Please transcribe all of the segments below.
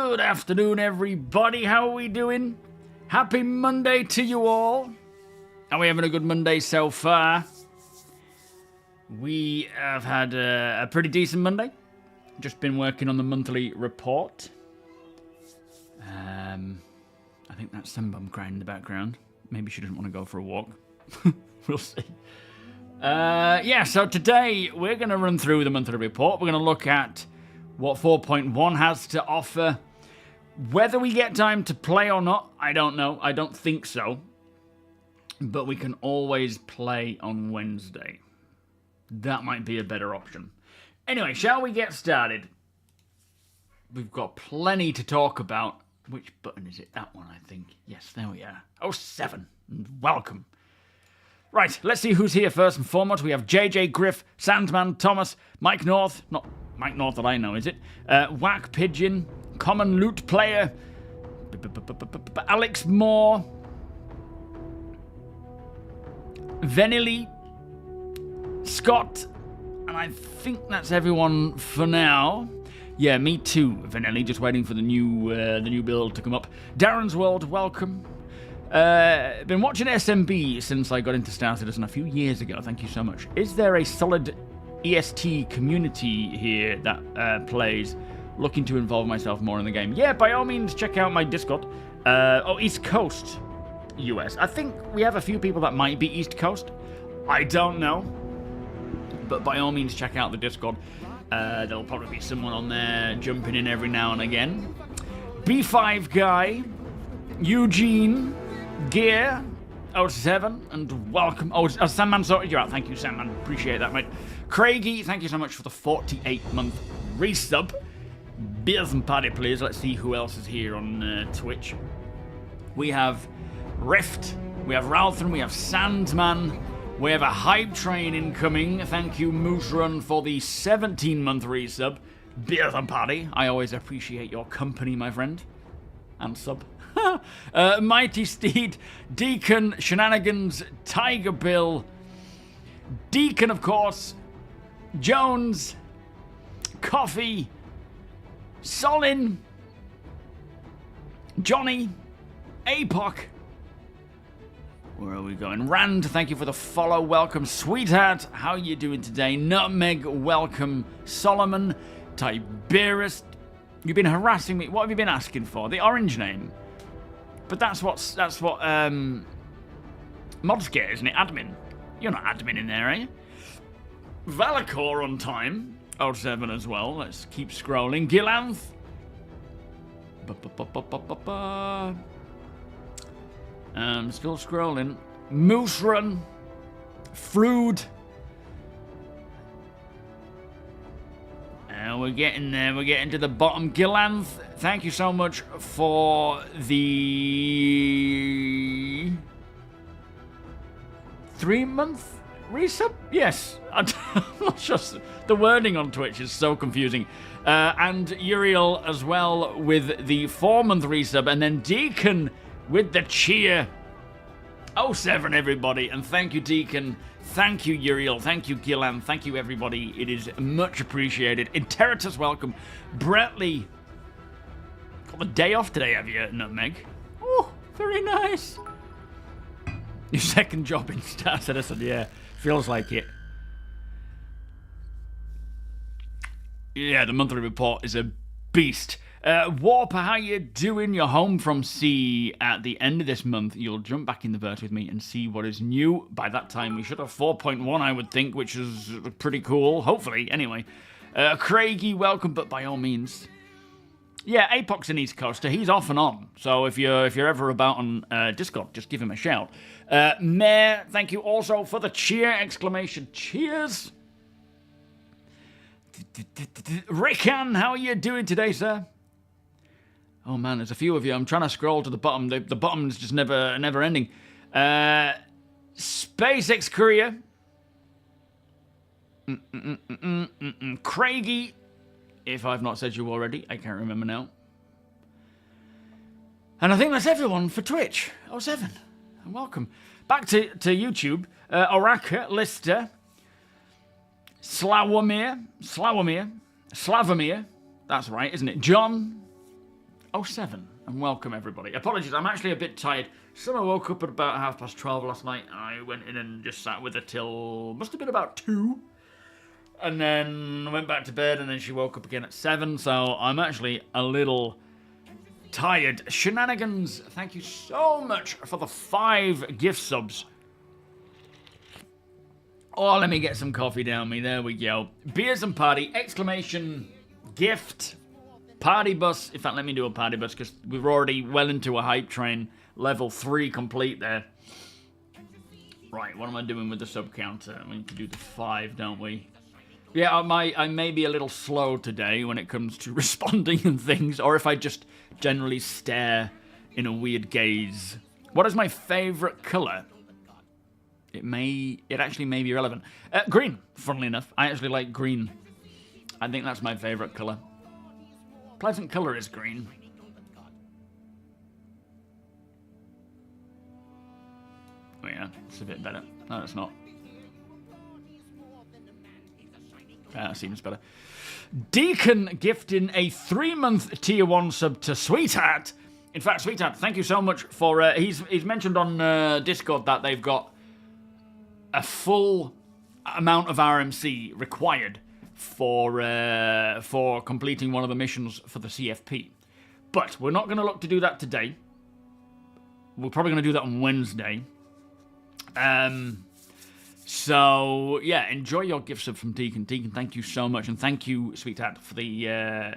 Good afternoon, everybody. How are we doing? Happy Monday to you all. Are we having a good Monday so far? We have had a pretty decent Monday. Just been working on the monthly report. I think that's Sunbum crying in the background. Maybe she doesn't want to go for a walk. We'll see. Yeah, so today we're going to run through the monthly report. We're going to look at what 4.1 has to offer. Whether we get time to play or not, I don't know. I don't think so. But we can always play on Wednesday. That might be a better option. Anyway, shall we get started? We've got plenty to talk about. Which button is it? That one, I think. Yes, there we are. 07. Welcome. Right, let's see who's here first and foremost. We have JJ Griff, Sandman, Thomas, Mike North. Not Mike North that I know, is it? Whack Pigeon, Common Loot Player, Alex Moore, Vanilli, Scott, and I think that's everyone for now. Yeah, me too, Vanelli. Just waiting for the new build to come up. Darren's World, welcome. Been watching SMB since I got into Star Citizen a few years ago. Thank you so much. Is there a solid EST community here that plays? Looking to involve myself more in the game. Yeah, by all means, check out my Discord. East Coast, US. I think we have a few people that might be East Coast. I don't know. But by all means, check out the Discord. There'll probably be someone on there jumping in every now and again. B5 Guy, Eugene, Gear, 07, and welcome. Oh, Sandman sorted you out. Thank you, Sandman. Appreciate that, mate. Craigie, thank you so much for the 48-month resub. Beers and party, please. Let's see who else is here on Twitch. We have Rift, we have Ralthon, we have Sandman. We have a hype train incoming. Thank you, Moose Run, for the 17-month resub. Beers and party. I always appreciate your company, my friend. And sub. Mighty Steed, Deacon, Shenanigans, Tiger Bill, Deacon, of course, Jones, Coffee, Solin, Johnny, Apoc. Where are we going? Rand, thank you for the follow. Welcome. Sweetheart, how are you doing today? Nutmeg, welcome. Solomon, Tiberius. You've been harassing me. What have you been asking for? The orange name. But that's what mods get, isn't it? Admin. You're not admin in there, are you? Valacor on time. 07 as well. Let's keep scrolling. Gilanth. Still scrolling. Moose Run. Frood. We're getting there. We're getting to the bottom. Gilanth, thank you so much for the 3-month resub? Yes. I'm not sure. The wording on Twitch is so confusing. And Uriel as well with the 4-month resub. And then Deacon with the cheer. 07, everybody. And thank you, Deacon. Thank you, Uriel. Thank you, Gillan. Thank you, everybody. It is much appreciated. Interitus, welcome. Bretley. Got the day off today, have you, Nutmeg? Oh, very nice. Your second job in Star Citizen, yeah. Feels like it. Yeah, the monthly report is a beast. Warper, how you doing? You're home from sea at the end of this month. You'll jump back in the verse with me and see what is new. By that time, we should have 4.1, I would think, which is pretty cool. Hopefully, anyway. Craigie, welcome, but by all means. Yeah, Apoc's an East Coaster. He's off and on. So if you're ever about on Discord, just give him a shout. Mayor, thank you also for the cheer! Exclamation cheers! Rickan, how are you doing today, sir? Oh man, there's a few of you. I'm trying to scroll to the bottom. The bottom's just never ending. SpaceX Korea. Craigie. If I've not said you already, I can't remember now. And I think that's everyone for Twitch. 07. And welcome. Back to YouTube. Oraka, Lister. Slavomir. That's right, isn't it? John. 07, and welcome everybody. Apologies, I'm actually a bit tired. Summer woke up at about 12:30 last night, and I went in and just sat with her till, must have been about 2. And then I went back to bed, and then she woke up again at 7, so I'm actually a little tired. Shenanigans, thank you so much for the 5 gift subs. Oh, let me get some coffee down me, there we go. Beers and party, exclamation, gift, party bus. In fact, let me do a party bus, because we're already well into a hype train. Level 3 complete there. Right, what am I doing with the sub counter? We need to do the 5, don't we? Yeah, I may be a little slow today when it comes to responding and things, or if I just generally stare in a weird gaze. What is my favourite colour? It actually may be relevant. Green, funnily enough. I actually like green. I think that's my favourite colour. Pleasant colour is green. Oh yeah, it's a bit better. No, it's not. That seems better. Deacon gifting a 3-month tier 1 sub to Sweetheart. In fact, Sweetheart, thank you so much for... he's mentioned on Discord that they've got a full amount of RMC required for completing one of the missions for the CFP. But we're not going to look to do that today. We're probably going to do that on Wednesday. So, yeah, enjoy your gift sub from Deacon. Deacon, thank you so much. And thank you, Sweetheart, for the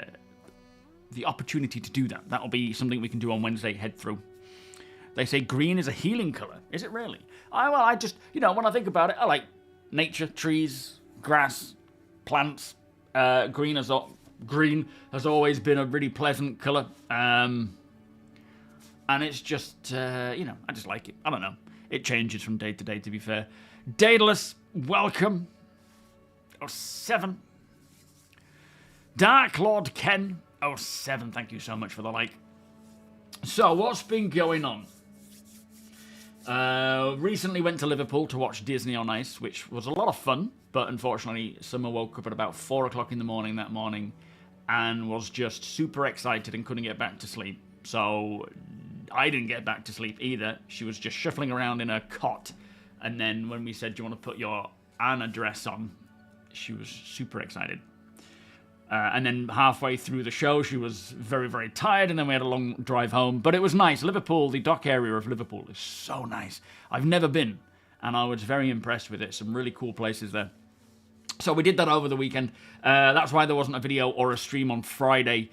opportunity to do that. That'll be something we can do on Wednesday, head through. They say green is a healing colour. Is it really? I just, when I think about it, I like nature, trees, grass, plants. Green has always been a really pleasant colour. And it's just, I just like it. I don't know. It changes from day to day, to be fair. Daedalus, welcome. 07. Dark Lord Ken, 07. Thank you so much for the like. So, what's been going on? Recently went to Liverpool to watch Disney on Ice, which was a lot of fun, but unfortunately, Summer woke up at about 4 o'clock in the morning that morning and was just super excited and couldn't get back to sleep. So, I didn't get back to sleep either. She was just shuffling around in her cot. And then when we said, do you want to put your Anna dress on? She was super excited. And then halfway through the show, she was very, very tired. And then we had a long drive home. But it was nice. Liverpool, the dock area of Liverpool is so nice. I've never been. And I was very impressed with it. Some really cool places there. So we did that over the weekend. That's why there wasn't a video or a stream on Friday.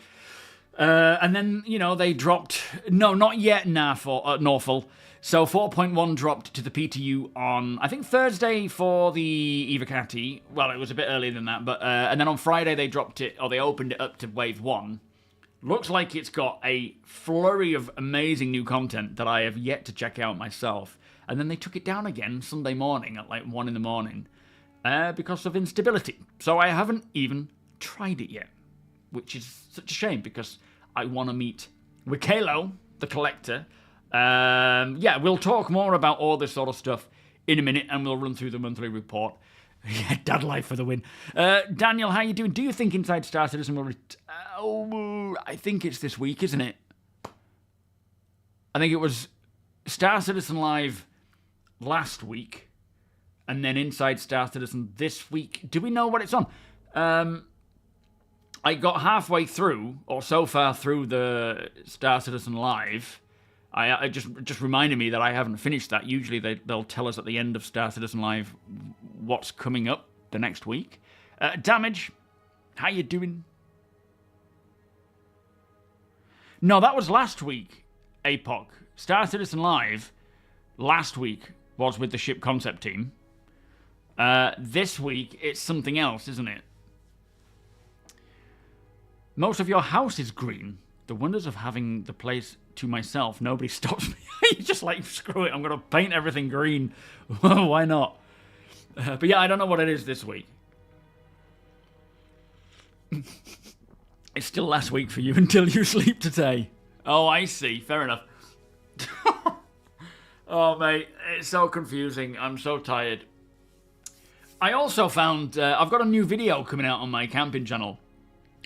And then, they dropped... No, not yet, Norfolk. So 4.1 dropped to the PTU on, I think, Thursday for the Evocati. Well, it was a bit earlier than that, but and then on Friday they dropped it, or they opened it up to Wave 1. Looks like it's got a flurry of amazing new content that I have yet to check out myself. And then they took it down again Sunday morning at like 1 in the morning because of instability. So I haven't even tried it yet, which is such a shame because I want to meet Wikalo, the collector. We'll talk more about all this sort of stuff in a minute, and we'll run through the monthly report. Yeah, dad life for the win. Daniel, how you doing? Do you think Inside Star Citizen will... I think it's this week, isn't it? I think it was Star Citizen Live last week, and then Inside Star Citizen this week. Do we know what it's on? I got halfway through, or so far through the Star Citizen Live... I just reminded me that I haven't finished that. Usually they'll tell us at the end of Star Citizen Live what's coming up the next week. Damage, how you doing? No, that was last week, APOC. Star Citizen Live last week was with the ship concept team. This week, it's something else, isn't it? Most of your house is green. The wonders of having the place to myself. Nobody stops me. You're just like, screw it, I'm going to paint everything green. Why not? But yeah, I don't know what it is this week. It's still last week for you until you sleep today. Oh, I see. Fair enough. Oh, mate, it's so confusing. I'm so tired. I also found... I've got a new video coming out on my camping channel.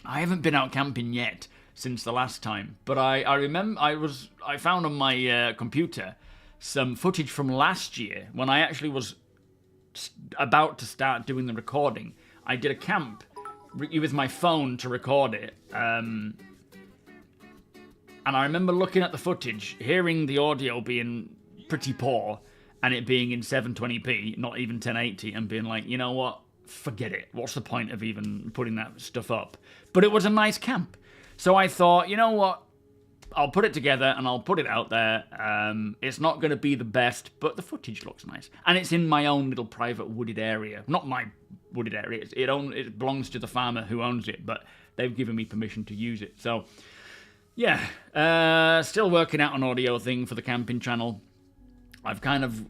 I haven't been out camping yet. since the last time. But I remember I found on my computer some footage from last year when I actually was about to start doing the recording. I did a camp with my phone to record it. And I remember looking at the footage, hearing the audio being pretty poor, and it being in 720p, not even 1080, and being like, you know what? Forget it. What's the point of even putting that stuff up? But it was a nice camp. So I thought, you know what? I'll put it together and I'll put it out there. It's not going to be the best, but the footage looks nice. And it's in my own little private wooded area. Not my wooded area. It belongs to the farmer who owns it, but they've given me permission to use it. So, yeah. Still working out an audio thing for the camping channel. I've kind of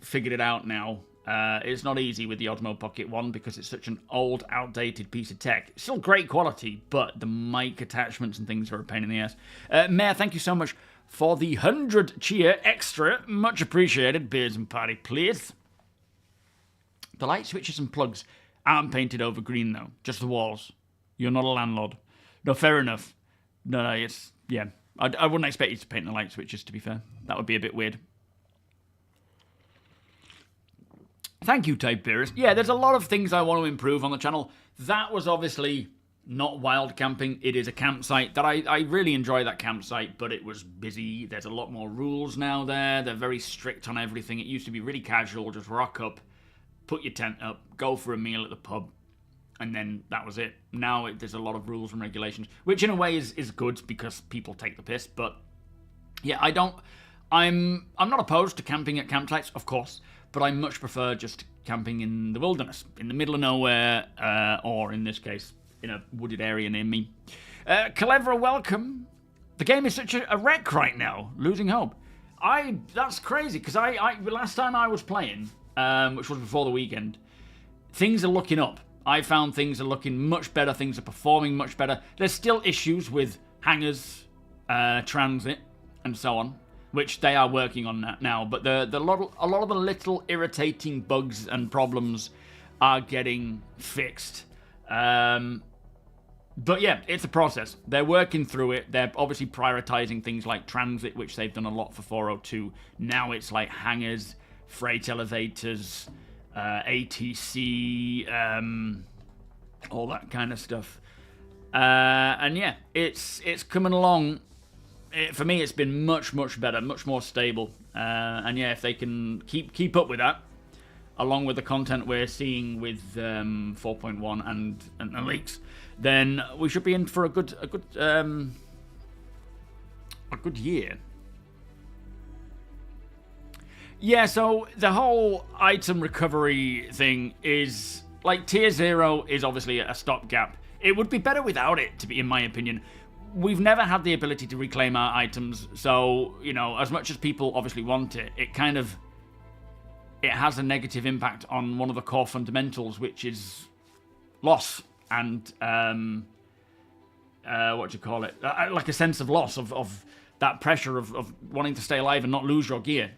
figured it out now. It's not easy with the Osmo Pocket 1 because it's such an old, outdated piece of tech. It's still great quality, but the mic attachments and things are a pain in the ass. Mayor, thank you so much for the 100 cheer extra. Much appreciated. Beers and party, please. The light switches and plugs aren't painted over green, though. Just the walls. You're not a landlord. No, fair enough. No, it's... Yeah. I wouldn't expect you to paint the light switches, to be fair. That would be a bit weird. Thank you, Type Beerus. Yeah, there's a lot of things I want to improve on the channel. That was obviously not wild camping. It is a campsite that I really enjoy that campsite, but it was busy. There's a lot more rules now there. They're very strict on everything. It used to be really casual, just rock up, put your tent up, go for a meal at the pub, and then that was it. Now there's a lot of rules and regulations, which in a way is good because people take the piss, but yeah, I'm not opposed to camping at campsites, of course, but I much prefer just camping in the wilderness, in the middle of nowhere, or in this case, in a wooded area near me. Calevra, welcome. The game is such a wreck right now, losing hope. That's crazy, because last time I was playing, which was before the weekend, things are looking up. I found things are looking much better, things are performing much better. There's still issues with hangars, transit, and so on, which they are working on that now, but a lot of the little irritating bugs and problems are getting fixed. But yeah, it's a process. They're working through it. They're obviously prioritizing things like transit, which they've done a lot for 402. Now it's like hangars, freight elevators, ATC, all that kind of stuff. And yeah, it's coming along. For me, it's been much better, much more stable. And yeah, if they can keep up with that, along with the content we're seeing with 4.1 and the leaks, then we should be in for a good year. Yeah, so the whole item recovery thing is like tier 0 is obviously a stopgap. It would be better without it, to be, in my opinion. We've never had the ability to reclaim our items, so, you know, as much as people obviously want it, it has a negative impact on one of the core fundamentals, which is loss and, like a sense of loss, of that pressure of wanting to stay alive and not lose your gear.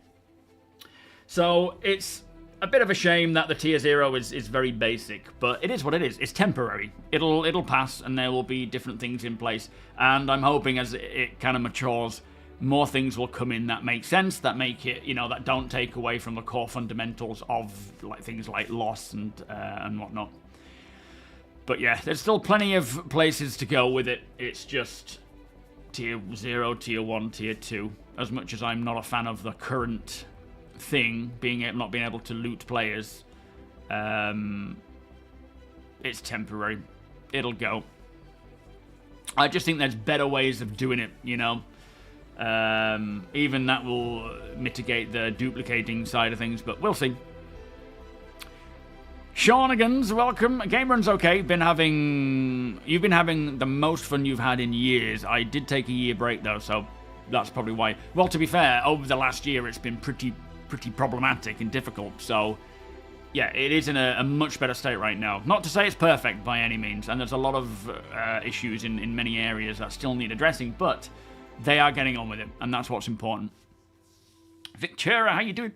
So it's a bit of a shame that the tier 0 is very basic, but it is what it is. It's temporary. It'll pass, and there will be different things in place. And I'm hoping as it kind of matures, more things will come in that make sense, that make it, you know, that don't take away from the core fundamentals of like things like loss and whatnot. But yeah, there's still plenty of places to go with it. It's just tier 0, tier 1, tier 2. As much as I'm not a fan of the current thing, not being able to loot players, it's temporary. It'll go. I just think there's better ways of doing it, you know. Even that will mitigate the duplicating side of things, but we'll see. Shawnigans, welcome. Game run's okay. You've been having the most fun you've had in years. I did take a year break though, so that's probably why. Well, to be fair, over the last year it's been pretty problematic and difficult, so yeah, it is in a much better state right now. Not to say it's perfect by any means, and there's a lot of issues in many areas that still need addressing, but they are getting on with it, and that's what's important. Victoria, how you doing?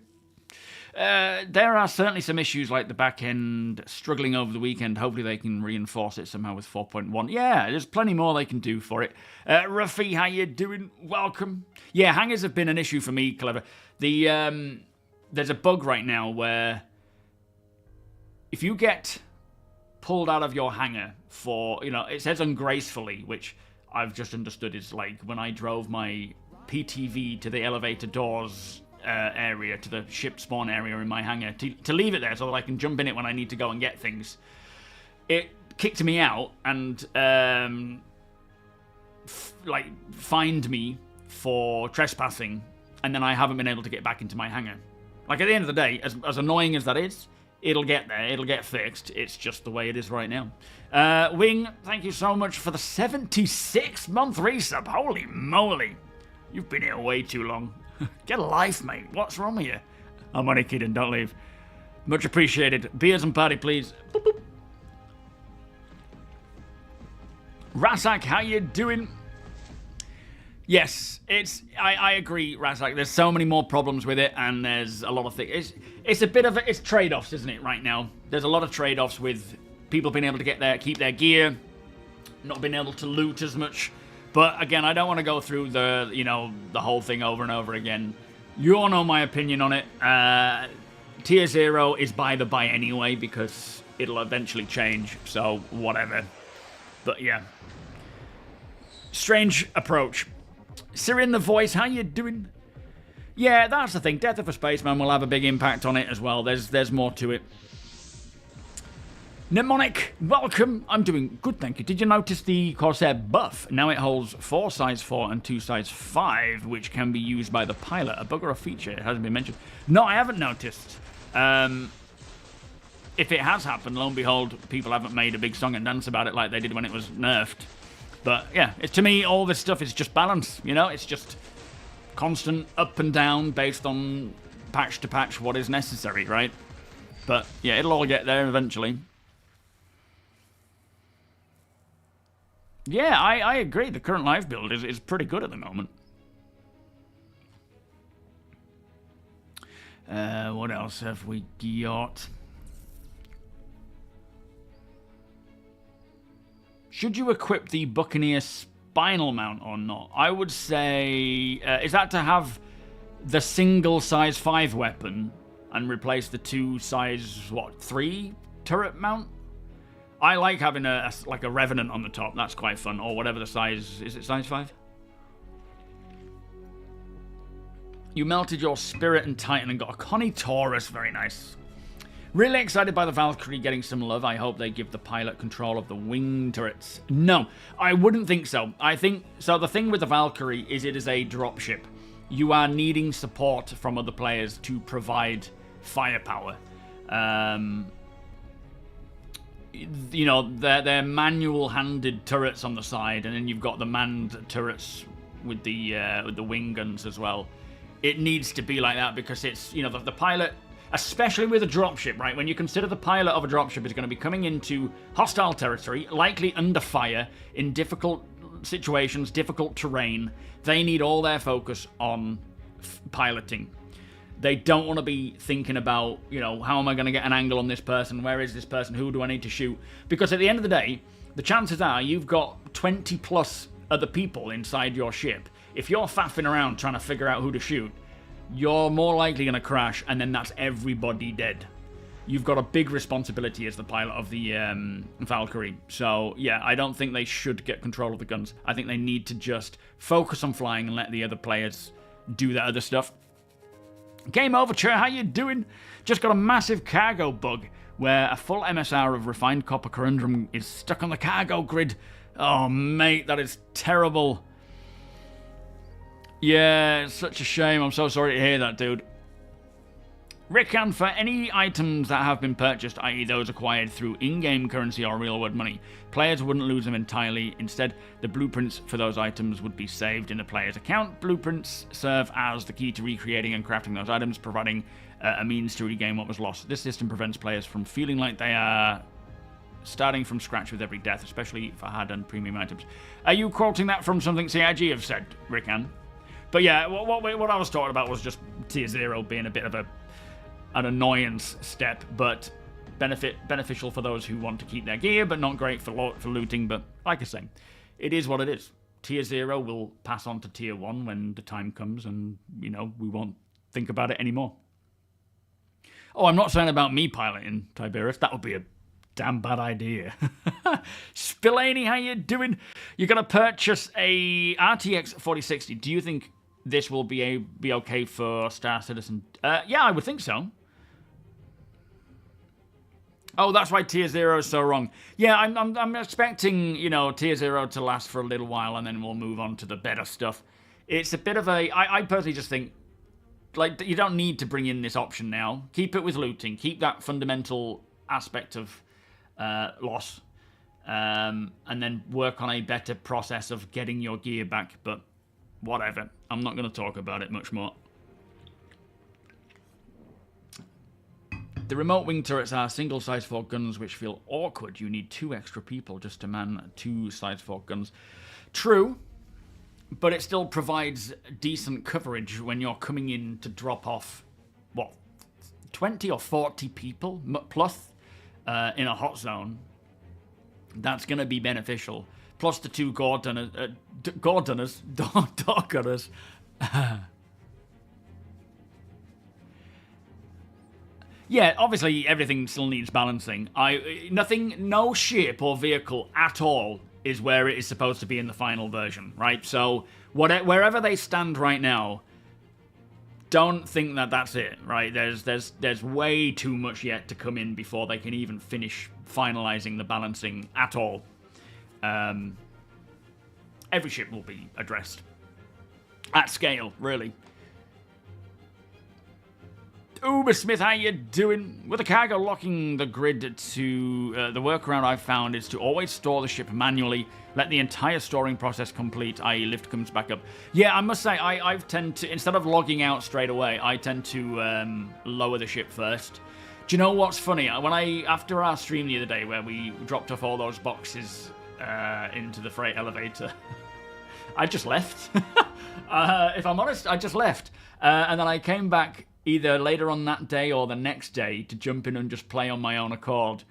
There are certainly some issues like the back end struggling over the weekend. Hopefully they can reinforce it somehow with 4.1. Yeah, there's plenty more they can do for it. Ruffy, how you doing? Welcome. Yeah, hangers have been an issue for me, Clever. There's a bug right now where if you get pulled out of your hangar for, it says ungracefully, which I've just understood is like when I drove my PTV to the elevator doors area, to the ship spawn area in my hangar, to leave it there so that I can jump in it when I need to go and get things. It kicked me out and fined me for trespassing, and then I haven't been able to get back into my hangar. Like, at the end of the day, as annoying as that is, it'll get there, it'll get fixed. It's just the way it is right now. Wing, thank you so much for the 76-month resub. Holy moly. You've been here way too long. Get a life, mate. What's wrong with you? I'm only kidding, don't leave. Much appreciated. Beers and party, please. Boop, boop. Rasak, how you doing? Yes, I agree, Rasak. There's so many more problems with it, and there's a lot of things. It's a bit of it's trade-offs, isn't it, right now? There's a lot of trade-offs with people being able to keep their gear, not being able to loot as much. But again, I don't want to go through the whole thing over and over again. You all know my opinion on it. Tier 0 is by the by anyway, because it'll eventually change, so whatever. But yeah. Strange approach. Sirin the Voice, how you doing? Yeah, that's the thing. Death of a Spaceman will have a big impact on it as well. There's more to it. Mnemonic, welcome. I'm doing good, thank you. Did you notice the Corsair buff? Now it holds 4 size 4 and 2 size 5, which can be used by the pilot. A bug or a feature? It hasn't been mentioned. No, I haven't noticed. If it has happened, lo and behold, people haven't made a big song and dance about it like they did when it was nerfed. But yeah, to me, all this stuff is just balance. It's just constant up and down based on patch to patch what is necessary, right? But yeah, it'll all get there eventually. Yeah, I agree. The current live build is pretty good at the moment. What else have we got? Should you equip the Buccaneer spinal mount or not? I would say... is that to have the single size 5 weapon and replace the 2 size, 3 turret mount? I like having a Revenant on the top. That's quite fun. Or whatever the size... Is it size 5? You melted your Spirit and Titan and got a Connie Taurus. Very nice. Really excited by the Valkyrie getting some love. I hope they give the pilot control of the wing turrets. No, I wouldn't think so. I think... So the thing with the Valkyrie is it is a dropship. You are needing support from other players to provide firepower. They're manual-handed turrets on the side, and then you've got the manned turrets with the wing guns as well. It needs to be like that because it's, the pilot, especially with a dropship, right? When you consider the pilot of a dropship is going to be coming into hostile territory, likely under fire, in difficult situations, difficult terrain, they need all their focus on piloting. They don't want to be thinking about, how am I going to get an angle on this person? Where is this person? Who do I need to shoot? Because at the end of the day, the chances are you've got 20 plus other people inside your ship. If you're faffing around trying to figure out who to shoot, you're more likely going to crash, and then that's everybody dead. You've got a big responsibility as the pilot of the Valkyrie. So, yeah, I don't think they should get control of the guns. I think they need to just focus on flying and let the other players do that other stuff. Game Overture, how you doing? Just got a massive cargo bug where a full MSR of refined copper corundum is stuck on the cargo grid. Oh, mate, that is terrible. Yeah, it's such a shame. I'm so sorry to hear that, dude. Rickan, for any items that have been purchased, i.e. those acquired through in-game currency or real-world money, players wouldn't lose them entirely. Instead, the blueprints for those items would be saved in the player's account. Blueprints serve as the key to recreating and crafting those items, providing a means to regain what was lost. This system prevents players from feeling like they are starting from scratch with every death, especially for hard-earned premium items. Are you quoting that from something CIG have said, Rickan? But yeah, what I was talking about was just Tier 0 being a bit of a an annoyance step, but beneficial for those who want to keep their gear, but not great for looting. But like I say, it is what it is. Tier 0 will pass on to Tier 1 when the time comes, and, you know, we won't think about it anymore. Oh, I'm not saying about me piloting Tiberius. That would be a damn bad idea. Spillane, how you doing? You're going to purchase a RTX 4060. Do you think this will be okay for Star Citizen? Yeah, I would think so. Oh, that's why Tier 0 is so wrong. Yeah, I'm expecting, you know, Tier 0 to last for a little while, and then we'll move on to the better stuff. It's a bit of a... I personally just think, like, you don't need to bring in this option now. Keep it with looting. Keep that fundamental aspect of loss. And then work on a better process of getting your gear back. But whatever. I'm not going to talk about it much more. The remote wing turrets are single size 4 guns which feel awkward. You need 2 extra people just to man 2 size 4 guns. True, but it still provides decent coverage when you're coming in to drop off, what, 20 or 40 people plus in a hot zone. That's going to be beneficial. Plus the 2 door gunners. Yeah, obviously everything still needs balancing. No ship or vehicle at all is where it is supposed to be in the final version, right? So wherever they stand right now, don't think that that's it, right? There's way too much yet to come in before they can even finish finalizing the balancing at all. Every ship will be addressed at scale, really. Ubersmith, how you doing? With the cargo locking the grid to... the workaround I've found is to always store the ship manually, let the entire storing process complete, i.e. lift comes back up. Yeah, I must say, I tend to, instead of logging out straight away, I tend to lower the ship first. Do you know what's funny? After our stream the other day where we dropped off all those boxes into the freight elevator, I just left. If I'm honest, I just left. And then I came back either later on that day or the next day to jump in and just play on my own accord.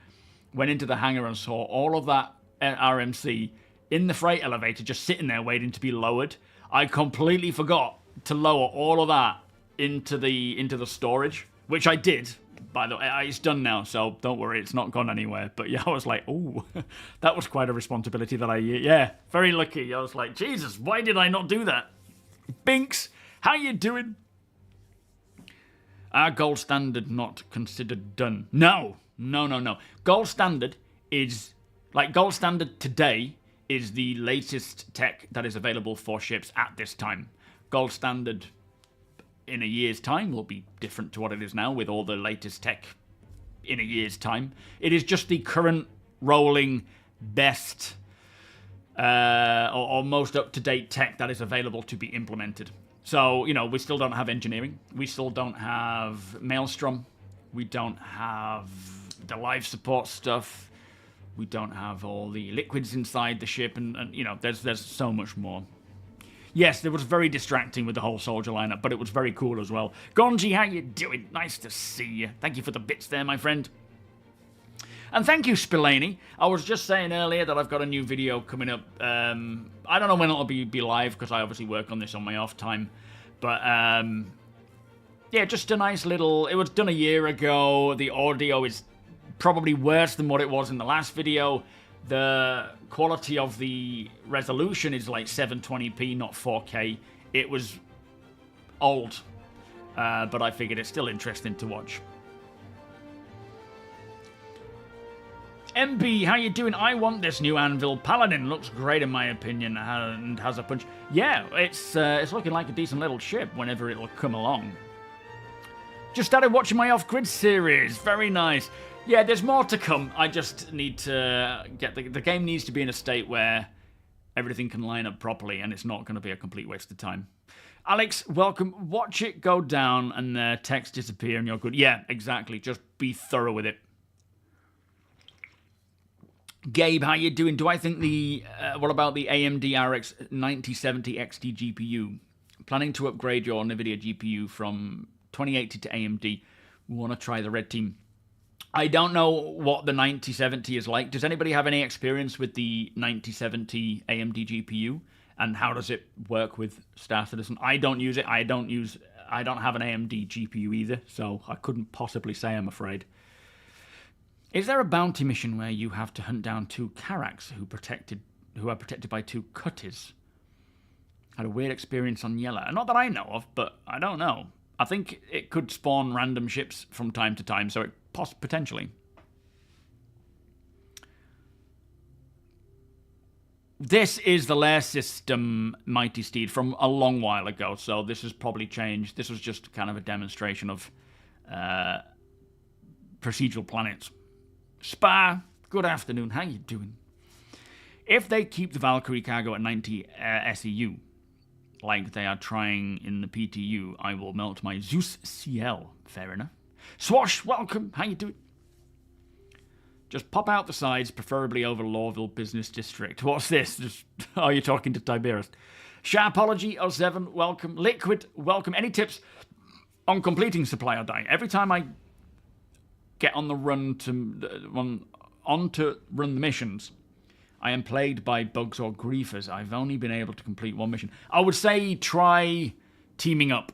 Went into the hangar and saw all of that RMC in the freight elevator just sitting there waiting to be lowered. I completely forgot to lower all of that into the storage, which I did, by the way. It's done now, so don't worry, it's not gone anywhere. But yeah, I was like, ooh, that was quite a responsibility that yeah, very lucky. I was like, Jesus, why did I not do that? Binks, how you doing? Are gold standard not considered done? No. Gold standard is, like, gold standard today is the latest tech that is available for ships at this time. Gold standard in a year's time will be different to what it is now with all the latest tech in a year's time. It is just the current rolling best or most up-to-date tech that is available to be implemented. So, you know, we still don't have engineering. We still don't have Maelstrom. We don't have the life support stuff. We don't have all the liquids inside the ship. And you know, there's so much more. Yes, it was very distracting with the whole soldier lineup, but it was very cool as well. Gonji, how you doing? Nice to see you. Thank you for the bits there, my friend. And thank you, Spillane. I was just saying earlier that I've got a new video coming up. I don't know when it'll be live, because I obviously work on this on my off time. But, yeah, just a nice little... It was done a year ago. The audio is probably worse than what it was in the last video. The quality of the resolution is like 720p, not 4K. It was old, but I figured it's still interesting to watch. MB, how you doing? I want this new Anvil Paladin. Looks great in my opinion and has a punch. Yeah, it's looking like a decent little ship whenever it'll come along. Just started watching my off-grid series. Very nice. Yeah, there's more to come. I just need to get... The game needs to be in a state where everything can line up properly and it's not going to be a complete waste of time. Alex, welcome. Watch it go down and the text disappear and you're good. Yeah, exactly. Just be thorough with it. Gabe, how you doing? Do I think what about the AMD RX 9070 XT GPU? Planning to upgrade your NVIDIA GPU from 2080 to AMD. We want to try the red team. I don't know what the 9070 is like. Does anybody have any experience with the 9070 AMD GPU? And how does it work with Star Citizen? I don't use it. I don't have an AMD GPU either, so I couldn't possibly say, I'm afraid. Is there a bounty mission where you have to hunt down 2 Karaks who are protected by 2 Cutties? Had a weird experience on Yella. Not that I know of, but I don't know. I think it could spawn random ships from time to time, so it potentially. This is the lair system, Mighty Steed, from a long while ago, so this has probably changed. This was just kind of a demonstration of procedural planets. Spa, good afternoon, how you doing? If they keep the Valkyrie cargo at 90 SEU, like they are trying in the PTU, I will melt my Zeus CL. Fair enough. Swash, welcome. How you doing? Just pop out the sides, preferably over Lawville Business District. What's this? Oh, you're talking to Tiberius. Sharpology 07, welcome. Liquid, welcome. Any tips on completing Supply or Die? Every time I get on the run to run the missions, I am plagued by bugs or griefers. I've only been able to complete 1 mission. I would say try teaming up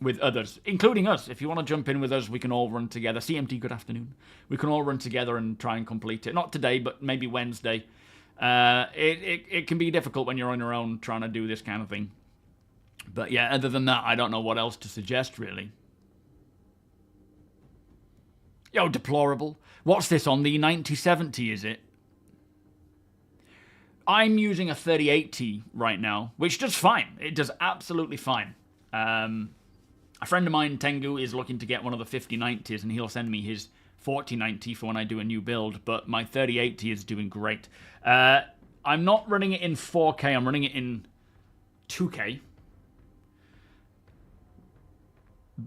with others, including us. If you want to jump in with us, we can all run together. CMT, good afternoon. We can all run together and try and complete it. Not today, but maybe Wednesday. It can be difficult when you're on your own trying to do this kind of thing. But yeah, other than that, I don't know what else to suggest, really. Yo, deplorable. What's this on the 9070, is it? I'm using a 3080 right now, which does fine. It does absolutely fine. A friend of mine, Tengu, is looking to get one of the 5090s, and he'll send me his 4090 for when I do a new build, but my 3080 is doing great. I'm not running it in 4K, I'm running it in 2K.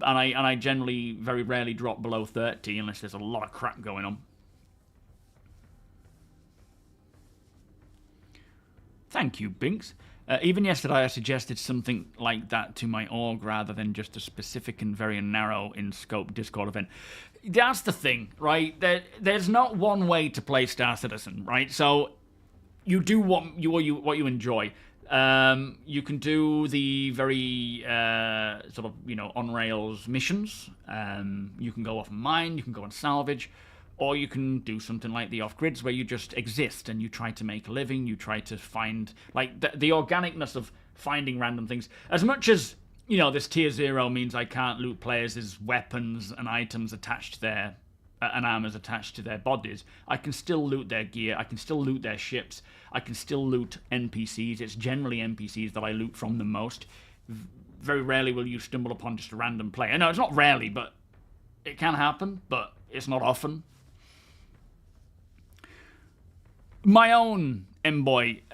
And I generally, very rarely drop below 30 unless there's a lot of crap going on. Thank you, Binks. Even yesterday I suggested something like that to my org rather than just a specific and very narrow in scope Discord event. That's the thing, right? There's not one way to play Star Citizen, right? So you do what you enjoy. You can do the very sort of, on rails missions. You can go off mine, you can go on salvage. Or you can do something like the off-grids where you just exist and you try to make a living, you try to find, like, the organicness of finding random things. As much as, this tier 0 means I can't loot players' weapons and items attached to their, and armors attached to their bodies, I can still loot their gear, I can still loot their ships, I can still loot NPCs. It's generally NPCs that I loot from the most. Very rarely will you stumble upon just a random player. No, it's not rarely, but it can happen, but it's not often. My own MB.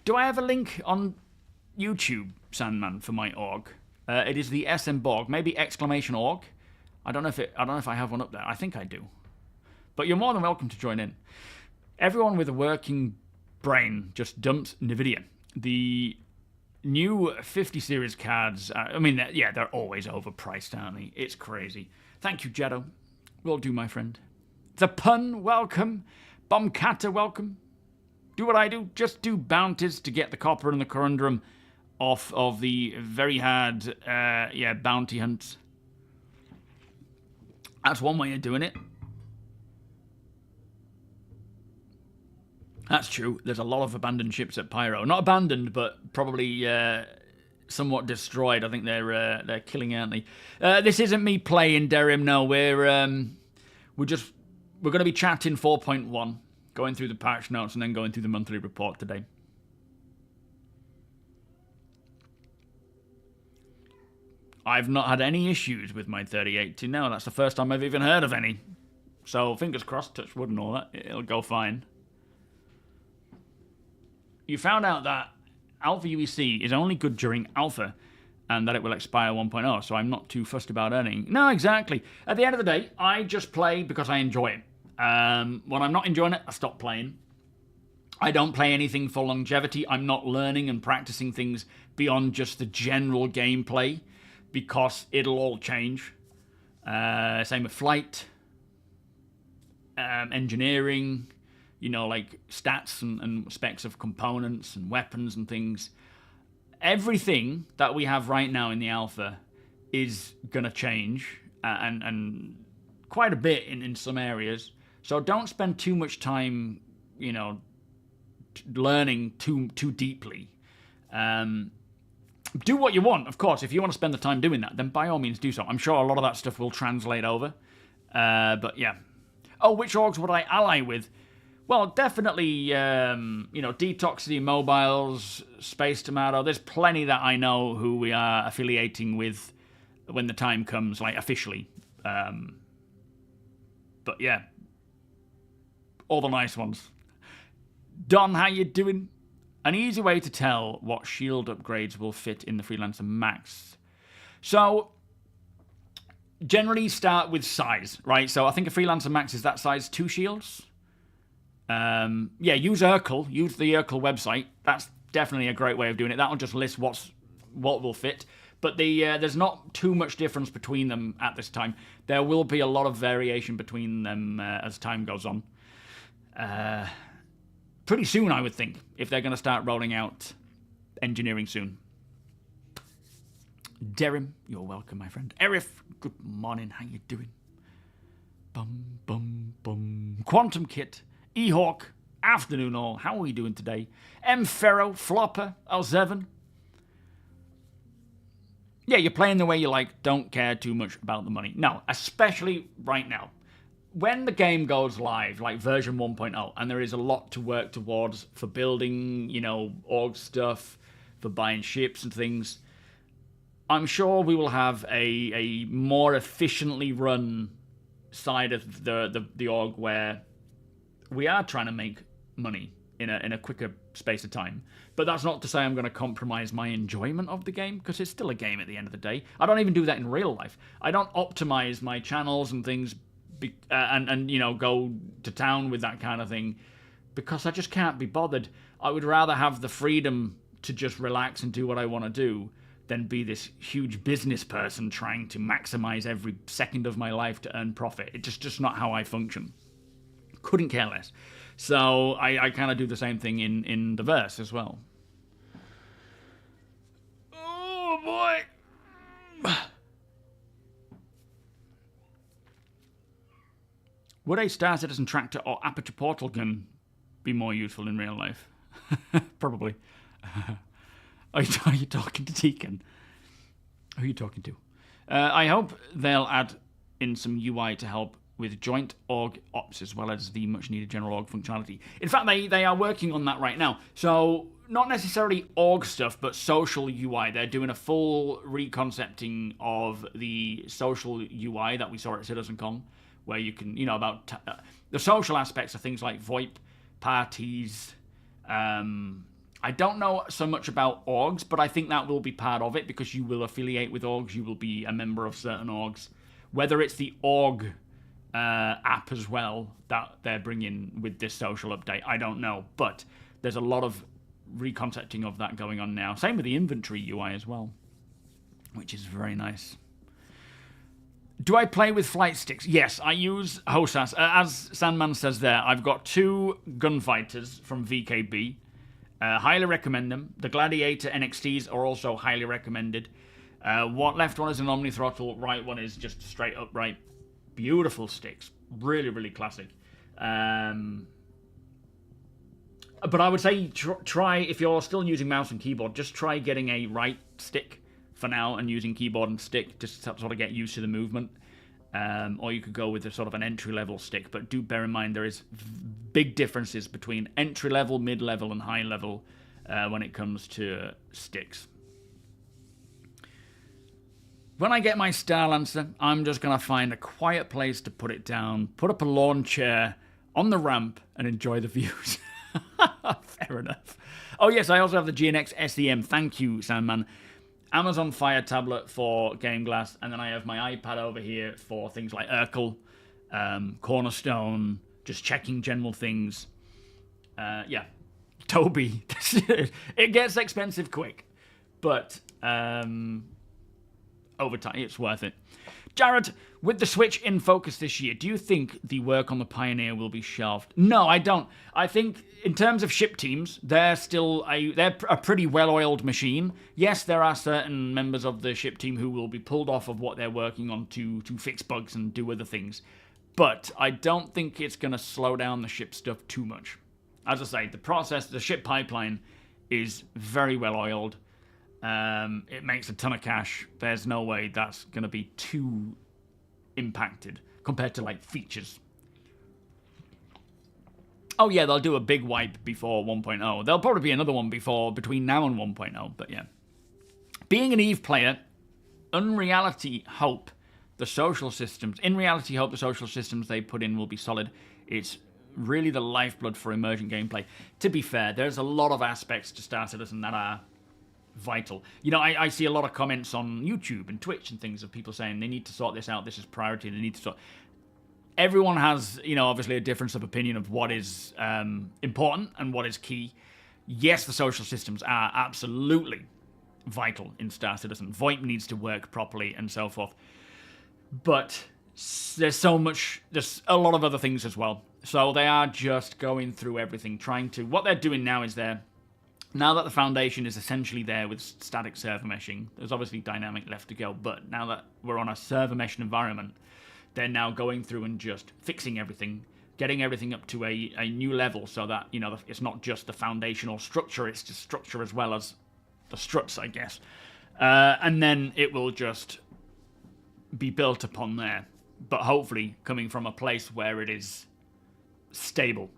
Do I have a link on YouTube, Sandman, for my org? It is the SMBorg, maybe !org. I don't know if I have one up there. I think I do. But you're more than welcome to join in. Everyone with a working brain just dumped Nvidia. The new 50 series cards, they're always overpriced, aren't they? It's crazy. Thank you, Jeddo. Will do, my friend. The Pun, welcome. Bombcatter, welcome. Do what I do. Just do bounties to get the copper and the corundum off of the very hard, bounty hunts. That's one way of doing it. That's true. There's a lot of abandoned ships at Pyro. Not abandoned, but probably somewhat destroyed. I think they're killing, aren't they? This isn't me playing, Derim. No, we're going to be chatting 4.1, going through the patch notes, and then going through the monthly report today. I've not had any issues with my 3080. No, that's the first time I've even heard of any. So fingers crossed, touch wood and all that, it'll go fine. You found out that Alpha UEC is only good during Alpha, and that it will expire 1.0, so I'm not too fussed about earning. No, exactly. At the end of the day, I just play because I enjoy it. When I'm not enjoying it, I stop playing. I don't play anything for longevity. I'm not learning and practicing things beyond just the general gameplay, because it'll all change. Same with flight, engineering, you know, like stats and specs of components and weapons and things. Everything that we have right now in the alpha is going to change, and quite a bit in some areas. So don't spend too much time, you know, learning too deeply. Do what you want, of course. If you want to spend the time doing that, then by all means do so. I'm sure a lot of that stuff will translate over. But yeah. Oh, which orgs would I ally with? Well, definitely, you know, Detoxity Mobiles, Space Tomato. There's plenty that I know who we are affiliating with when the time comes, like officially. But yeah, all the nice ones. Don, how you doing? An easy way to tell what shield upgrades will fit in the Freelancer Max. So, generally start with size, right? So I think a Freelancer Max is that size 2 shields. Yeah, use Urkel. Use the Urkel website. That's definitely a great way of doing it. That'll just list what will fit. But there's not too much difference between them at this time. There will be a lot of variation between them as time goes on. Pretty soon, I would think, if they're going to start rolling out engineering soon. Derim, you're welcome, my friend. Erif, good morning. How you doing? Bum, bum, bum. Quantum Kit, Ehawk, afternoon all. How are we doing today? M. Ferro, Flopper, L7. Yeah, you're playing the way you like. Don't care too much about the money. No, especially right now. When the game goes live, like version 1.0, and there is a lot to work towards for building, you know, org stuff, for buying ships and things, I'm sure we will have a more efficiently run side of the org where we are trying to make money in a quicker space of time. But that's not to say I'm going to compromise my enjoyment of the game, because it's still a game at the end of the day. I don't even do that in real life. I don't optimize my channels and things and you know, go to town with that kind of thing, because I just can't be bothered. I would rather have the freedom to just relax and do what I want to do than be this huge business person trying to maximize every second of my life to earn profit. It's just not how I function. Couldn't care less. So I kind of do the same thing in the verse as well. Oh boy. Would a Star Citizen tractor or aperture portal gun be more useful in real life? Probably. Are you talking to Deacon? Who are you talking to? I hope they'll add in some UI to help with joint org ops as well as the much needed general org functionality. In fact, they are working on that right now. So not necessarily org stuff, but social UI. They're doing a full reconcepting of the social UI that we saw at CitizenCon, where you can, you know, about the social aspects of things like VoIP, parties. I don't know so much about orgs, but I think that will be part of it, because you will affiliate with orgs, you will be a member of certain orgs. Whether it's the org app as well that they're bringing with this social update, I don't know. But there's a lot of reconcepting of that going on now. Same with the inventory UI as well, which is very nice. Do I play with flight sticks? Yes, I use Hosas. As Sandman says there, I've got 2 gunfighters from VKB. Highly recommend them. The Gladiator NXTs are also highly recommended. Left one is an Omni Throttle, right one is just straight upright. Beautiful sticks. Really, really classic. But I would say try, if you're still using mouse and keyboard, just try getting a right stick for now and using keyboard and stick just to sort of get used to the movement. Or you could go with a sort of an entry-level stick, but do bear in mind there is big differences between entry-level, mid-level, and high-level when it comes to sticks. When I get my Star Lancer, I'm just going to find a quiet place to put it down, put up a lawn chair on the ramp, and enjoy the views. Fair enough. Oh yes, I also have the GNX SEM. Thank you, Sandman. Amazon Fire tablet for GameGlass, and then I have my iPad over here for things like Urkel, Cornerstone, just checking general things. Yeah, TOBII. It gets expensive quick, but over time it's worth it. Jared, With the Switch in focus this year, do you think the work on the Pioneer will be shelved? No, I don't. I think in terms of ship teams, they're a pretty well-oiled machine. Yes, there are certain members of the ship team who will be pulled off of what they're working on to fix bugs and do other things. But I don't think it's going to slow down the ship stuff too much. As I say, the ship pipeline is very well-oiled. It makes a ton of cash. There's no way that's going to be too impacted compared to like features. Oh yeah, they'll do a big wipe before 1.0. There'll probably be another one between now and 1.0, but yeah. Being an EVE player, in reality hope the social systems they put in will be solid. It's really the lifeblood for emergent gameplay. To be fair, there's a lot of aspects to Star Citizen that are vital. You know, I see a lot of comments on YouTube and Twitch and things of people saying they need to sort this out, this is priority, they need to sort... Everyone has, you know, obviously a difference of opinion of what is important and what is key. Yes, the social systems are absolutely vital in Star Citizen. VoIP needs to work properly and so forth. But there's a lot of other things as well. So they are just going through everything, what they're doing now is now that the foundation is essentially there with static server meshing, there's obviously dynamic left to go, but now that we're on a server mesh environment, they're now going through and just fixing everything, getting everything up to a new level so that, you know, it's not just the foundational structure, it's just structure as well as the struts, I guess. And then it will just be built upon there, but hopefully coming from a place where it is stable.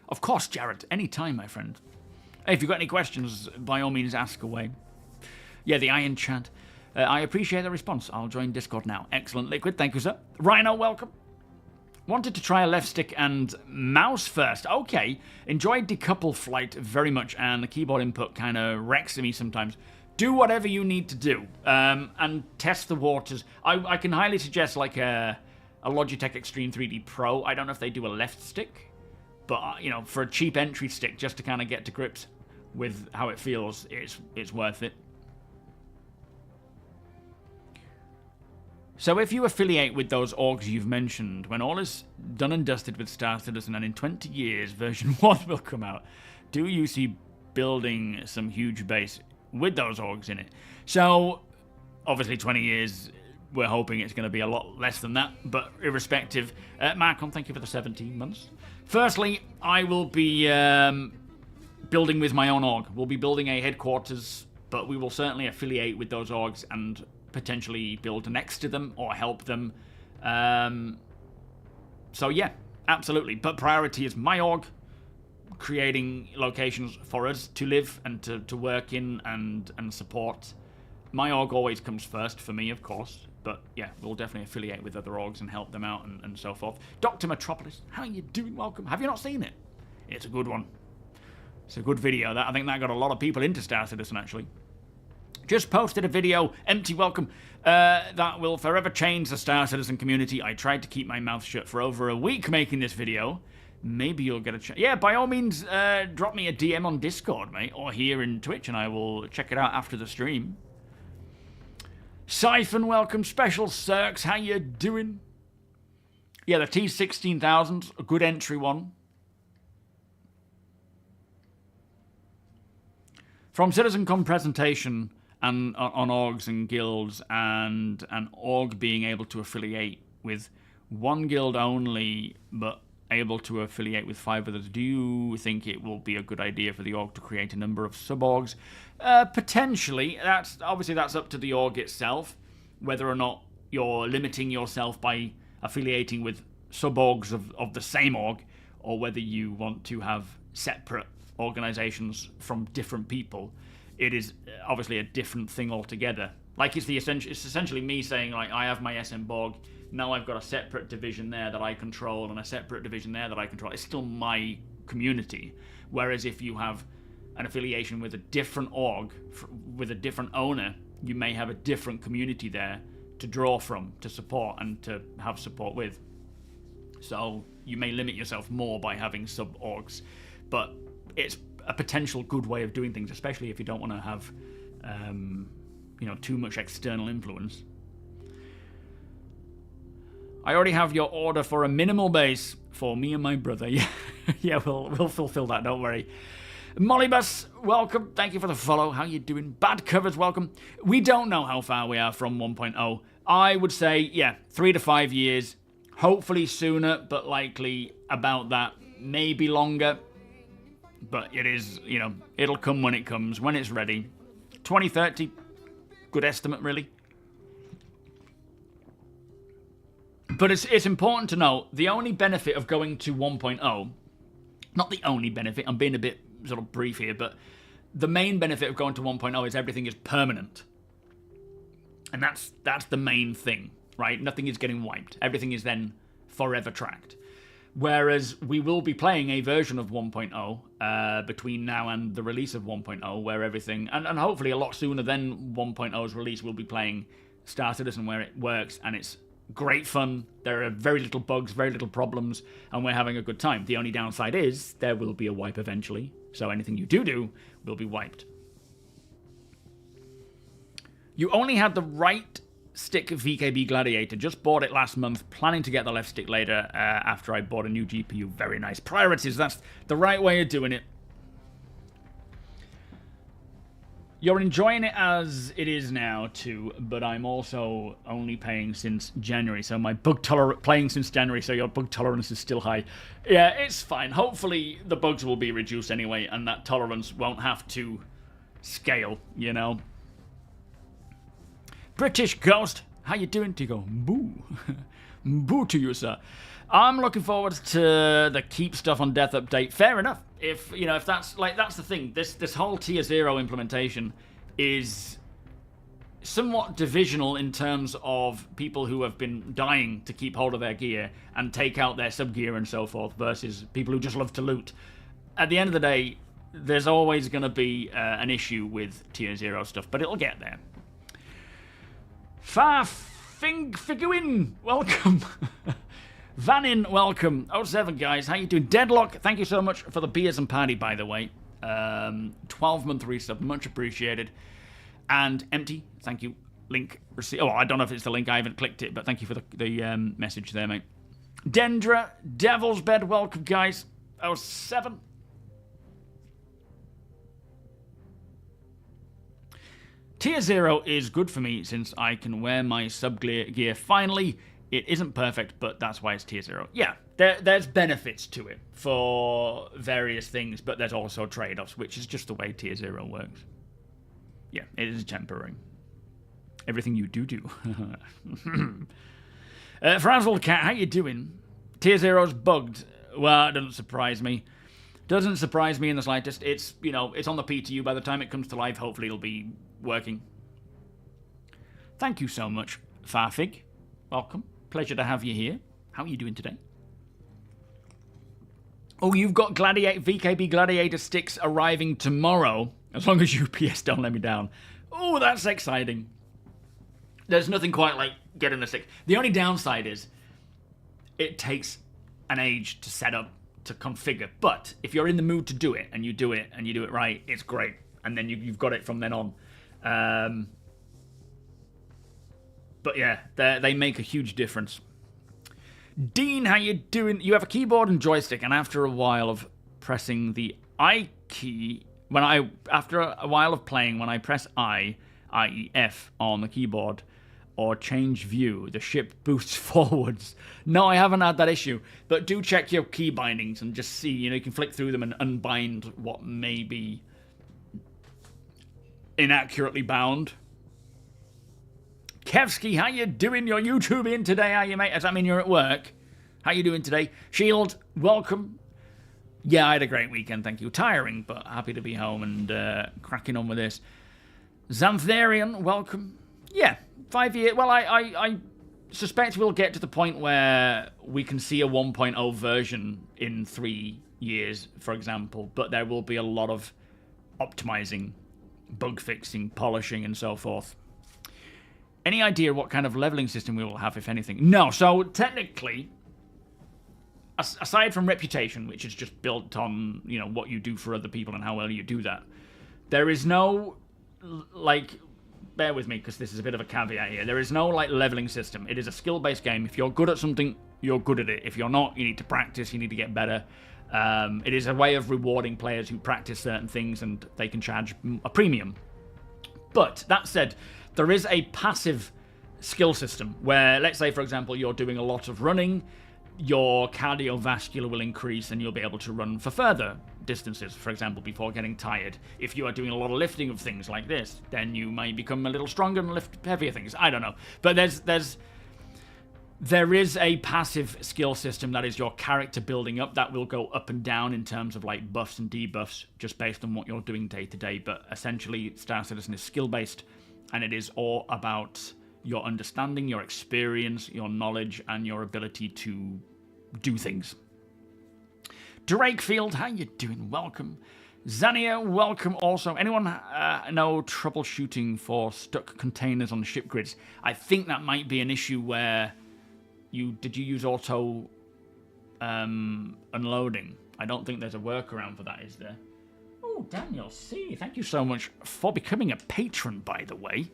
Of course, Jared, any time, my friend. Hey, if you've got any questions, by all means, ask away. Yeah, the Iron Chant. I appreciate the response. I'll join Discord now. Excellent, Liquid. Thank you, sir. Rhino, welcome. Wanted to try a left stick and mouse first. Okay. Enjoyed decouple flight very much, and the keyboard input kind of wrecks me sometimes. Do whatever you need to do, and test the waters. I can highly suggest like a Logitech Extreme 3D Pro. I don't know if they do a left stick. But, you know, for a cheap entry stick, just to kind of get to grips with how it feels, it's worth it. So if you affiliate with those orgs you've mentioned, when all is done and dusted with Star Citizen and in 20 years version 1 will come out, do you see building some huge base with those orgs in it? So, obviously 20 years... We're hoping it's going to be a lot less than that, but irrespective. Marcon, thank you for the 17 months. Firstly, I will be building with my own org. We'll be building a headquarters, but we will certainly affiliate with those orgs and potentially build next to them or help them. So yeah, absolutely. But priority is my org, creating locations for us to live and to work in and support. My org always comes first for me, of course. But yeah, we'll definitely affiliate with other orgs and help them out and so forth. Dr. Metropolis, how are you doing? Welcome. Have you not seen it? It's a good one. It's a good video. I think that got a lot of people into Star Citizen, actually. Just posted a video, empty welcome, that will forever change the Star Citizen community. I tried to keep my mouth shut for over a week making this video. Maybe you'll get a chance. Yeah, by all means, drop me a DM on Discord, mate, or here in Twitch, and I will check it out after the stream. Siphon, welcome. Special Cirques, how you doing? Yeah, the T-16,000, a good entry one. From CitizenCon presentation and on orgs and guilds and an org being able to affiliate with one guild only, but able to affiliate with 5 others, do you think it will be a good idea for the org to create a number of sub-orgs? Potentially. That's up to the org itself, whether or not you're limiting yourself by affiliating with sub-orgs of the same org, or whether you want to have separate organizations from different people. It is obviously a different thing altogether. Like it's essentially me saying, like, I have my SM Borg, now I've got a separate division there that I control and a separate division there that I control. It's still my community. Whereas if you have an affiliation with a different org, with a different owner, you may have a different community there to draw from, to support, and to have support with. So you may limit yourself more by having sub-orgs. But it's a potential good way of doing things, especially if you don't want to have too much external influence. I already have your order for a minimal base for me and my brother. Yeah, yeah, we'll fulfill that, don't worry. Mollybus, welcome. Thank you for the follow. How you doing? Bad Covers, welcome. We don't know how far we are from 1.0. I would say, yeah, 3 to 5 years. Hopefully sooner, but likely about that. Maybe longer. But it is, you know, it'll come when it comes, when it's ready. 2030, good estimate, really. But it's important to note, the only benefit of going to 1.0, not the only benefit, I'm being a bit sort of brief here, but the main benefit of going to 1.0 is everything is permanent. And that's the main thing, right? Nothing is getting wiped. Everything is then forever tracked. Whereas we will be playing a version of 1.0 between now and the release of 1.0, where everything, and hopefully a lot sooner than 1.0's release, we'll be playing Star Citizen where it works, and it's great fun. There are very little bugs, very little problems, and we're having a good time. The only downside is there will be a wipe eventually, so anything you do will be wiped. You only had the right stick VKB Gladiator. Just bought it last month, planning to get the left stick later after I bought a new GPU. Very nice. Priorities, that's the right way of doing it. You're enjoying it as it is now too, but I'm also only playing since January, so my bug tolerance, playing since January, so your bug tolerance is still high. Yeah, it's fine. Hopefully the bugs will be reduced anyway, and that tolerance won't have to scale, you know. British Ghost, how you doing, Tigo? Boo. Boo to you, sir. I'm looking forward to the keep stuff on death update. Fair enough. If that's the thing. This whole tier 0 implementation is somewhat divisional in terms of people who have been dying to keep hold of their gear and take out their sub gear and so forth versus people who just love to loot. At the end of the day, there's always going to be an issue with tier 0 stuff, but it'll get there. Figuin, welcome. Vanin, welcome. 07, guys. How you doing? Deadlock, thank you so much for the beers and party, by the way. 12-month resub, much appreciated. And Empty, thank you. Link received. Oh, I don't know if it's the link. I haven't clicked it, but thank you for the message there, mate. Dendra, Devil's Bed, welcome, guys. 07. Tier 0 is good for me since I can wear my sub gear finally. It isn't perfect, but that's why it's tier 0. Yeah, there's benefits to it for various things, but there's also trade-offs, which is just the way tier 0 works. Yeah, it is temporary. Everything you do. Frazzled Cat, how you doing? Tier 0's bugged. Well, it doesn't surprise me. Doesn't surprise me in the slightest. It's, it's on the PTU. By the time it comes to life, hopefully it'll be working. Thank you so much, Farfig. Welcome. Pleasure to have you here. How are you doing today? Oh, you've got VKB Gladiator sticks arriving tomorrow, as long as UPS don't let me down. Oh, that's exciting. There's nothing quite like getting the stick. The only downside is it takes an age to set up, to configure. But if you're in the mood to do it, and you do it right, it's great. And then you've got it from then on. But yeah, they make a huge difference. Dean, how you doing? You have a keyboard and joystick, and after a while of pressing the I key, after a while of playing, when I press I, i.e. F, on the keyboard, or change view, the ship boosts forwards. No, I haven't had that issue, but do check your key bindings and just see, you can flick through them and unbind what may be inaccurately bound. Kevsky, how you doing? You're YouTubing today, are you, mate? Does that mean you're at work? How you doing today? Shield, welcome. Yeah, I had a great weekend, thank you. Tiring, but happy to be home and cracking on with this. Xantharian, welcome. Yeah, 5 years. Well, I suspect we'll get to the point where we can see a 1.0 version in 3 years, for example, but there will be a lot of optimizing, bug fixing, polishing, and so forth. Any idea what kind of leveling system we will have, if anything? No, so technically, aside from reputation, which is just built on, what you do for other people and how well you do that, there is no, bear with me because this is a bit of a caveat here. There is no like leveling system. It is a skill-based game. If you're good at something, you're good at it. If you're not, you need to practice. You need to get better. It is a way of rewarding players who practice certain things, and they can charge a premium. But that said, there is a passive skill system where, let's say, for example, you're doing a lot of running, your cardiovascular will increase and you'll be able to run for further distances, for example, before getting tired. If you are doing a lot of lifting of things like this, then you might become a little stronger and lift heavier things. I don't know. But there is a passive skill system that is your character building up that will go up and down in terms of like buffs and debuffs just based on what you're doing day to day. But essentially, Star Citizen is skill based, and it is all about your understanding, your experience, your knowledge, and your ability to do things. Drakefield, how you doing? Welcome. Zania, welcome also. Anyone know troubleshooting for stuck containers on ship grids? I think that might be an issue where did you use auto unloading? I don't think there's a workaround for that, is there? Oh, Daniel C, thank you so much for becoming a patron, by the way.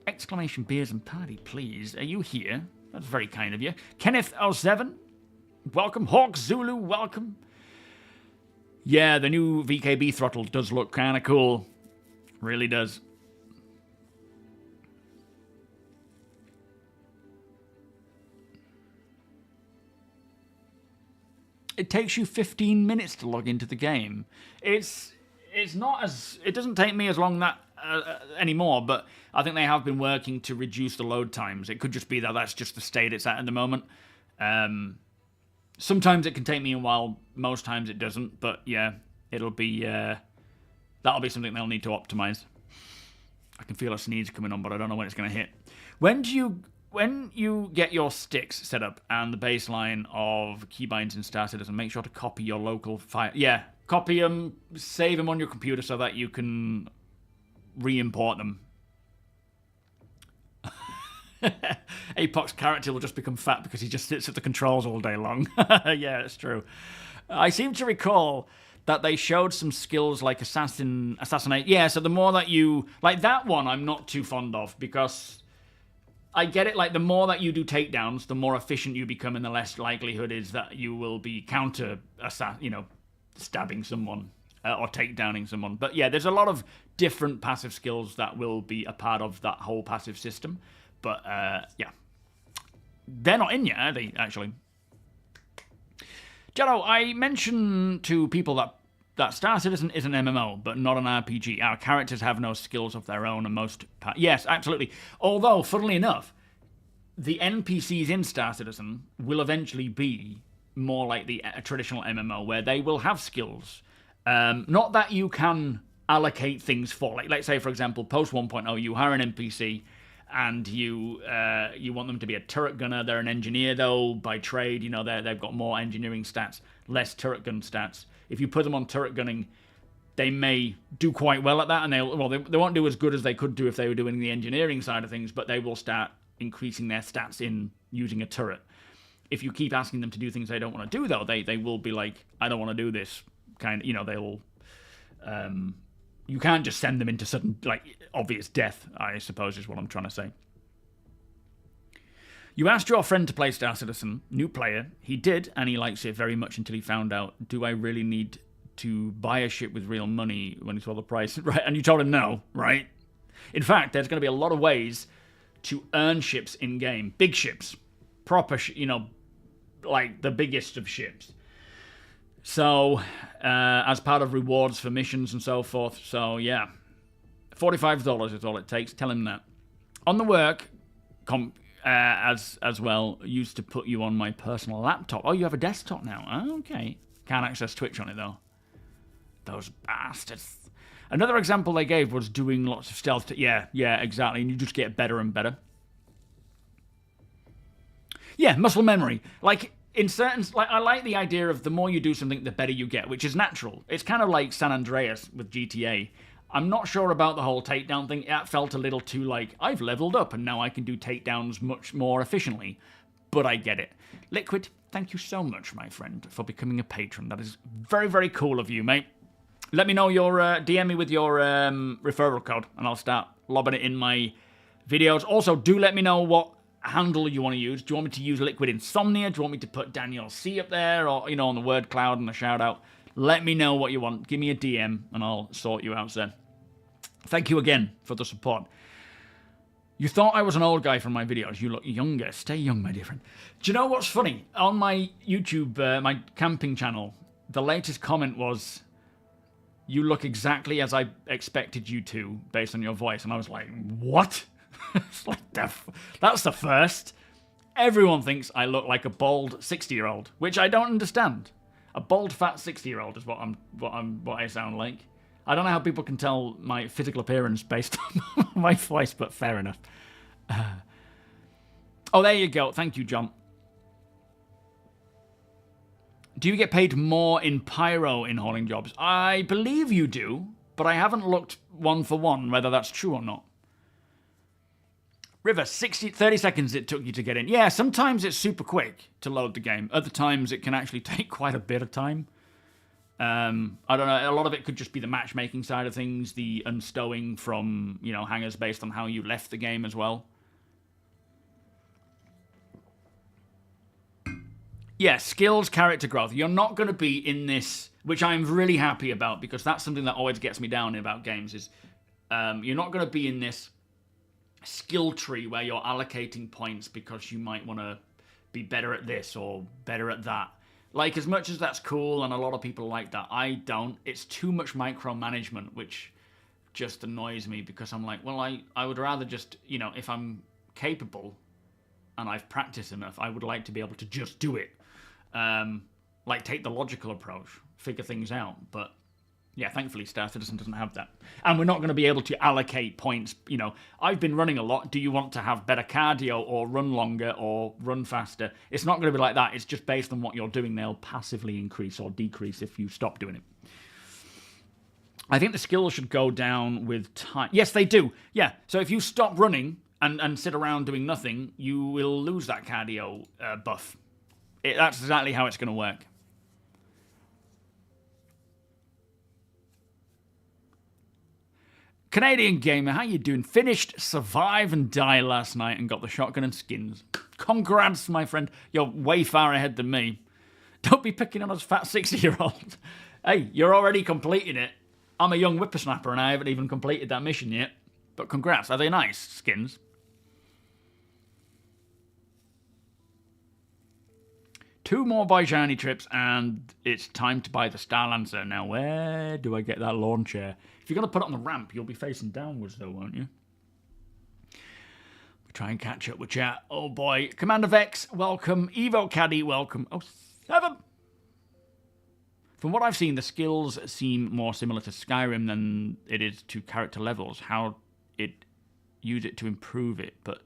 Exclamation beers and party, please. Are you here? That's very kind of you. Kenneth 07, welcome. Hawk Zulu, welcome. Yeah, the new VKB throttle does look kind of cool. Really does. It takes you 15 minutes to log into the game. It's not as... It doesn't take me as long that anymore, but I think they have been working to reduce the load times. It could just be that that's just the state it's at the moment. Sometimes it can take me a while, most times it doesn't, but yeah, it'll be... that'll be something they'll need to optimize. I can feel a sneeze coming on, but I don't know when it's going to hit. When you get your sticks set up and the baseline of keybinds in Star Citizen, make sure to copy your local file. Yeah, copy them, save them on your computer so that you can re-import them. Apoc's character will just become fat because he just sits at the controls all day long. Yeah, that's true. I seem to recall that they showed some skills like assassinate. Yeah, so the more that you... Like that one I'm not too fond of because... I get it, like, the more that you do takedowns, the more efficient you become, and the less likelihood is that you will be stabbing someone or takedowning someone. But yeah, there's a lot of different passive skills that will be a part of that whole passive system. But, yeah. They're not in yet, are they, actually? Jello, I mentioned to people that Star Citizen is an MMO, but not an RPG. Our characters have no skills of their own, and most... Yes, absolutely. Although, funnily enough, the NPCs in Star Citizen will eventually be more like the traditional MMO, where they will have skills. Not that you can allocate things for. Like, let's say, for example, post 1.0, you hire an NPC, and you want them to be a turret gunner. They're an engineer, though, by trade. You know, they've got more engineering stats, less turret gun stats. If you put them on turret gunning, they may do quite well at that, and they won't do as good as they could do if they were doing the engineering side of things, but they will start increasing their stats in using a turret. If you keep asking them to do things they don't want to do, though, they will be like, I don't want to do this, kind of, they will... you can't just send them into sudden, like, obvious death, I suppose is what I'm trying to say. You asked your friend to play Star Citizen, new player. He did, and he likes it very much until he found out, do I really need to buy a ship with real money when he saw the price? Right, and you told him no, right? In fact, there's going to be a lot of ways to earn ships in-game. Big ships. Proper, like the biggest of ships. So, as part of rewards for missions and so forth. So, yeah. $45 is all it takes. Tell him that. On the work... as well, used to put you on my personal laptop. Oh, you have a desktop now. Oh, okay. Can't access Twitch on it, though. Those bastards. Another example they gave was doing lots of stealth. Yeah, exactly. And you just get better and better. Yeah, muscle memory. Like, in certain... I like the idea of the more you do something, the better you get, which is natural. It's kind of like San Andreas with GTA. I'm not sure about the whole takedown thing. It felt a little too like, I've leveled up and now I can do takedowns much more efficiently. But I get it. Liquid, thank you so much, my friend, for becoming a patron. That is very, very cool of you, mate. Let me know your DM me with your referral code, and I'll start lobbing it in my videos. Also, do let me know what handle you want to use. Do you want me to use Liquid Insomnia? Do you want me to put Daniel C up there, or on the word cloud and a shout out? Let me know what you want. Give me a DM, and I'll sort you out, sir. Thank you again for the support. You thought I was an old guy from my videos. You look younger. Stay young, my dear friend. Do you know what's funny? On my YouTube, my camping channel, the latest comment was, "You look exactly as I expected you to, based on your voice." And I was like, what? It's like, that's the first. Everyone thinks I look like a bald 60-year-old, which I don't understand. A bald, fat 60-year-old is what I sound like. I don't know how people can tell my physical appearance based on my voice, but fair enough. Oh, there you go. Thank you, John. Do you get paid more in pyro in hauling jobs? I believe you do, but I haven't looked one for one whether that's true or not. River, 30 seconds it took you to get in. Yeah, sometimes it's super quick to load the game. Other times it can actually take quite a bit of time. I don't know, a lot of it could just be the matchmaking side of things, the unstowing from, hangers based on how you left the game as well. Yeah, skills, character growth. You're not going to be in this, which I'm really happy about, because that's something that always gets me down about games, is you're not going to be in this skill tree where you're allocating points because you might want to be better at this or better at that. Like, as much as that's cool and a lot of people like that, I don't. It's too much micromanagement, which just annoys me, because I'm like, well, I would rather just, if I'm capable and I've practiced enough, I would like to be able to just do it. Like, take the logical approach, figure things out. But yeah, thankfully Star Citizen doesn't have that. And we're not going to be able to allocate points. I've been running a lot. Do you want to have better cardio or run longer or run faster? It's not going to be like that. It's just based on what you're doing. They'll passively increase or decrease if you stop doing it. I think the skills should go down with time. Yes, they do. Yeah, so if you stop running and sit around doing nothing, you will lose that cardio buff. That's exactly how it's going to work. Canadian Gamer, how you doing? Finished Survive and Die last night and got the shotgun and skins. Congrats, my friend. You're way far ahead than me. Don't be picking on us fat 60-year-old. Hey, you're already completing it. I'm a young whippersnapper and I haven't even completed that mission yet. But congrats. Are they nice skins? Two more Bajani trips and it's time to buy the Starlancer. Now, where do I get that lawn chair? If you're going to put it on the ramp, you'll be facing downwards though, won't you? We'll try and catch up with chat. Oh boy. Commander Vex, welcome. Evo Caddy, welcome. Oh, 7. From what I've seen, the skills seem more similar to Skyrim than it is to character levels. How it use it to improve it, but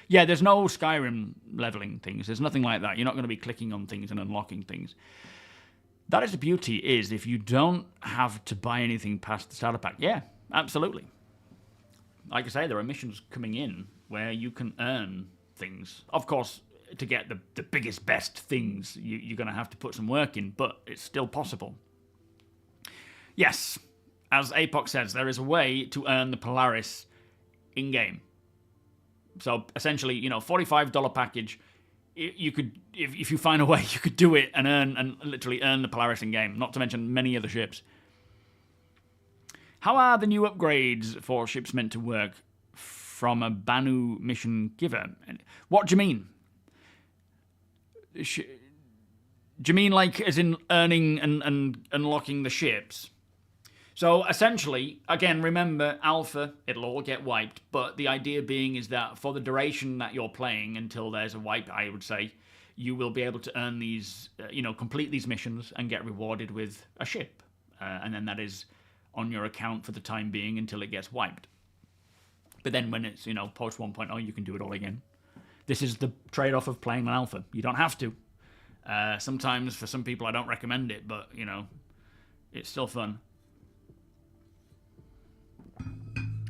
yeah, there's no Skyrim leveling things. There's nothing like that. You're not going to be clicking on things and unlocking things. That is the beauty, is if you don't have to buy anything past the starter pack. Yeah, absolutely. Like I say, there are missions coming in where you can earn things. Of course, to get the biggest, best things, you're going to have to put some work in, but it's still possible. Yes, as Apoc says, there is a way to earn the Polaris in-game. So essentially, $45 package. You could, if you find a way, you could do it and literally earn the Polaris in game. Not to mention many other ships. How are the new upgrades for ships meant to work from a Banu mission giver? What do you mean? Do you mean like as in earning and unlocking the ships? So essentially, again, remember, alpha, it'll all get wiped, but the idea being is that for the duration that you're playing, until there's a wipe, I would say, you will be able to earn these, complete these missions and get rewarded with a ship. And then that is on your account for the time being until it gets wiped. But then when it's, post 1.0, you can do it all again. This is the trade-off of playing an alpha. You don't have to. Sometimes, for some people, I don't recommend it, but, it's still fun.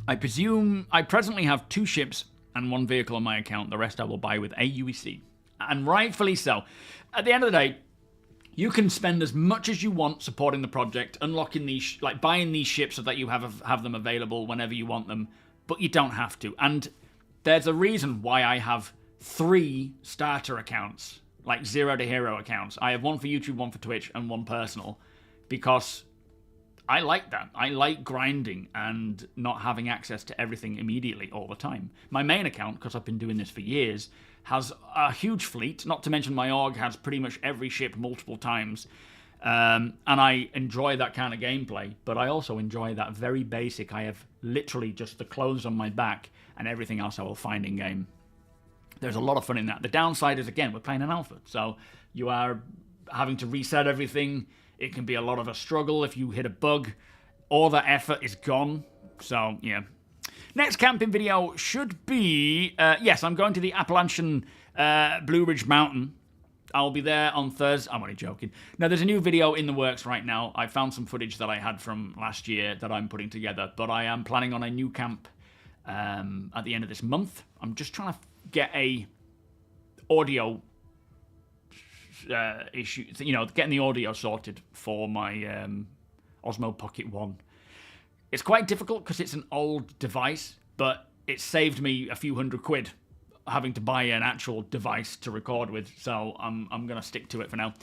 I presume I presently have 2 ships and 1 vehicle on my account. The rest I will buy with AUEC. And rightfully so. At the end of the day, You can spend as much as you want supporting the project, unlocking these, like buying these ships so that you have them available whenever you want them, but you don't have to. And there's a reason why I have 3 starter accounts, like 0 to hero accounts. I have one for YouTube, one for Twitch, and one personal, because I like that. I like grinding and not having access to everything immediately all the time. My main account, because I've been doing this for years, has a huge fleet, not to mention my org has pretty much every ship multiple times, and I enjoy that kind of gameplay, but I also enjoy that very basic, I have literally just the clothes on my back and everything else I will find in-game. There's a lot of fun in that. The downside is, again, we're playing an alpha, so you are having to reset everything. It can be a lot of a struggle if you hit a bug. All that effort is gone, so yeah. Next camping video should be, yes, I'm going to the Appalachian Blue Ridge Mountain. I'll be there on Thursday. I'm only joking. Now, there's a new video in the works right now. I found some footage that I had from last year that I'm putting together, but I am planning on a new camp at the end of this month. I'm just trying to get a audio issue, you know, getting the audio sorted for my Osmo Pocket 1. It's quite difficult because it's an old device, but it saved me a few £100 having to buy an actual device to record with, so I'm going to stick to it for now.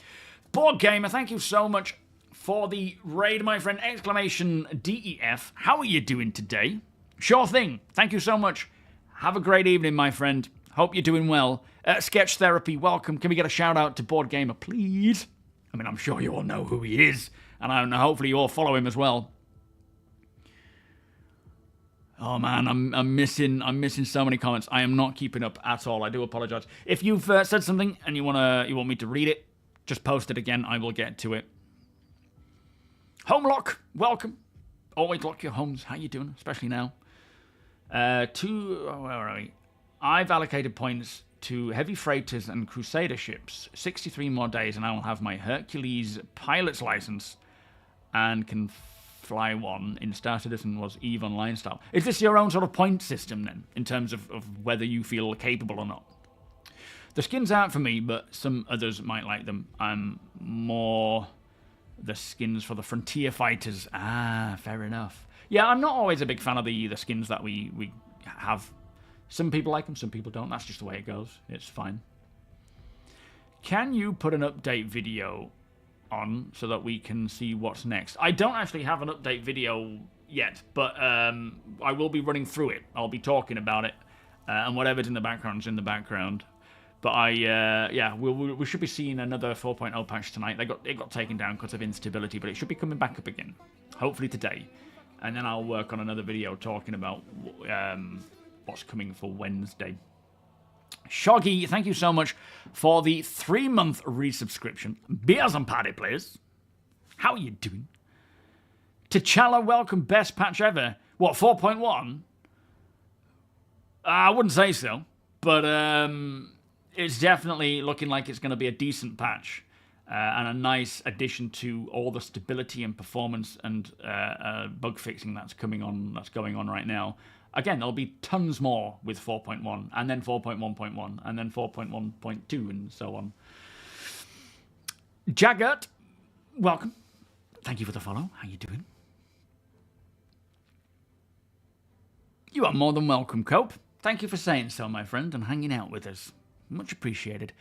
Board Gamer, thank you so much for the raid, my friend, exclamation DEF. How are you doing today? Sure thing. Thank you so much. Have a great evening, my friend. Hope you're doing well. Sketch Therapy, welcome. Can we get a shout out to Board Gamer, please? I mean, I'm sure you all know who he is, and hopefully you all follow him as well. Oh man, I'm missing so many comments. I am not keeping up at all. I do apologize. If you've said something and you want me to read it, just post it again. I will get to it. Homelock, welcome. Always lock your homes. How you doing? Especially now. Where are we? I've allocated points to heavy freighters and crusader ships. 63 more days, and I will have my Hercules pilot's license and can fly one in Star Citizen was EVE Online style. Is this your own sort of point system then, in terms of whether you feel capable or not? The skins aren't for me, but some others might like them. I'm more the skins for the frontier fighters. Ah, fair enough. Yeah, I'm not always a big fan of the skins that we have. Some people like them, some people don't. That's just the way it goes. It's fine. Can you put an update video on so that we can see what's next? I don't actually have an update video yet, but I will be running through it. I'll be talking about it, and whatever's in the background is in the background. But yeah, we should be seeing another 4.0 patch tonight. It got taken down because of instability, but it should be coming back up again, hopefully today. And then I'll work on another video talking about what's coming for Wednesday. Shoggy, thank you so much for the 3-month resubscription. Beers and party, please. How are you doing? T'Challa, welcome. Best patch ever. What, 4.1? I wouldn't say so, but it's definitely looking like it's going to be a decent patch and a nice addition to all the stability and performance and bug fixing that's going on right now. Again, there'll be tons more with 4.1, and then 4.1.1, and then 4.1.2, and so on. Jaggert, welcome. Thank you for the follow. How you doing? You are more than welcome, Cope. Thank you for saying so, my friend, and hanging out with us. Much appreciated.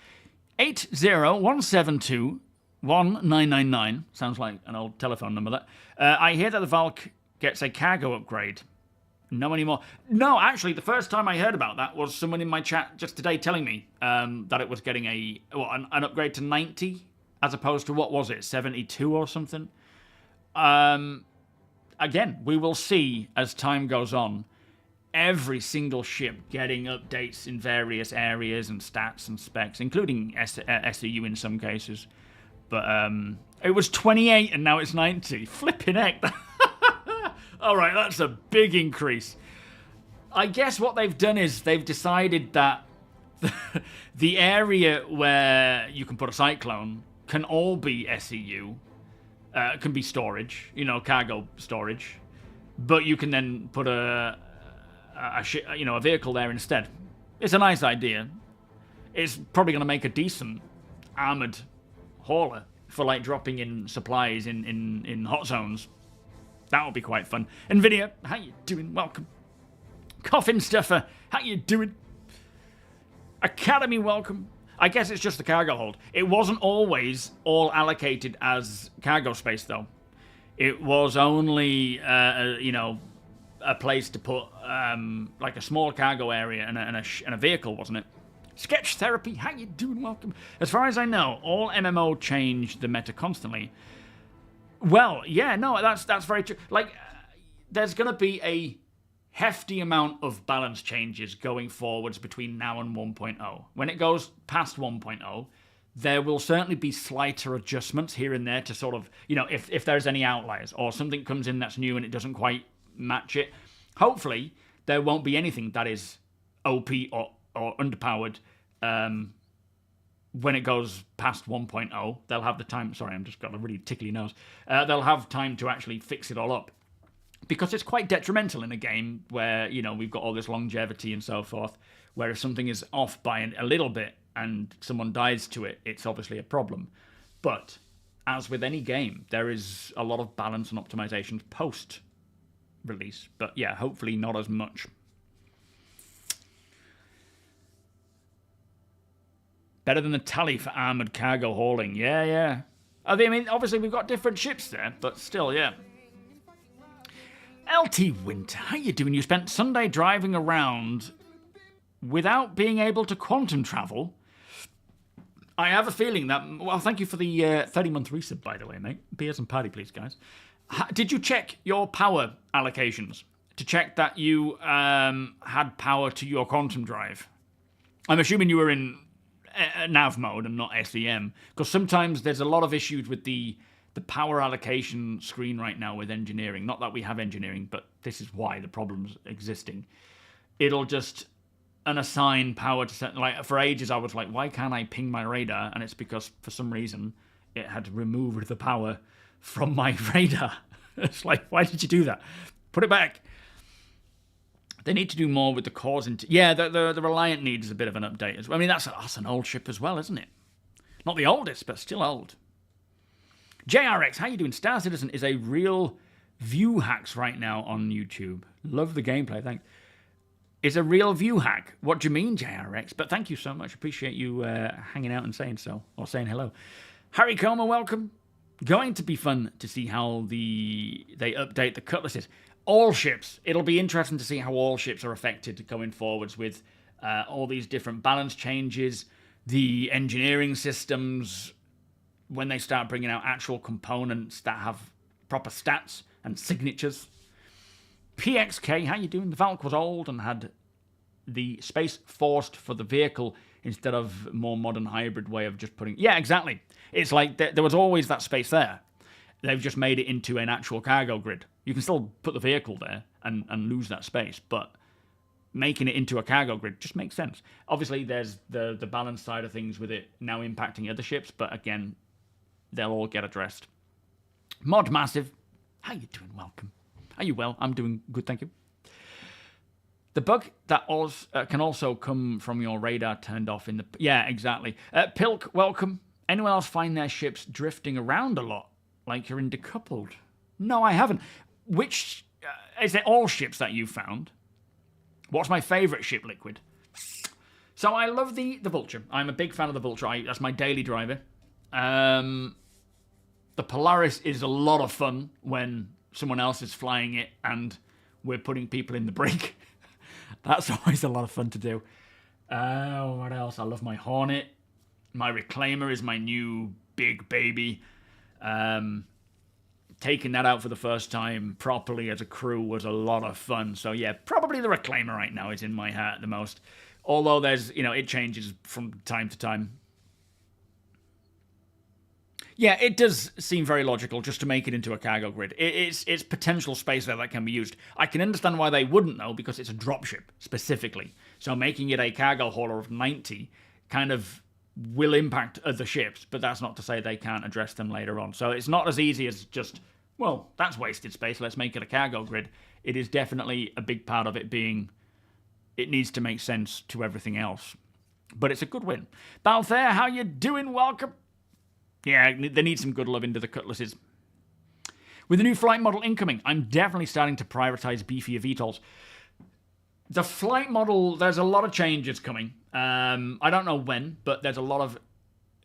801721999. Sounds like an old telephone number, that. I hear that the Valk gets a cargo upgrade. No anymore. No, actually, the first time I heard about that was someone in my chat just today telling me that it was getting an upgrade to 90 as opposed to, what was it, 72 or something. Again, we will see as time goes on every single ship getting updates in various areas and stats and specs, including SEU in some cases. But it was 28 and now it's 90. Flipping heck. Alright, that's a big increase. I guess what they've done is they've decided that the area where you can put a Cyclone can all be SEU, can be storage, cargo storage, but you can then put a vehicle there instead. It's a nice idea. It's probably going to make a decent armoured hauler for like dropping in supplies in hot zones. That would be quite fun. Nvidia, how you doing? Welcome. Coffin Stuffer, how you doing? Academy, welcome. I guess it's just the cargo hold. It wasn't always all allocated as cargo space, though. It was only, you know, a place to put like a small cargo area and a vehicle, wasn't it? Sketch Therapy, how you doing? Welcome. As far as I know, all MMO change the meta constantly. Well, yeah, no, that's very true. Like, there's going to be a hefty amount of balance changes going forwards between now and 1.0. When it goes past 1.0, there will certainly be slighter adjustments here and there to sort of, you know, if there's any outliers or something comes in that's new and it doesn't quite match it. Hopefully, there won't be anything that is OP or underpowered when it goes past 1.0. They'll have the time. Sorry, I'm just got a really tickly nose. They'll have time to actually fix it all up. Because it's quite detrimental in a game where, you know, we've got all this longevity and so forth, where if something is off by a little bit and someone dies to it, it's obviously a problem. But, as with any game, there is a lot of balance and optimizations post-release. But yeah, hopefully not as much. Better than the tally for armoured cargo hauling. Yeah, yeah. I mean, obviously we've got different ships there, but still, yeah. LT Winter, how you doing? You spent Sunday driving around without being able to quantum travel. I have a feeling that... Well, thank you for the 30-month resub, by the way, mate. Beers and party, please, guys. Did you check your power allocations to check that you had power to your quantum drive? I'm assuming you were in nav mode and not SEM, because sometimes there's a lot of issues with the power allocation screen right now with engineering. Not that we have engineering, but this is why the problem's existing. It'll just unassign power to set... Like, for ages, I was like, why can't I ping my radar? And it's because, for some reason, it had removed the power from my radar. It's like, why did you do that? Put it back. They need to do more with the cores. Yeah, the Reliant needs a bit of an update. I mean, that's an old ship as well, isn't it? Not the oldest, but still old. JRX, how you doing? Star Citizen is a real view hacks right now on YouTube. Love the gameplay, thanks. It's a real view hack. What do you mean, JRX? But thank you so much. Appreciate you hanging out and saying so, or saying hello. Harry Coma, welcome. Going to be fun to see how they update the cutlasses. All ships. It'll be interesting to see how all ships are affected going forwards with all these different balance changes, the engineering systems, when they start bringing out actual components that have proper stats and signatures. PXK, how you doing? The Valk was old and had the space forced for the vehicle instead of more modern hybrid way of just putting... Yeah, exactly. It's like there was always that space there. They've just made it into an actual cargo grid. You can still put the vehicle there and lose that space, but making it into a cargo grid just makes sense. Obviously, there's the balance side of things with it now impacting other ships, but again, they'll all get addressed. Mod Massive, how you doing? Welcome. Are you well? I'm doing good, thank you. The bug that can also come from your radar turned off in the... Yeah, exactly. Pilk, welcome. Anyone else find their ships drifting around a lot, like you're in decoupled? No, I haven't. Which... is it all ships that you found? What's my favourite ship, Liquid? So I love the Vulture. I'm a big fan of the Vulture. That's my daily driver. The Polaris is a lot of fun when someone else is flying it and we're putting people in the brig. That's always a lot of fun to do. What else? I love my Hornet. My Reclaimer is my new big baby. Taking that out for the first time properly as a crew was a lot of fun. So yeah, probably the Reclaimer right now is in my heart the most. Although there's, it changes from time to time. Yeah, it does seem very logical just to make it into a cargo grid. It's potential space there that can be used. I can understand why they wouldn't, though, because it's a dropship, specifically. So making it a cargo hauler of 90 kind of will impact other ships, but that's not to say they can't address them later on. So it's not as easy as just, well, that's wasted space, let's make it a cargo grid. It is definitely a big part of it being, it needs to make sense to everything else. But it's a good win. Balthair, how you doing? Welcome. Yeah, they need some good love into the cutlasses. With the new flight model incoming, I'm definitely starting to prioritize beefier VTOLs. The flight model, there's a lot of changes coming. I don't know when, but there's a lot of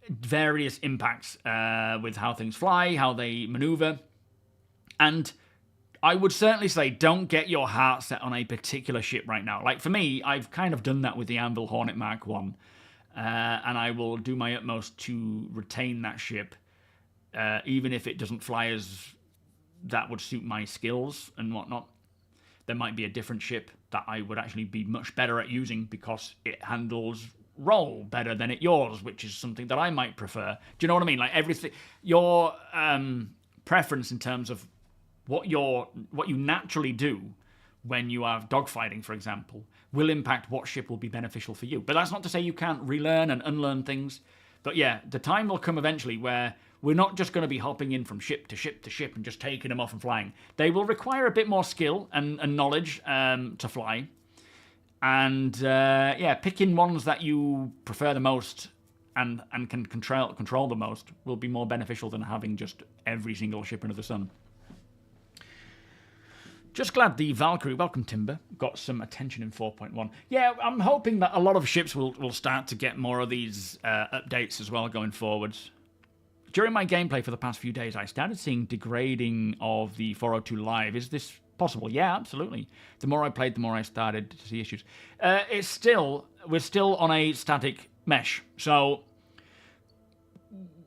various impacts with how things fly, how they maneuver. And I would certainly say don't get your heart set on a particular ship right now. Like for me, I've kind of done that with the Anvil Hornet Mark 1. And I will do my utmost to retain that ship, even if it doesn't fly as that would suit my skills and whatnot. There might be a different ship that I would actually be much better at using because it handles roll better than yours, which is something that I might prefer. Do you know what I mean? Like everything, your preference in terms of what you naturally do when you are dogfighting, for example, will impact what ship will be beneficial for you. But that's not to say you can't relearn and unlearn things. But yeah, the time will come eventually where we're not just going to be hopping in from ship to ship to ship and just taking them off and flying. They will require a bit more skill and knowledge to fly. And yeah, picking ones that you prefer the most and can control the most will be more beneficial than having just every single ship under the sun. Just glad the Valkyrie, welcome Timber, got some attention in 4.1. Yeah, I'm hoping that a lot of ships will start to get more of these updates as well going forwards. During my gameplay for the past few days, I started seeing degrading of the 402 Live. Is this possible? Yeah, absolutely. The more I played, the more I started to see issues. We're still on a static mesh, so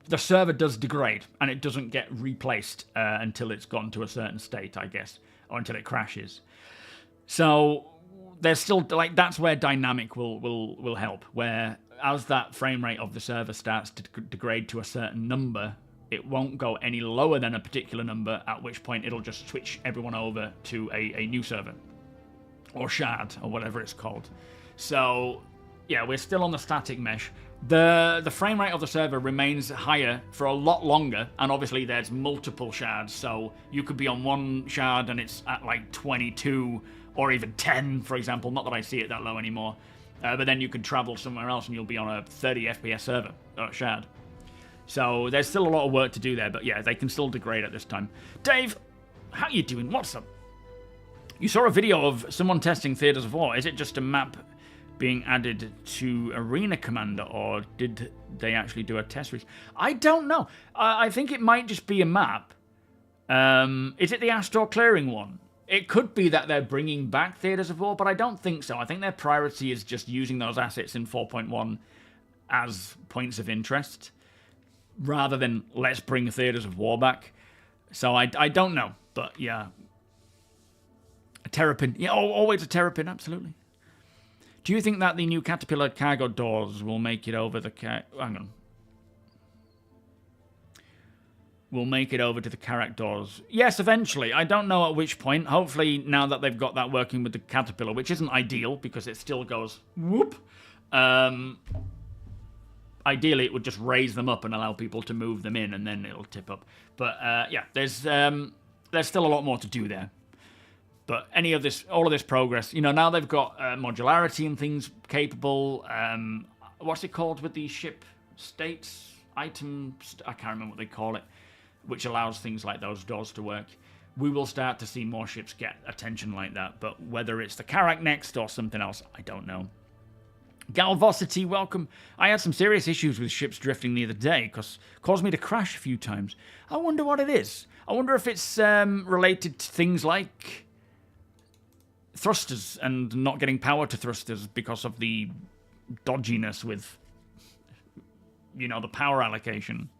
the server does degrade, and it doesn't get replaced until it's gone to a certain state, I guess, or until it crashes. So there's still, like, that's where dynamic will help, where as that frame rate of the server starts to degrade to a certain number, it won't go any lower than a particular number, at which point it'll just switch everyone over to a new server, or shard, or whatever it's called. So yeah, we're still on the static mesh. The frame rate of the server remains higher for a lot longer, and obviously there's multiple shards, so you could be on one shard and it's at like 22 or even 10, for example. Not that I see it that low anymore. But then you could travel somewhere else and you'll be on a 30 FPS server, or shard. So there's still a lot of work to do there, but yeah, they can still degrade at this time. Dave, how you doing? What's up? You saw a video of someone testing Theatres of War. Is it just a map being added to Arena Commander, or did they actually do a test race? I don't know. I think it might just be a map. Is it the Astor Clearing one? It could be that they're bringing back Theatres of War, but I don't think so. I think their priority is just using those assets in 4.1 as points of interest, rather than let's bring Theatres of War back. So I don't know, but yeah. A Terrapin. Yeah, always a Terrapin, absolutely. Do you think that the new Caterpillar cargo doors will make it over the... Hang on. Will make it over to the Carrack doors? Yes, eventually. I don't know at which point. Hopefully, now that they've got that working with the Caterpillar, which isn't ideal because it still goes whoop. Ideally, it would just raise them up and allow people to move them in, and then it'll tip up. But yeah, there's still a lot more to do there. But all of this progress, you know, now they've got modularity and things capable. What's it called with the ship states? I can't remember what they call it, which allows things like those doors to work. We will start to see more ships get attention like that, but whether it's the Carrack next or something else, I don't know. Galvosity, welcome. I had some serious issues with ships drifting the other day, because it caused me to crash a few times. I wonder what it is. I wonder if it's related to things like thrusters and not getting power to thrusters because of the dodginess with, you know, the power allocation.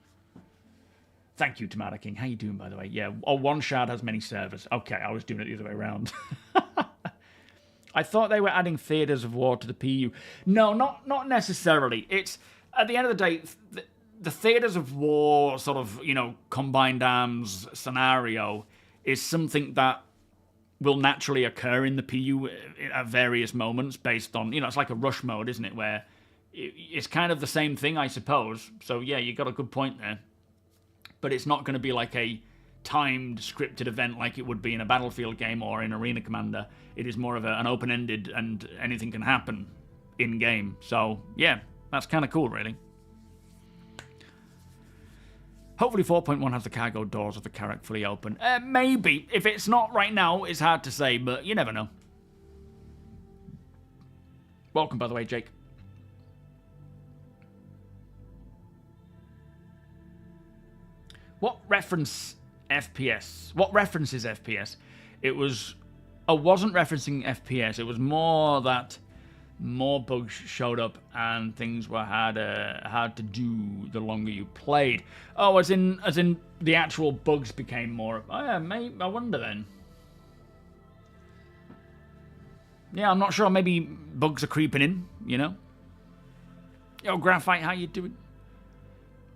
Thank you, Tomato King. How you doing, by the way? Yeah, one shard has many servers. Okay, I was doing it the other way around. I thought they were adding Theatres of War to the PU. No, not necessarily. It's, at the end of the day, the Theatres of War sort of, you know, combined arms scenario is something that will naturally occur in the PU at various moments based on, you know, it's like a rush mode, isn't it, where it's kind of the same thing, I suppose. So, yeah, you got a good point there. But it's not going to be like a timed, scripted event like it would be in a Battlefield game or in Arena Commander. It is more of an open-ended, and anything can happen in-game. So, yeah, that's kind of cool, really. Hopefully 4.1 has the cargo doors of the Carrack fully open. Maybe. If it's not right now, it's hard to say, but you never know. Welcome, by the way, Jake. What reference FPS? What references FPS? It was... I wasn't referencing FPS. It was more that more bugs showed up and things were hard to do the longer you played. Oh, as in the actual bugs became more... Oh, yeah, maybe, I wonder then. Yeah, I'm not sure. Maybe bugs are creeping in, you know? Yo, Graphite, how you doing?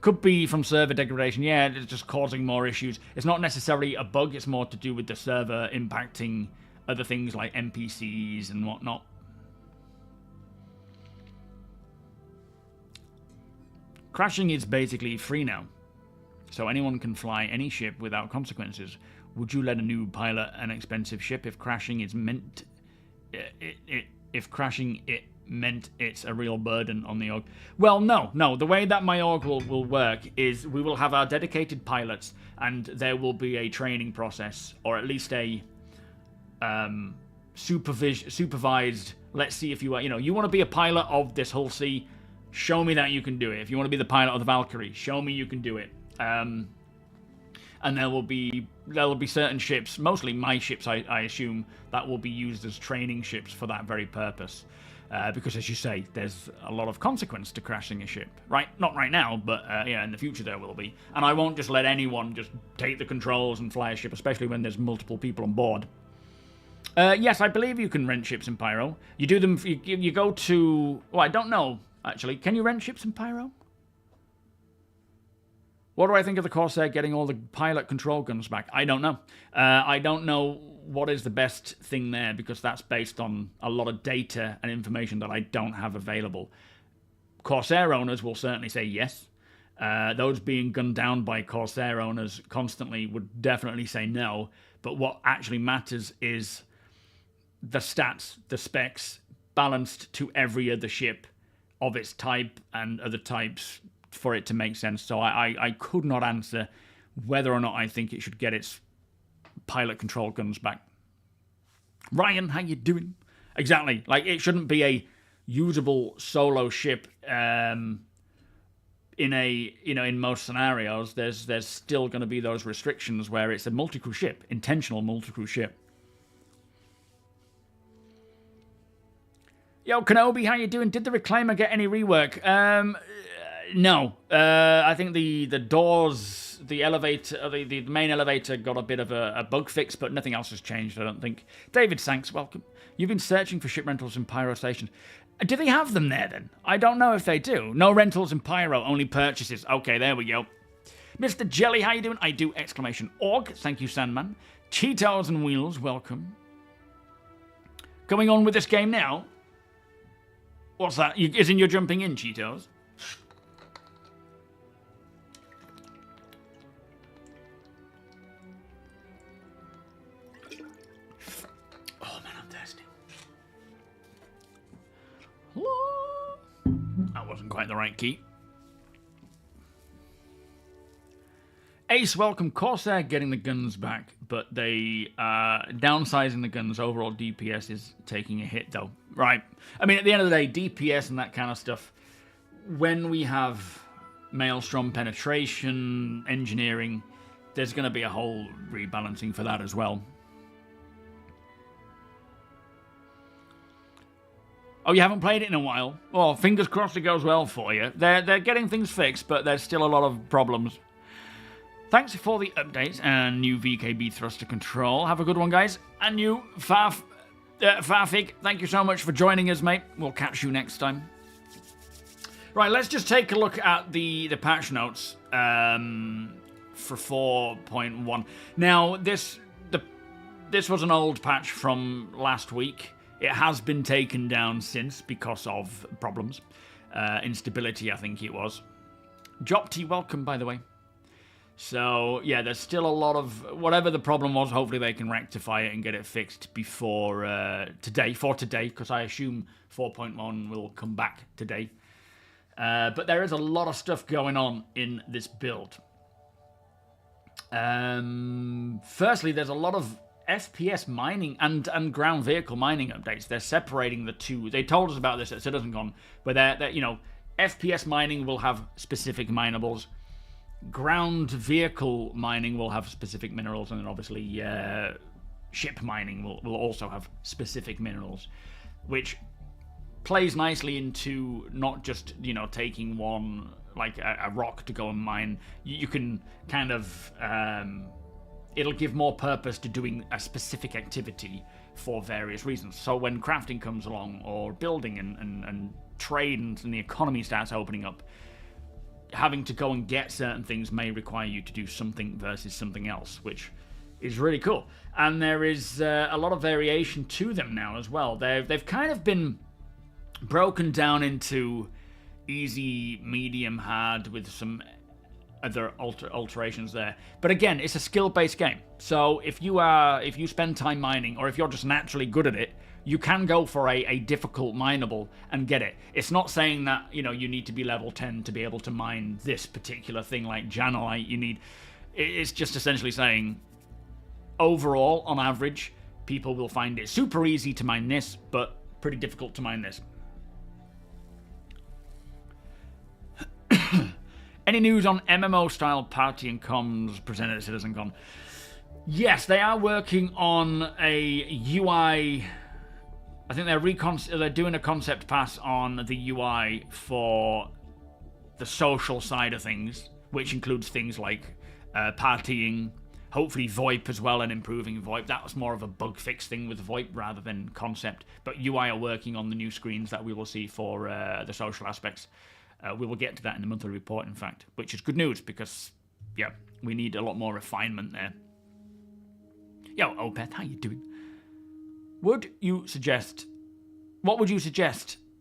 Could be from server degradation. Yeah, it's just causing more issues. It's not necessarily a bug. It's more to do with the server impacting other things like NPCs and whatnot. Crashing is basically free now. So anyone can fly any ship without consequences. Would you let a new pilot an expensive ship if crashing is meant... if crashing it meant it's a real burden on the org? Well, no. The way that my org will work is we will have our dedicated pilots, and there will be a training process, or at least a supervised. Let's see if you are. You want to be a pilot of this Hull C. Show me that you can do it. If you want to be the pilot of the Valkyrie, show me you can do it. And there will be certain ships, mostly my ships, I assume, that will be used as training ships for that very purpose. Because, as you say, there's a lot of consequence to crashing a ship. Right? Not right now, but yeah, in the future there will be. And I won't just let anyone just take the controls and fly a ship, especially when there's multiple people on board. Yes, I believe you can rent ships in Pyro. You do them. You go to. Well, I don't know actually. Can you rent ships in Pyro? What do I think of the Corsair getting all the pilot control guns back? I don't know. I don't know what is the best thing there, because that's based on a lot of data and information that I don't have available. Corsair owners will certainly say yes. Those being gunned down by Corsair owners constantly would definitely say no. But what actually matters is the stats, the specs, balanced to every other ship of its type and other types for it to make sense. So I could not answer whether or not I think it should get its pilot control guns back. Ryan, how you doing? Exactly. Like, it shouldn't be a usable solo ship in most scenarios. There's still going to be those restrictions where it's a multi-crew ship, intentional multi-crew ship. Yo, Kenobi, how you doing? Did the Reclaimer get any rework? No. I think the doors, the elevator, the main elevator got a bit of a bug fix, but nothing else has changed, I don't think. David Sanks, welcome. You've been searching for ship rentals in Pyro stations. Do they have them there, then? I don't know if they do. No rentals in Pyro, only purchases. Okay, there we go. Mr. Jelly, how you doing? I do, exclamation. Org, thank you, Sandman. Cheetos and Wheels, welcome. Going on with this game now? What's that? Isn't you jumping in, Cheetos? That wasn't quite the right key. Ace, welcome. Corsair getting the guns back, but they downsizing the guns. Overall DPS is taking a hit, though. Right. I mean, at the end of the day, DPS and that kind of stuff, when we have Maelstrom penetration, engineering, there's going to be a whole rebalancing for that as well. Oh, you haven't played it in a while? Well, fingers crossed it goes well for you. They're getting things fixed, but there's still a lot of problems. Thanks for the updates and new VKB thruster control. Have a good one, guys. And you, Farfig, thank you so much for joining us, mate. We'll catch you next time. Right, let's just take a look at the patch notes for 4.1. Now, this was an old patch from last week. It has been taken down since because of problems. Instability, I think it was. Jopti, welcome, by the way. So, yeah, there's still a lot of... Whatever the problem was, hopefully they can rectify it and get it fixed before today, because I assume 4.1 will come back today. But there is a lot of stuff going on in this build. Firstly, there's a lot of FPS mining and ground vehicle mining updates. They're separating the two. They told us about this at CitizenCon, where they're you know, FPS mining will have specific minables. Ground vehicle mining will have specific minerals, and then obviously ship mining will also have specific minerals, which plays nicely into not just, you know, taking one, like a rock to go and mine. You can kind of it'll give more purpose to doing a specific activity for various reasons. So when crafting comes along, or building and trade and the economy starts opening up, having to go and get certain things may require you to do something versus something else, which is really cool. And there is a lot of variation to them now as well. They've kind of been broken down into easy, medium, hard, with some other alterations there. But again, it's a skill-based game. So if you spend time mining, or if you're just naturally good at it, you can go for a difficult mineable and get it. It's not saying that, you know, you need to be level 10 to be able to mine this particular thing like Janelite. It's just essentially saying, overall, on average, people will find it super easy to mine this, but pretty difficult to mine this. Any news on MMO-style party and comms presented at CitizenCon? Yes, they are working on a UI. I think they're doing a concept pass on the UI for the social side of things, which includes things like partying, hopefully VoIP as well, and improving VoIP. That was more of a bug fix thing with VoIP rather than concept. But UI are working on the new screens that we will see for the social aspects. We will get to that in the monthly report, in fact, which is good news because, yeah, we need a lot more refinement there. Yo, Opeth, how you doing? What would you suggest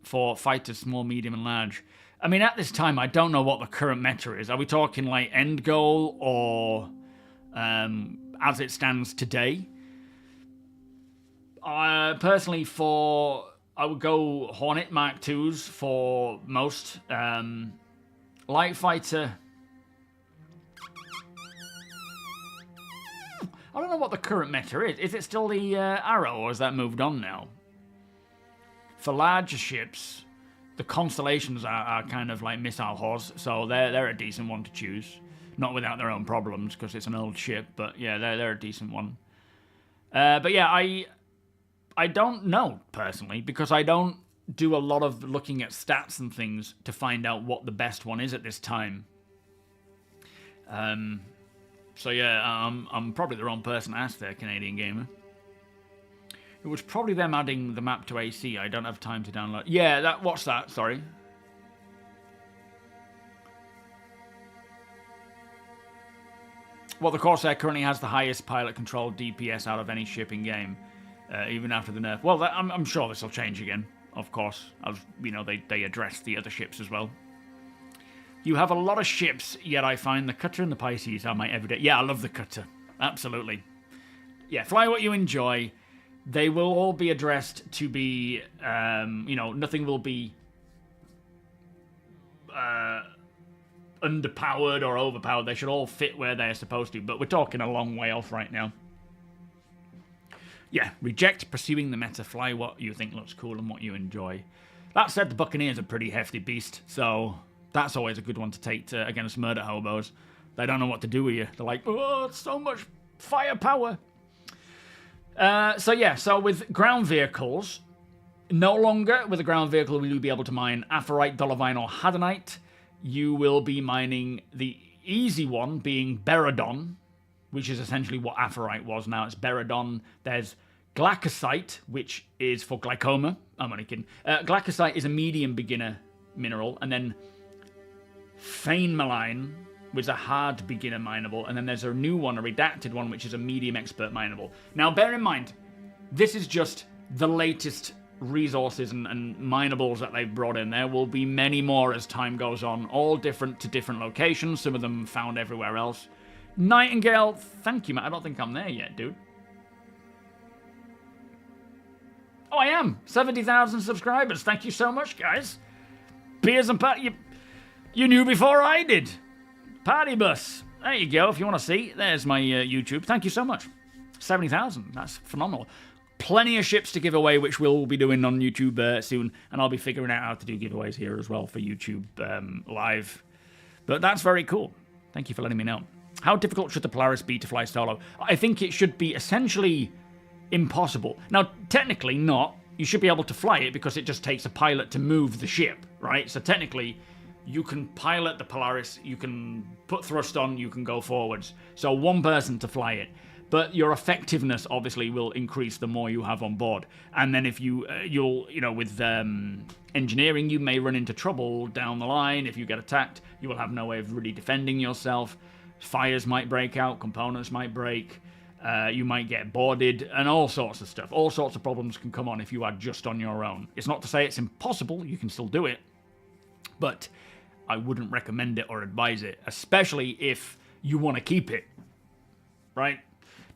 for fighters small, medium, and large? I mean, at this time, I don't know what the current meta is. Are we talking like end goal or as it stands today? Personally, I would go Hornet Mark IIs for most. Light fighter. I don't know what the current meta is. Is it still the Arrow, or has that moved on now? For larger ships, the Constellations are kind of like missile horse, so they're a decent one to choose. Not without their own problems, because it's an old ship, but yeah, they're a decent one. But yeah, I don't know, personally, because I don't do a lot of looking at stats and things to find out what the best one is at this time. So yeah, I'm probably the wrong person to ask there, Canadian Gamer. It was probably them adding the map to AC. I don't have time to download. Yeah, what's that? Sorry. Well, the Corsair currently has the highest pilot-controlled DPS out of any ship in game, even after the nerf. Well, I'm sure this will change again, of course. As you know, they address the other ships as well. You have a lot of ships, yet I find the Cutter and the Pisces are my everyday. Yeah, I love the Cutter. Absolutely. Yeah, fly what you enjoy. They will all be addressed to be, you know, nothing will be underpowered or overpowered. They should all fit where they're supposed to, but we're talking a long way off right now. Yeah, reject pursuing the meta. Fly what you think looks cool and what you enjoy. That said, the Buccaneers are a pretty hefty beast, so that's always a good one to take against murder hobos. They don't know what to do with you. They're like, oh, it's so much firepower. So with ground vehicles, no longer with a ground vehicle will you be able to mine Aphorite, Dolomite, or Hadanite. You will be mining the easy one, being Beradon, which is essentially what Aphorite was. Now it's Beradon. There's Glaucosite, which is for glaucoma. I'm only kidding. Glaucosite is a medium beginner mineral, and then Fainmaline was a hard beginner mineable, and then there's a new one, a redacted one, which is a medium expert mineable. Now, bear in mind, this is just the latest resources and minables that they've brought in. There will be many more as time goes on, all different to different locations, some of them found everywhere else. Nightingale, thank you, Matt. I don't think I'm there yet, dude. Oh, I am. 70,000 subscribers. Thank you so much, guys. Beers and party. You knew before I did. Party bus. There you go. If you want to see, there's my YouTube. Thank you so much. 70,000. That's phenomenal. Plenty of ships to give away, which we'll be doing on YouTube soon. And I'll be figuring out how to do giveaways here as well for YouTube Live. But that's very cool. Thank you for letting me know. How difficult should the Polaris be to fly solo? I think it should be essentially impossible. Now, technically not. You should be able to fly it because it just takes a pilot to move the ship, right? So technically, you can pilot the Polaris, you can put thrust on, you can go forwards. So one person to fly it. But your effectiveness obviously will increase the more you have on board. And then if you'll with engineering, you may run into trouble down the line. If you get attacked, you will have no way of really defending yourself. Fires might break out, components might break, you might get boarded, and all sorts of stuff. All sorts of problems can come on if you are just on your own. It's not to say it's impossible, you can still do it, but I wouldn't recommend it or advise it, especially if you want to keep it, right?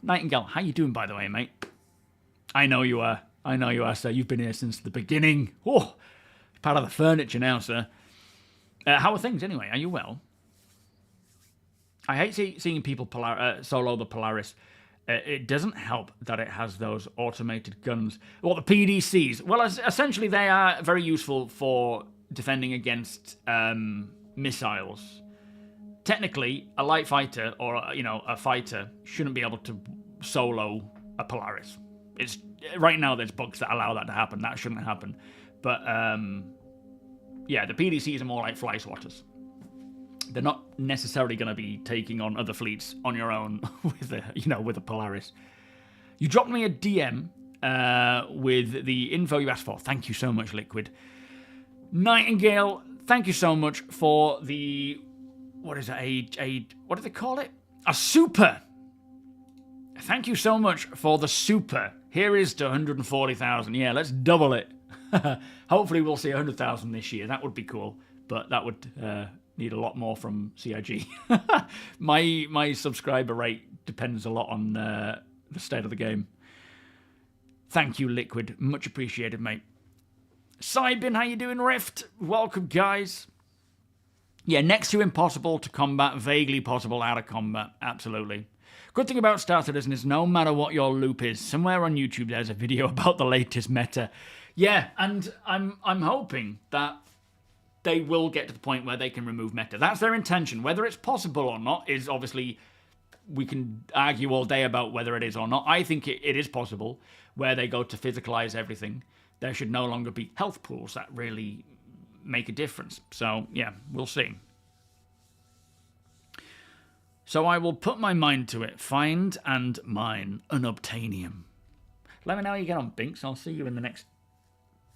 Nightingale, how you doing, by the way, mate? I know you are. I know you are, sir. You've been here since the beginning. Oh, part of the furniture now, sir. How are things, anyway? Are you well? I hate seeing people solo the Polaris. It doesn't help that it has those automated guns. Well, the PDCs. Well, essentially, they are very useful for defending against missiles. Technically, a light fighter or a fighter shouldn't be able to solo a Polaris. It's right now there's bugs that allow that to happen. That shouldn't happen. But yeah, the PDCs are more like fly swatters. They're not necessarily going to be taking on other fleets on your own with a Polaris. You dropped me a DM with the info you asked for. Thank you so much, Liquid. Nightingale, thank you so much for the. What is it? What do they call it? A super. Thank you so much for the super. Here is to 140,000. Yeah, let's double it. Hopefully we'll see 100,000 this year. That would be cool, but that would need a lot more from CIG. My subscriber rate depends a lot on the state of the game. Thank you, Liquid. Much appreciated, mate. Cybin, how you doing, Rift? Welcome, guys. Yeah, next to impossible to combat, vaguely possible out of combat. Absolutely. Good thing about Star Citizen is no matter what your loop is, somewhere on YouTube there's a video about the latest meta. Yeah, and I'm hoping that they will get to the point where they can remove meta. That's their intention. Whether it's possible or not is obviously, we can argue all day about whether it is or not. I think it is possible where they go to physicalize everything. There should no longer be health pools that really make a difference. So, yeah, we'll see. So I will put my mind to it. Find and mine unobtainium. Let me know how you get on, Binks. I'll see you in the next...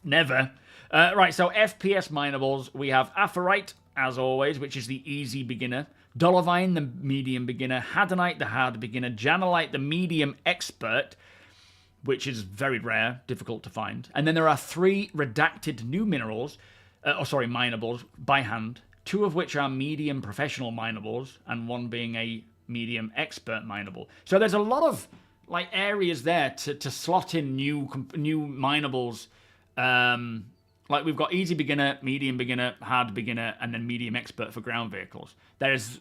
Never. Right, so FPS minables. We have Aphorite, as always, which is the easy beginner. Dolovine, the medium beginner. Hadanite, the hard beginner. Janelite, the medium expert, which is very rare, difficult to find. And then there are 3 redacted new minerals... minables by hand, 2 of which are medium professional minables, and 1 being a medium expert minable. So there's a lot of areas there to slot in new minables. Like we've got easy beginner, medium beginner, hard beginner, and then medium expert for ground vehicles. There's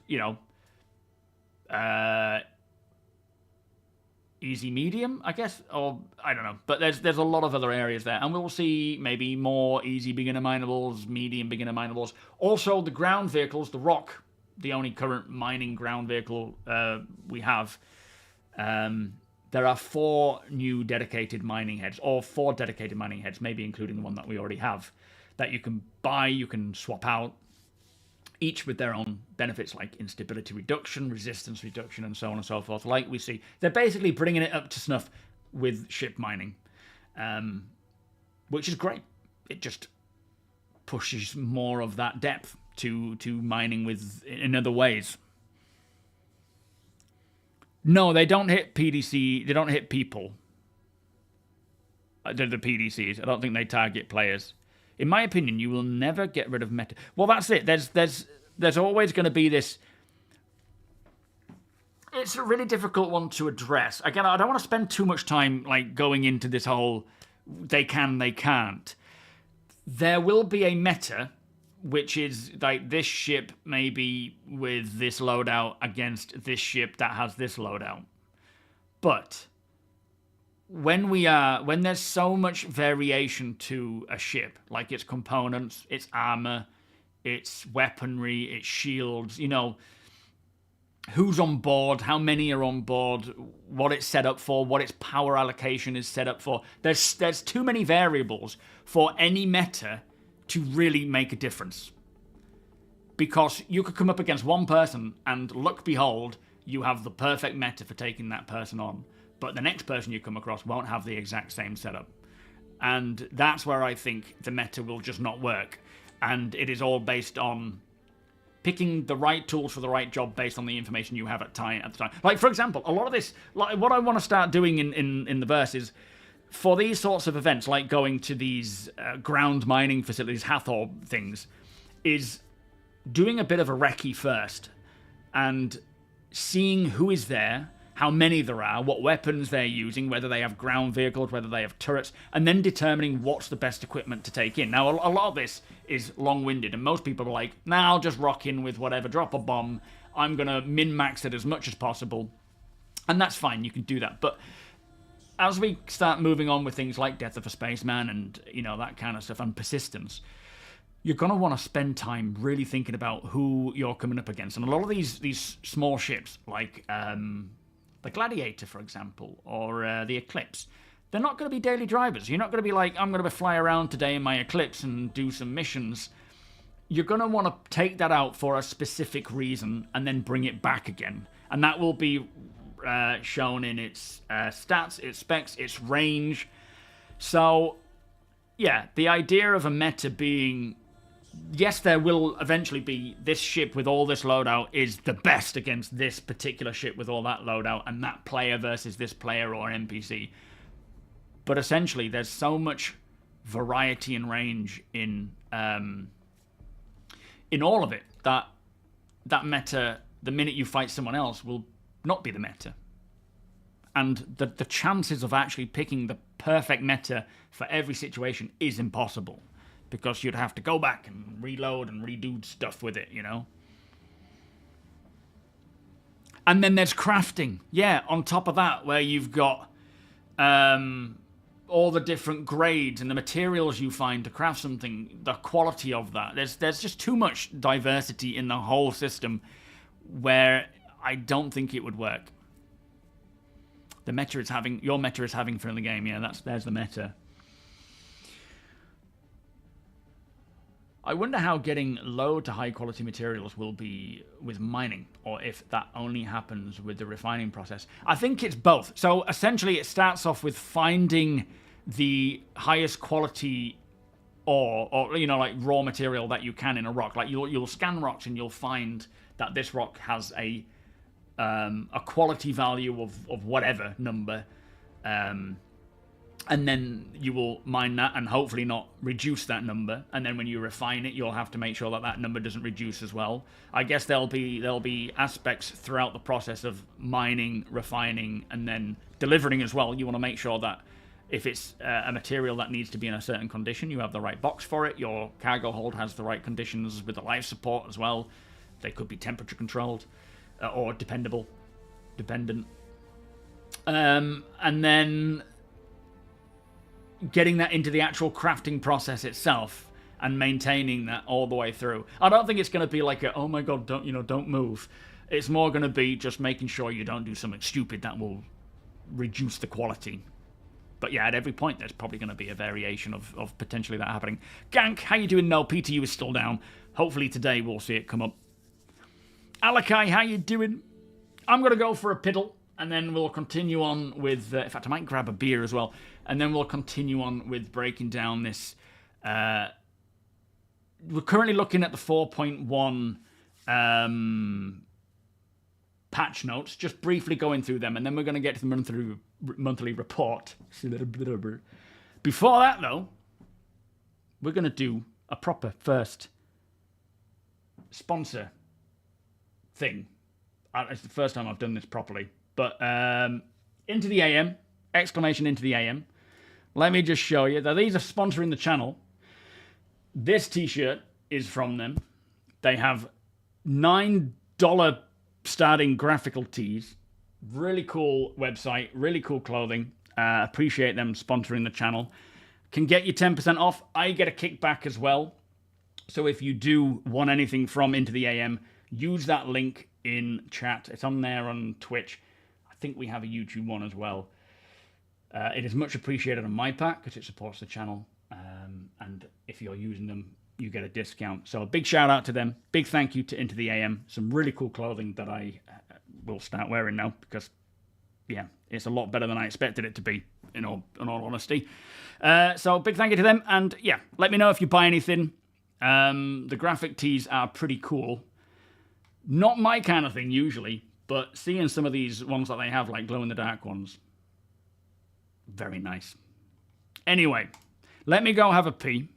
easy medium, I guess, or I don't know. But there's a lot of other areas there, and we'll see maybe more easy beginner minables, medium beginner minables. Also, the ground vehicles, the Rock, the only current mining ground vehicle we have. There are 4 new dedicated mining heads, or 4 dedicated mining heads, maybe including the one that we already have, that you can buy, you can swap out, each with their own benefits like instability reduction, resistance reduction, and so on and so forth. Like we see, they're basically bringing it up to snuff with ship mining, which is great. It just pushes more of that depth to mining in other ways. No, they don't hit PDC. They don't hit people. They're the PDCs. I don't think they target players. In my opinion, you will never get rid of meta. Well, that's it. There's always going to be this. It's a really difficult one to address. Again, I don't want to spend too much time going into this whole they can, they can't. There will be a meta which is like this ship maybe with this loadout against this ship that has this loadout. But when there's so much variation to a ship, like its components, its armor, its weaponry, its shields, you know, who's on board, how many are on board, what it's set up for, what its power allocation is set up for. There's too many variables for any meta to really make a difference. Because you could come up against one person and, look behold, you have the perfect meta for taking that person on. But the next person you come across won't have the exact same setup. And that's where I think the meta will just not work. And it is all based on picking the right tools for the right job based on the information you have at the time. Like, for example, a lot of this, like what I want to start doing in the verse is, for these sorts of events, like going to these ground mining facilities, Hathor things, is doing a bit of a recce first and seeing who is there, how many there are, what weapons they're using, whether they have ground vehicles, whether they have turrets, and then determining what's the best equipment to take in. Now, a lot of this is long-winded, and most people are like, nah, I'll just rock in with whatever, drop a bomb, I'm going to min-max it as much as possible, and that's fine, you can do that. But as we start moving on with things like Death of a Spaceman and, you know, that kind of stuff, and persistence, you're going to want to spend time really thinking about who you're coming up against. And a lot of these small ships, like the Gladiator, for example, or the Eclipse, they're not going to be daily drivers. You're not going to be like, I'm going to fly around today in my Eclipse and do some missions. You're going to want to take that out for a specific reason and then bring it back again. And that will be shown in its stats, its specs, its range. So, yeah, the idea of a meta being, yes, there will eventually be this ship with all this loadout is the best against this particular ship with all that loadout, and that player versus this player or NPC. But essentially, there's so much variety and range in all of it that meta, the minute you fight someone else, will not be the meta. And the chances of actually picking the perfect meta for every situation is impossible, because you'd have to go back and reload and redo stuff with it, you know? And then there's crafting. Yeah, on top of that, where you've got all the different grades and the materials you find to craft something, the quality of that. There's just too much diversity in the whole system where I don't think it would work. The meta is having, your meta is having fun in the game. Yeah, there's the meta. I wonder how getting low to high quality materials will be with mining, or if that only happens with the refining process. I think it's both. So essentially it starts off with finding the highest quality ore, or you know, like raw material that you can in a rock. Like you'll scan rocks and you'll find that this rock has a quality value of whatever number, and then you will mine that and hopefully not reduce that number. And then when you refine it, you'll have to make sure that that number doesn't reduce as well. I guess there'll be aspects throughout the process of mining, refining, and then delivering as well. You want to make sure that if it's a material that needs to be in a certain condition, you have the right box for it. Your cargo hold has the right conditions with the life support as well. They could be temperature controlled or dependent. And then getting that into the actual crafting process itself and maintaining that all the way through. I don't think it's going to be like a, oh my god, don't move. It's more going to be just making sure you don't do something stupid that will reduce the quality. But yeah, at every point there's probably going to be a variation of potentially that happening. Gank, how you doing? No, PTU is still down. Hopefully today we'll see it come up. Alakai, how you doing? I'm going to go for a piddle, and then we'll continue on with... in fact, I might grab a beer as well. And then we'll continue on with breaking down this... we're currently looking at the 4.1 patch notes, just briefly going through them, and then we're going to get to the monthly report. Before that, though, we're going to do a proper first sponsor thing. It's the first time I've done this properly. But into the AM, exclamation into the AM. Let me just show you that these are sponsoring the channel. This t-shirt is from them. They have $9 starting graphical tees. Really cool website, really cool clothing. Appreciate them sponsoring the channel. Can get you 10% off. I get a kickback as well. So if you do want anything from Into the AM, use that link in chat. It's on there on Twitch. I think we have a YouTube one as well. It is much appreciated on my part because it supports the channel. And if you're using them, you get a discount. So a big shout out to them. Big thank you to Into the AM. Some really cool clothing that I will start wearing now because, yeah, it's a lot better than I expected it to be, in all honesty. So big thank you to them. And yeah, let me know if you buy anything. The graphic tees are pretty cool. Not my kind of thing usually, but seeing some of these ones that they have, like glow-in-the-dark ones, very nice. Anyway, let me go have a pee.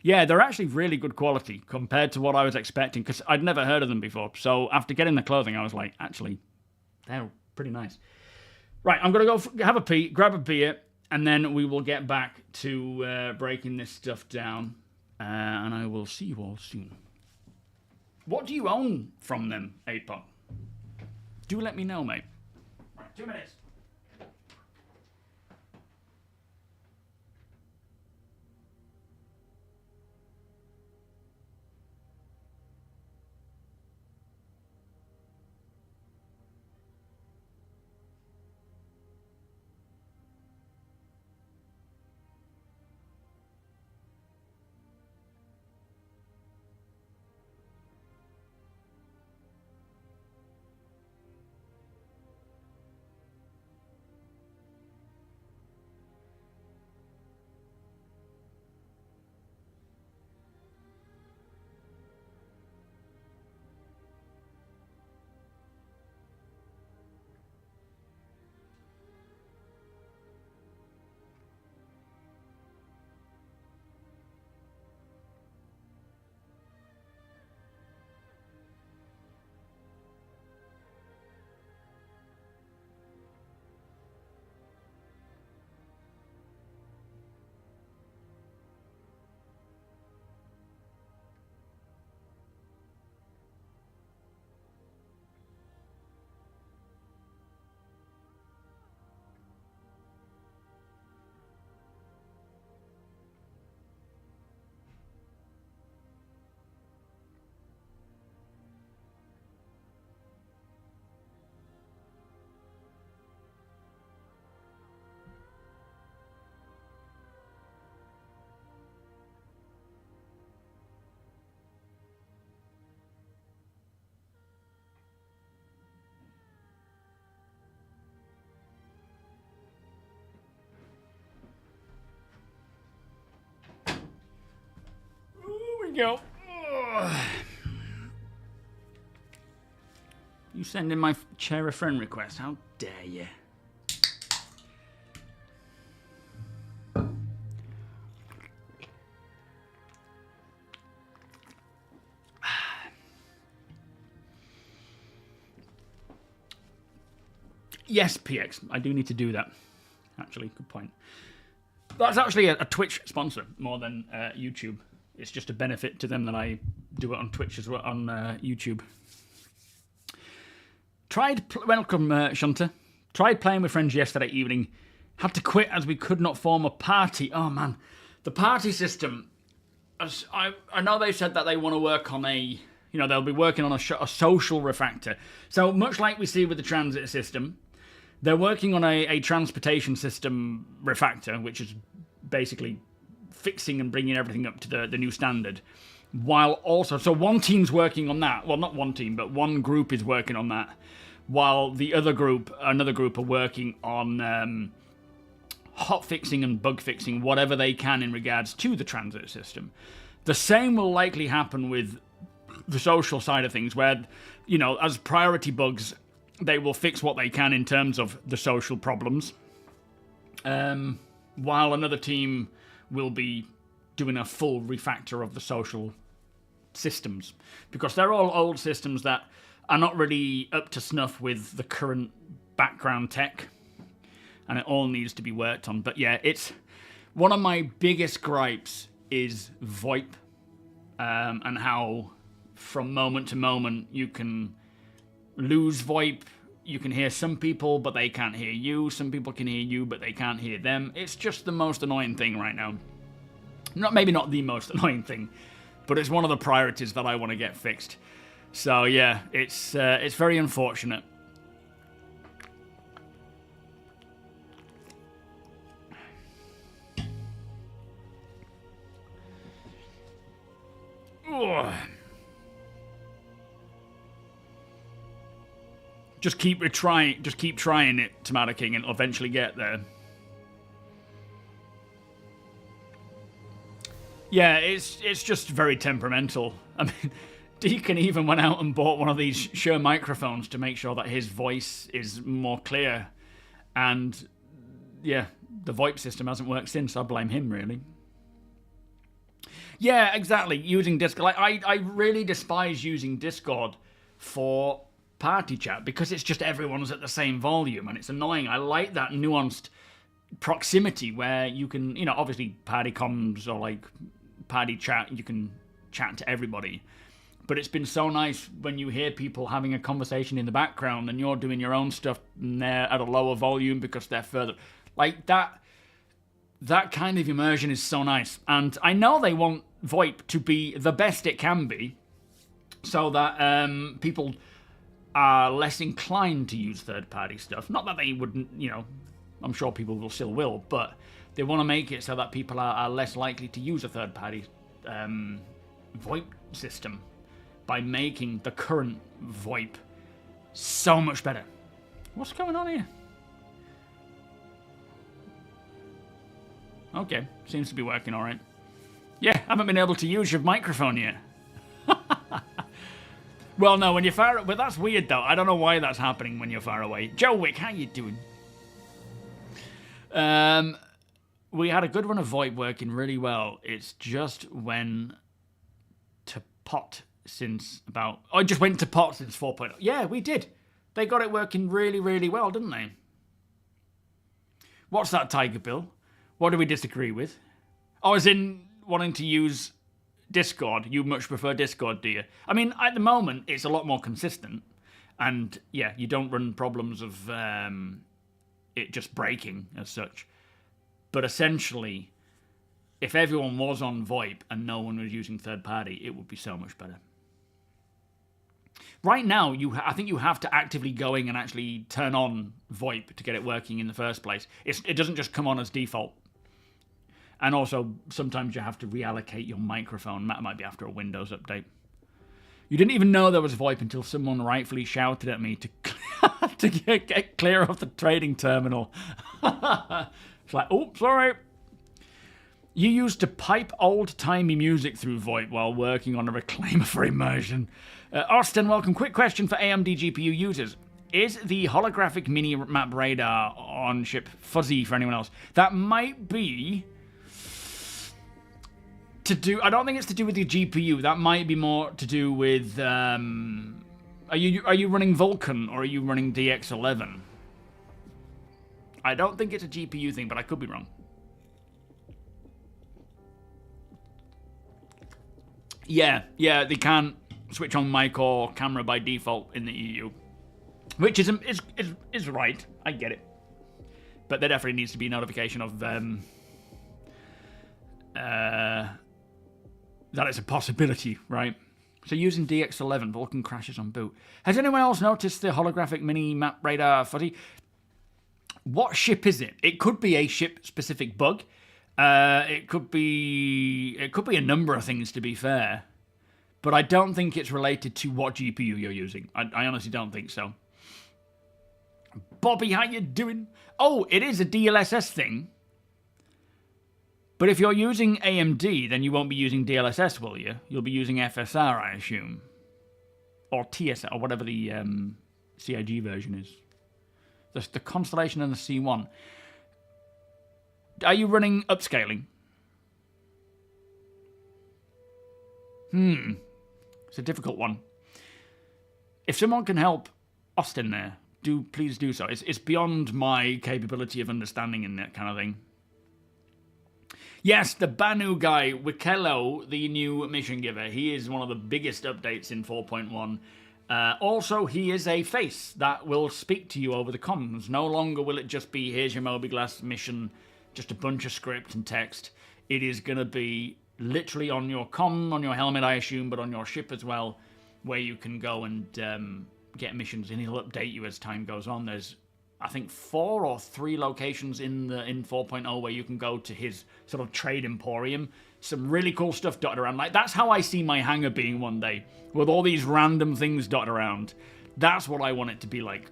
Yeah, they're actually really good quality compared to what I was expecting, because I'd never heard of them before. So after getting the clothing, I was like, actually, they're pretty nice. Right, I'm going to go have a pee, grab a beer, and then we will get back to breaking this stuff down. And I will see you all soon. What do you own from them, 8-Pop? Do let me know, mate. Right, 2 minutes. Go. You send in my chair a friend request. How dare you? Yes, PX. I do need to do that. Actually, good point. That's actually a Twitch sponsor more than YouTube. It's just a benefit to them that I do it on Twitch as well, on YouTube. Welcome, Shunter. Tried playing with friends yesterday evening. Had to quit as we could not form a party. Oh, man. The party system. I know they said that they want to work on they'll be working on a social refactor. So much like we see with the transit system, they're working on a transportation system refactor, which is basically fixing and bringing everything up to the new standard, while also, so one team's working on that, well, not one team, but one group is working on that, while the another group are working on hot fixing and bug fixing whatever they can in regards to the transit system. The same will likely happen with the social side of things, where, as priority bugs, they will fix what they can in terms of the social problems, while another team will be doing a full refactor of the social systems, because they're all old systems that are not really up to snuff with the current background tech, and it all needs to be worked on. But yeah, it's one of my biggest gripes is VoIP and how from moment to moment you can lose VoIP. You can hear some people, but they can't hear you. Some people can hear you, but they can't hear them. It's just the most annoying thing right now. Maybe not the most annoying thing, but it's one of the priorities that I want to get fixed. So yeah, it's very unfortunate. Ugh. Just keep trying it, Tomato King, and it'll eventually get there. Yeah, it's just very temperamental. I mean, Deacon even went out and bought one of these Shure microphones to make sure that his voice is more clear. And yeah, the VoIP system hasn't worked since. I blame him, really. Yeah, exactly. Using Discord. Like, I really despise using Discord for party chat because it's just everyone's at the same volume and it's annoying. I like that nuanced proximity where you can, you know, obviously party comms or like party chat, you can chat to everybody. But it's been so nice when you hear people having a conversation in the background and you're doing your own stuff and they're at a lower volume because they're further. Like that kind of immersion is so nice. And I know they want VoIP to be the best it can be so that people are less inclined to use third-party stuff. Not that they wouldn't, you know, I'm sure people will still will, but they want to make it so that people are less likely to use a third-party VoIP system by making the current VoIP so much better. What's going on here? Okay, seems to be working all right. Yeah, haven't been able to use your microphone yet. Well, no, when you're far... But that's weird, though. I don't know why that's happening when you're far away. Joe Wick, how you doing? We had a good run of VoIP working really well. It's just when to pot since about... I just went to pot since 4.0. Yeah, we did. They got it working really, really well, didn't they? What's that, Tiger Bill? What do we disagree with? Oh, as in wanting to use Discord. You much prefer Discord, do you? I mean, at the moment, it's a lot more consistent. And, yeah, you don't run problems of it just breaking as such. But essentially, if everyone was on VoIP and no one was using third party, it would be so much better. Right now, I think you have to actively go in and actually turn on VoIP to get it working in the first place. It doesn't just come on as default. And also, sometimes you have to reallocate your microphone. That might be after a Windows update. You didn't even know there was VoIP until someone rightfully shouted at me to get clear of the trading terminal. It's like, oh, sorry. You used to pipe old-timey music through VoIP while working on a reclaimer for immersion. Austin, welcome. Quick question for AMD GPU users. Is the holographic mini-map radar on ship fuzzy for anyone else? That might be... I don't think it's to do with the GPU. That might be more to do with... Are you running Vulkan or are you running DX11? I don't think it's a GPU thing, but I could be wrong. Yeah, they can't switch on mic or camera by default in the EU. Which is right. I get it. But there definitely needs to be notification of... that it's a possibility, right? So using DX11, Vulkan crashes on boot. Has anyone else noticed the holographic mini-map radar fuzzy? What ship is it? It could be a ship-specific bug. It could be a number of things, to be fair. But I don't think it's related to what GPU you're using. I honestly don't think so. Bobby, how you doing? Oh, it is a DLSS thing. But if you're using AMD, then you won't be using DLSS, will you? You'll be using FSR, I assume. Or TSR, or whatever the CIG version is. The Constellation and the C1. Are you running upscaling? It's a difficult one. If someone can help Austin there, please do so. It's beyond my capability of understanding in that kind of thing. Yes, the Banu guy, Wikello, the new mission giver. He is one of the biggest updates in 4.1. Also, he is a face that will speak to you over the comms. No longer will it just be, here's your MobiGlass mission, just a bunch of script and text. It is going to be literally on your comm, on your helmet, I assume, but on your ship as well, where you can go and get missions, and he'll update you as time goes on. There's, I think, 4 or 3 locations in 4.0 where you can go to his sort of trade emporium. Some really cool stuff dotted around. Like, that's how I see my hangar being one day, with all these random things dotted around. That's what I want it to be like.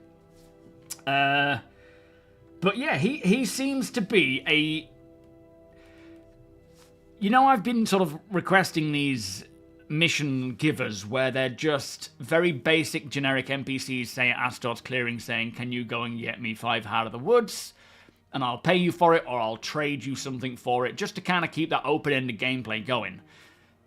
But yeah, he seems to be a... You know, I've been sort of requesting these mission givers where they're just very basic generic NPCs, say at Astor's clearing, saying, can you go and get me 5 Heart of the Woods, and I'll pay you for it, or I'll trade you something for it, just to kind of keep that open-ended gameplay going.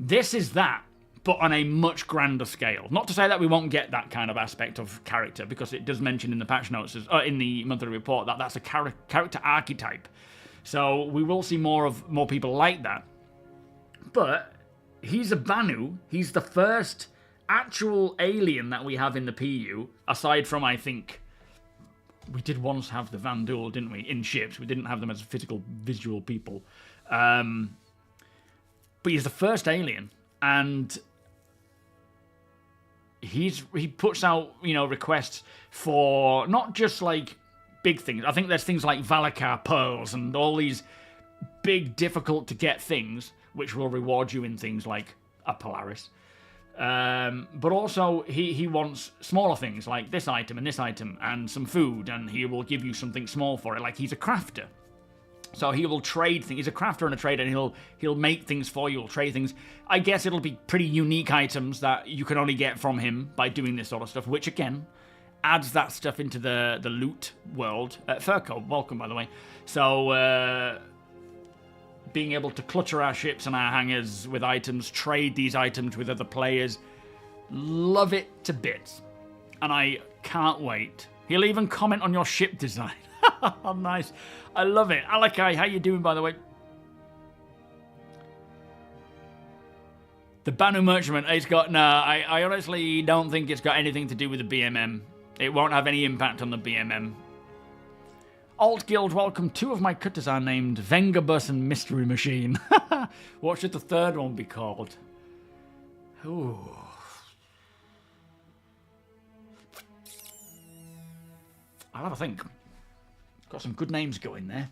This is that, but on a much grander scale. Not to say that we won't get that kind of aspect of character, because it does mention in the patch notes, in the monthly report, that that's a character archetype. So we will see more people like that. But he's a Banu. He's the first actual alien that we have in the PU, aside from, I think, we did once have the Vanduul, didn't we, in ships. We didn't have them as physical, visual people. But he's the first alien, and he puts out, you know, requests for not just, like, big things. I think there's things like Valakar pearls and all these big, difficult-to-get things, which will reward you in things like a Polaris. But also, he wants smaller things, like this item and some food, and he will give you something small for it, like he's a crafter. So he will trade things. He's a crafter and a trader, and he'll make things for you, he'll trade things. I guess it'll be pretty unique items that you can only get from him by doing this sort of stuff, which, again, adds that stuff into the loot world. Furco, welcome, by the way. So, being able to clutter our ships and our hangars with items, trade these items with other players. Love it to bits. And I can't wait. He'll even comment on your ship design. Oh, nice. I love it. Alakai, how you doing, by the way? The Banu Merchantman, it's got... No, I honestly don't think it's got anything to do with the BMM. It won't have any impact on the BMM. Alt Guild, welcome. 2 of my cutters are named Vengabus and Mystery Machine. What should the third one be called? Ooh. I'll have a think. Got some good names going there.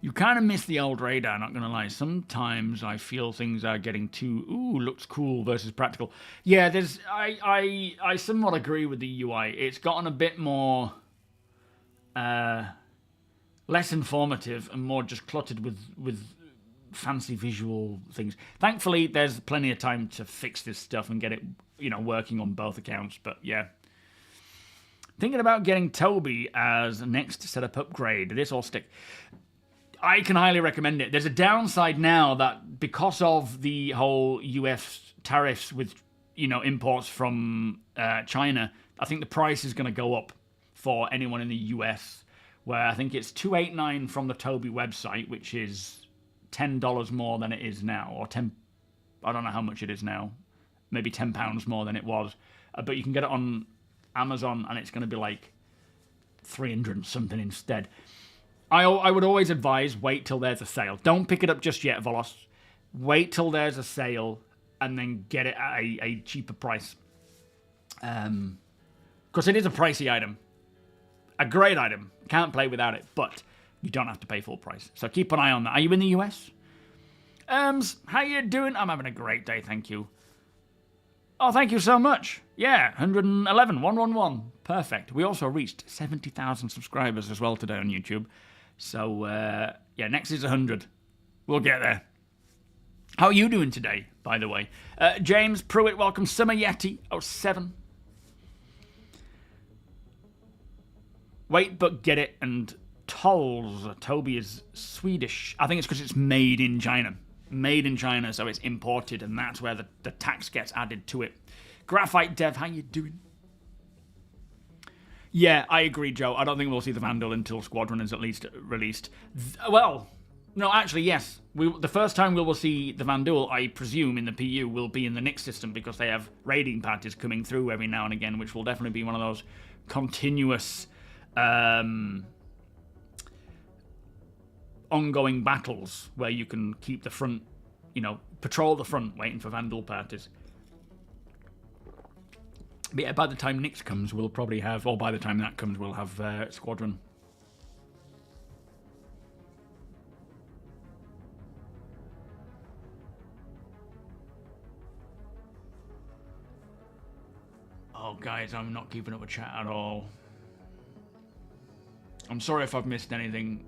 You kind of miss the old radar, not going to lie. Sometimes I feel things are getting too, ooh, looks cool versus practical. Yeah, I somewhat agree with the UI. It's gotten a bit more, less informative and more just cluttered with fancy visual things. Thankfully, there's plenty of time to fix this stuff and get it, you know, working on both accounts. But yeah. Thinking about getting TOBII as next setup upgrade. This all stick. I can highly recommend it. There's a downside now that because of the whole US tariffs with, you know, imports from China, I think the price is going to go up for anyone in the US, where I think it's $289 from the TOBII website, which is $10 more than it is now, or I don't know how much it is now, maybe £10 more than it was, but you can get it on Amazon, and it's going to be like 300 something instead. I would always advise wait till there's a sale. Don't pick it up just yet, Volos. Wait till there's a sale and then get it at a cheaper price. Because it is a pricey item. A great item. Can't play without it, but you don't have to pay full price. So keep an eye on that. Are you in the US? How you doing? I'm having a great day, thank you. Oh, thank you so much. Yeah, 111. Perfect. We also reached 70,000 subscribers as well today on YouTube. So, yeah, next is 100. We'll get there. How are you doing today, by the way? James Pruitt, welcome. Summer Yeti, 07. Wait, but get it. And tolls. TOBII is Swedish. I think it's because it's made in China. Made in China, so it's imported, and that's where the tax gets added to it. Graphite Dev, how you doing? Yeah, I agree, Joe. I don't think we'll see the Vanduul until Squadron is at least released. Well, no, actually, yes. The first time we will see the Vanduul, I presume, in the PU will be in the Nix system because they have raiding parties coming through every now and again, which will definitely be one of those continuous ongoing battles where you can keep the front, patrol the front waiting for Vanduul parties. But yeah, by the time Nix comes, we'll probably have, or by the time that comes, we'll have Squadron. Oh, guys, I'm not keeping up with chat at all. I'm sorry if I've missed anything.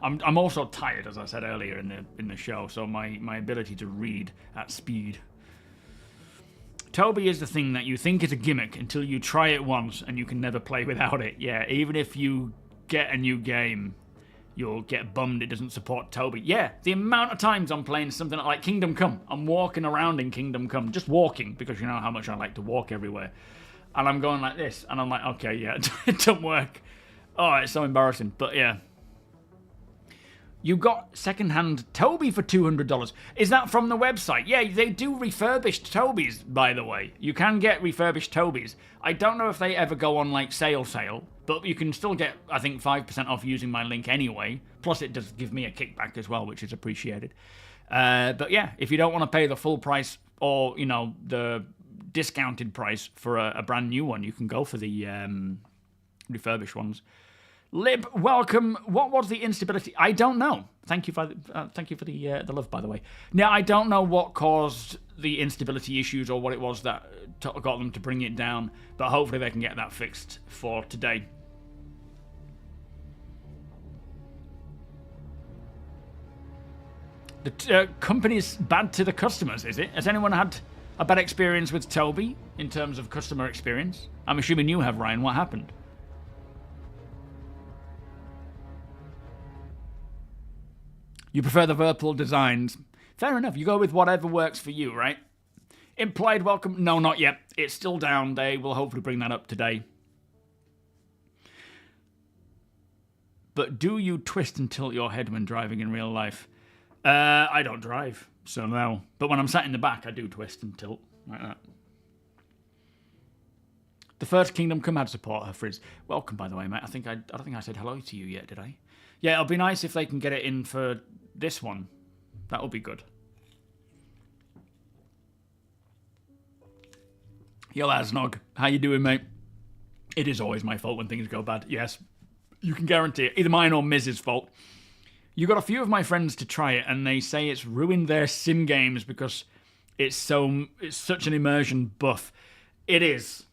I'm also tired, as I said earlier in the show, so my ability to read at speed. TOBII is the thing that you think is a gimmick until you try it once and you can never play without it. Yeah, even if you get a new game, you'll get bummed it doesn't support TOBII. Yeah, the amount of times I'm playing something like Kingdom Come. I'm walking around in Kingdom Come, just walking, because you know how much I like to walk everywhere. And I'm going like this, and I'm like, okay, yeah, it doesn't work. Oh, it's so embarrassing, but yeah. You got second-hand TOBII for $200. Is that from the website? Yeah, they do refurbished TOBIIs, by the way. You can get refurbished TOBIIs. I don't know if they ever go on, like, sale, but you can still get, I think, 5% off using my link anyway. Plus, it does give me a kickback as well, which is appreciated. But yeah, if you don't want to pay the full price or, the discounted price for a brand new one, you can go for the refurbished ones. Lib, welcome. What was the instability? I don't know. Thank you for the love, by the way. Now, I don't know what caused the instability issues or what it was that got them to bring it down, but hopefully they can get that fixed for today. The company's bad to the customers, is it? Has anyone had a bad experience with TOBII in terms of customer experience? I'm assuming you have, Ryan. What happened? You prefer the Whirlpool designs. Fair enough. You go with whatever works for you, right? Implied welcome. No, not yet. It's still down. They will hopefully bring that up today. But do you twist and tilt your head when driving in real life? I don't drive, so no. But when I'm sat in the back, I do twist and tilt like that. The first Kingdom Come had support, her Frizz. Welcome, by the way, mate. I don't think I said hello to you yet, did I? Yeah, it'll be nice if they can get it in for this one. That would be good. Yo, Asnog. How you doing, mate? It is always my fault when things go bad. Yes, you can guarantee it. Either mine or Miz's fault. You got a few of my friends to try it, and they say it's ruined their sim games because it's such an immersion buff. It is,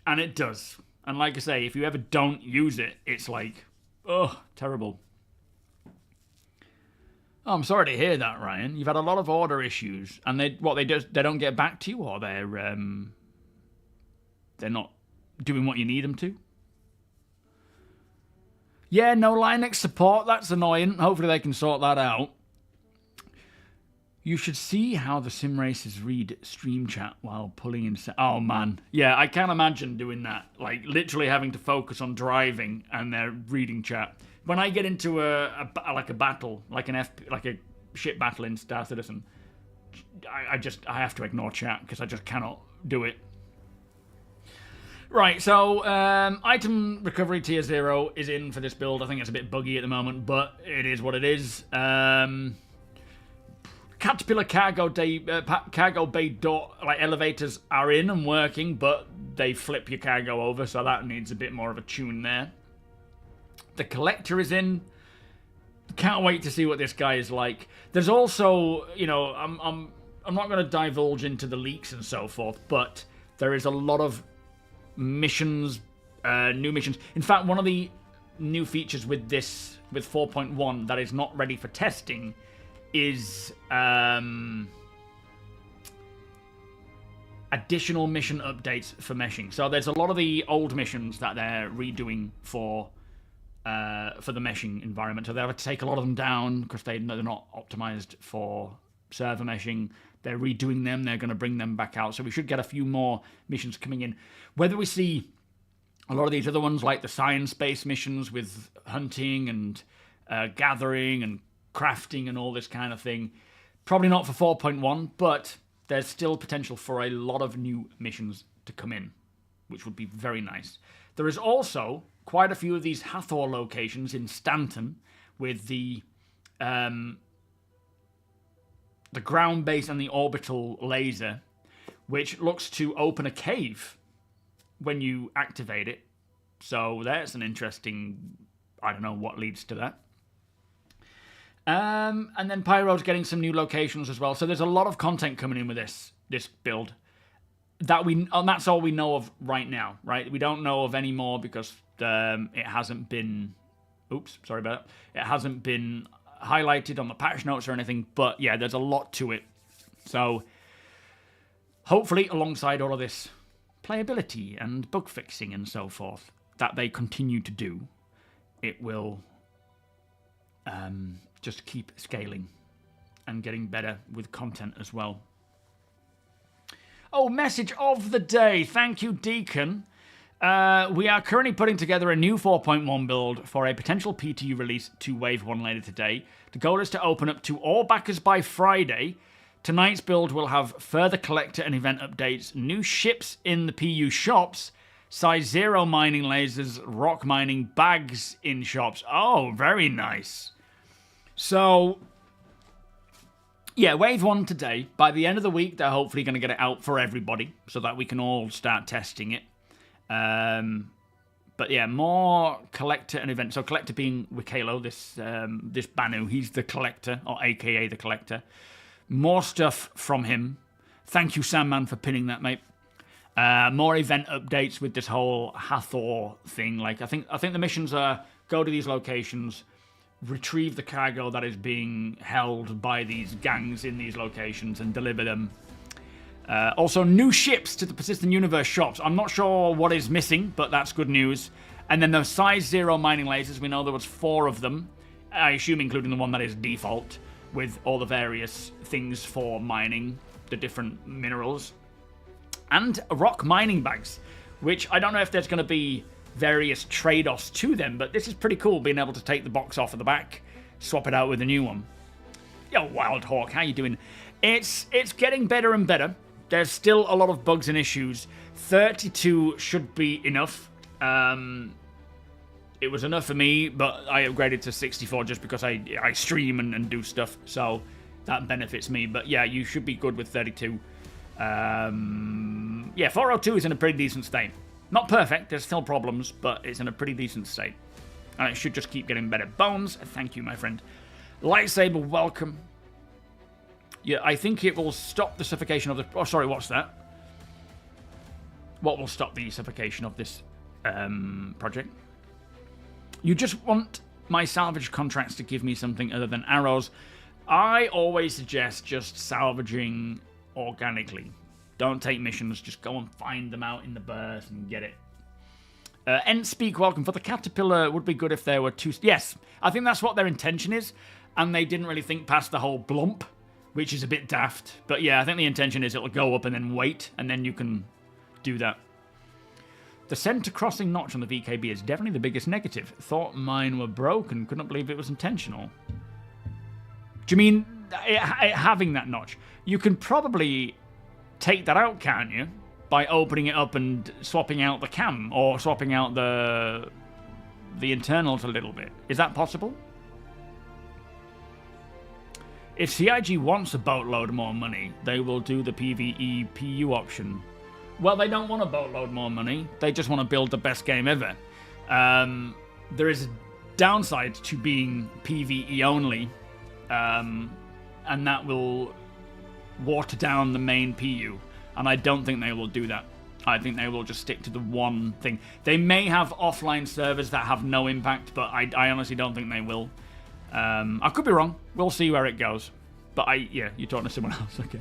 and it does. And like I say, if you ever don't use it, it's like, oh, terrible. Oh, I'm sorry to hear that, Ryan. You've had a lot of order issues, and they don't get back to you, or they're not doing what you need them to. Yeah, no Linux support. That's annoying. Hopefully they can sort that out. You should see how the sim races read stream chat while pulling in. Oh man, yeah, I can't imagine doing that. Like literally having to focus on driving and they're reading chat. When I get into a battle, like a ship battle in Star Citizen, I have to ignore chat because I just cannot do it. Right, so item recovery tier 0 is in for this build. I think it's a bit buggy at the moment, but it is what it is. Caterpillar cargo bay door elevators are in and working, but they flip your cargo over, so that needs a bit more of a tune there. The collector is in. Can't wait to see what this guy is like. There's also, I'm not going to divulge into the leaks and so forth, but there is a lot of missions, new missions. In fact, one of the new features with 4.1 that is not ready for testing is additional mission updates for meshing. So there's a lot of the old missions that they're redoing for the meshing environment. So they have to take a lot of them down because they're not optimized for server meshing. They're redoing them. They're going to bring them back out. So we should get a few more missions coming in. Whether we see A lot of these other ones, like the science-based missions with hunting and gathering and crafting and all this kind of thing, probably not for 4.1, but there's still potential for a lot of new missions to come in, which would be very nice. There is also quite a few of these Hathor locations in Stanton with the ground base and the orbital laser, which looks to open a cave when you activate it. So that's an interesting... I don't know what leads to that. And then Pyro's getting some new locations as well. So there's a lot of content coming in with this build. And that's all we know of right now, right? We don't know of any more because it hasn't been... Oops, sorry about that. It hasn't been highlighted on the patch notes or anything. But yeah, there's a lot to it. So hopefully alongside all of this playability and bug fixing and so forth that they continue to do, it will just keep scaling and getting better with content as well. Oh, message of the day. Thank you, Deacon. We are currently putting together a new 4.1 build for a potential PTU release to Wave 1 later today. The goal is to open up to all backers by Friday. Tonight's build will have further collector and event updates, new ships in the PU shops, size 0 mining lasers, rock mining bags in shops. Oh, very nice. So, yeah, Wave 1 today. By the end of the week, they're hopefully going to get it out for everybody so that we can all start testing it. But yeah, more collector and event. So collector being Wikalo, this Banu. He's the collector, or AKA the collector. More stuff from him. Thank you, Sandman, for pinning that, mate. More event updates with this whole Hathor thing. Like I think the missions are go to these locations, retrieve the cargo that is being held by these gangs in these locations, and deliver them. Also, new ships to the Persistent Universe shops. I'm not sure what is missing, but that's good news. And then the size 0 mining lasers. We know there was 4 of them. I assume including the one that is default, with all the various things for mining the different minerals. And rock mining bags, which I don't know if there's going to be various trade-offs to them, but this is pretty cool, being able to take the box off of the back, swap it out with a new one. Yo, Wild Hawk, how you doing? It's getting better and better. There's still a lot of bugs and issues. 32 should be enough. It was enough for me, but I upgraded to 64 just because I stream and do stuff, so that benefits me. But yeah, you should be good with 32. Yeah, 402 is in a pretty decent state. Not perfect, there's still problems, but it's in a pretty decent state. And it should just keep getting better. Bones, thank you, my friend. Lightsaber, welcome. Yeah, I think it will stop the suffocation of the... Oh, sorry, what's that? What will stop the suffocation of this project? You just want my salvage contracts to give me something other than arrows. I always suggest just salvaging organically. Don't take missions, just go and find them out in the berth and get it. Speak, welcome. For the Caterpillar, would be good if there were 2... Yes, I think that's what their intention is, and they didn't really think past the whole blump, which is a bit daft. But yeah, I think the intention is it'll go up and then wait, and then you can do that. The center crossing notch on the VKB is definitely the biggest negative. Thought mine were broken, couldn't believe it was intentional. Do you mean having that notch? You can probably take that out, can't you? By opening it up and swapping out the cam, or swapping out the internals a little bit. Is that possible? If CIG wants a boatload more money, they will do the PvE PU option. Well, they don't want a boatload more money. They just want to build the best game ever. There is a downside to being PvE only, and that will water down the main PU. And I don't think they will do that. I think they will just stick to the one thing. They may have offline servers that have no impact, but I honestly don't think they will. I could be wrong. We'll see where it goes. But yeah, you're talking to someone else. Okay.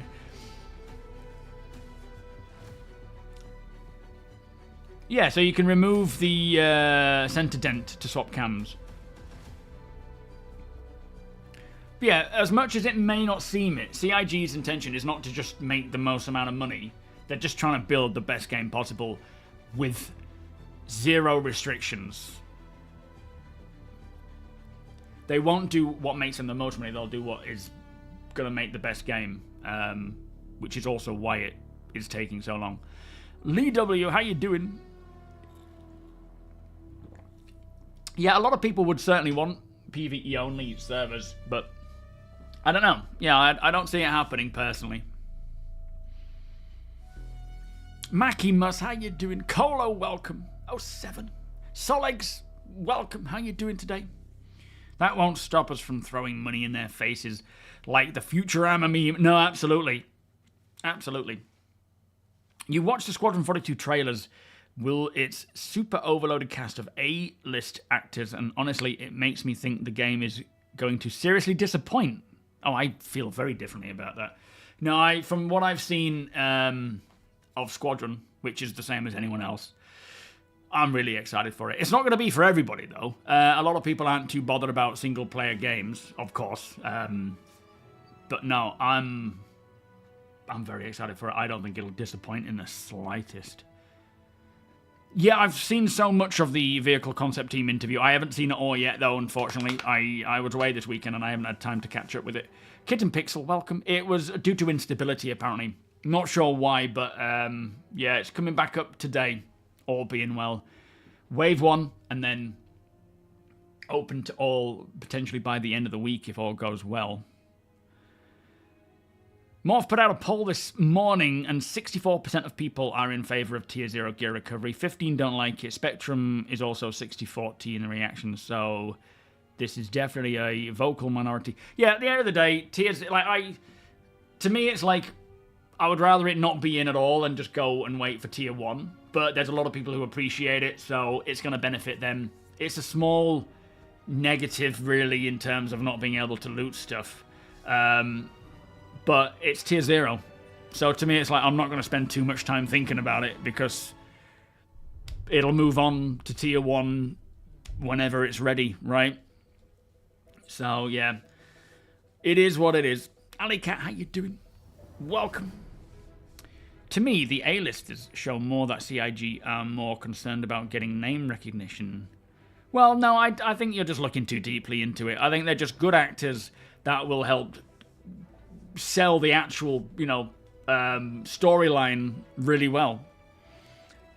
Yeah, so you can remove the center dent to swap cams. But yeah, as much as it may not seem it, CIG's intention is not to just make the most amount of money. They're just trying to build the best game possible with Zero restrictions. They won't do what makes them the most money. They'll do what is going to make the best game, which is also why it is taking so long. Lee W, how you doing? Yeah, a lot of people would certainly want PvE only servers, but I don't know. Yeah, I don't see it happening personally. Mackie Mus, how you doing? Colo, welcome. 07. Solegs, welcome. How you doing today? That won't stop us from throwing money in their faces like the Futurama meme. No, absolutely. Absolutely. You watch the Squadron 42 trailers. Will its super overloaded cast of A-list actors, and honestly, it makes me think the game is going to seriously disappoint. Oh, I feel very differently about that. No, from what I've seen of Squadron, which is the same as anyone else, I'm really excited for it. It's not going to be for everybody, though. A lot of people aren't too bothered about single-player games, of course. But no, I'm very excited for it. I don't think it'll disappoint in the slightest. Yeah, I've seen so much of the vehicle concept team interview. I haven't seen it all yet, though, unfortunately. I was away this weekend, and I haven't had time to catch up with it. Kitten Pixel, welcome. It was due to instability, apparently. Not sure why, but yeah, it's coming back up today, all being well. Wave 1, and then open to all potentially by the end of the week if all goes well. Morph put out a poll this morning, and 64% of people are in favour of Tier 0 gear recovery. 15 don't like it. Spectrum is also 60-40 in the reaction, so this is definitely a vocal minority. Yeah, at the end of the day, Tiers, to me, it's like, I would rather it not be in at all and just go and wait for Tier 1. But there's a lot of people who appreciate it, so it's going to benefit them. It's a small negative, really, in terms of not being able to loot stuff. But it's Tier 0. So to me, it's like, I'm not going to spend too much time thinking about it, because it'll move on to Tier 1 whenever it's ready, right? So, yeah. It is what it is. Alley Cat, how you doing? Welcome. To me, the A-listers show more that CIG are more concerned about getting name recognition. Well, no, I think you're just looking too deeply into it. I think they're just good actors that will help sell the actual, storyline really well.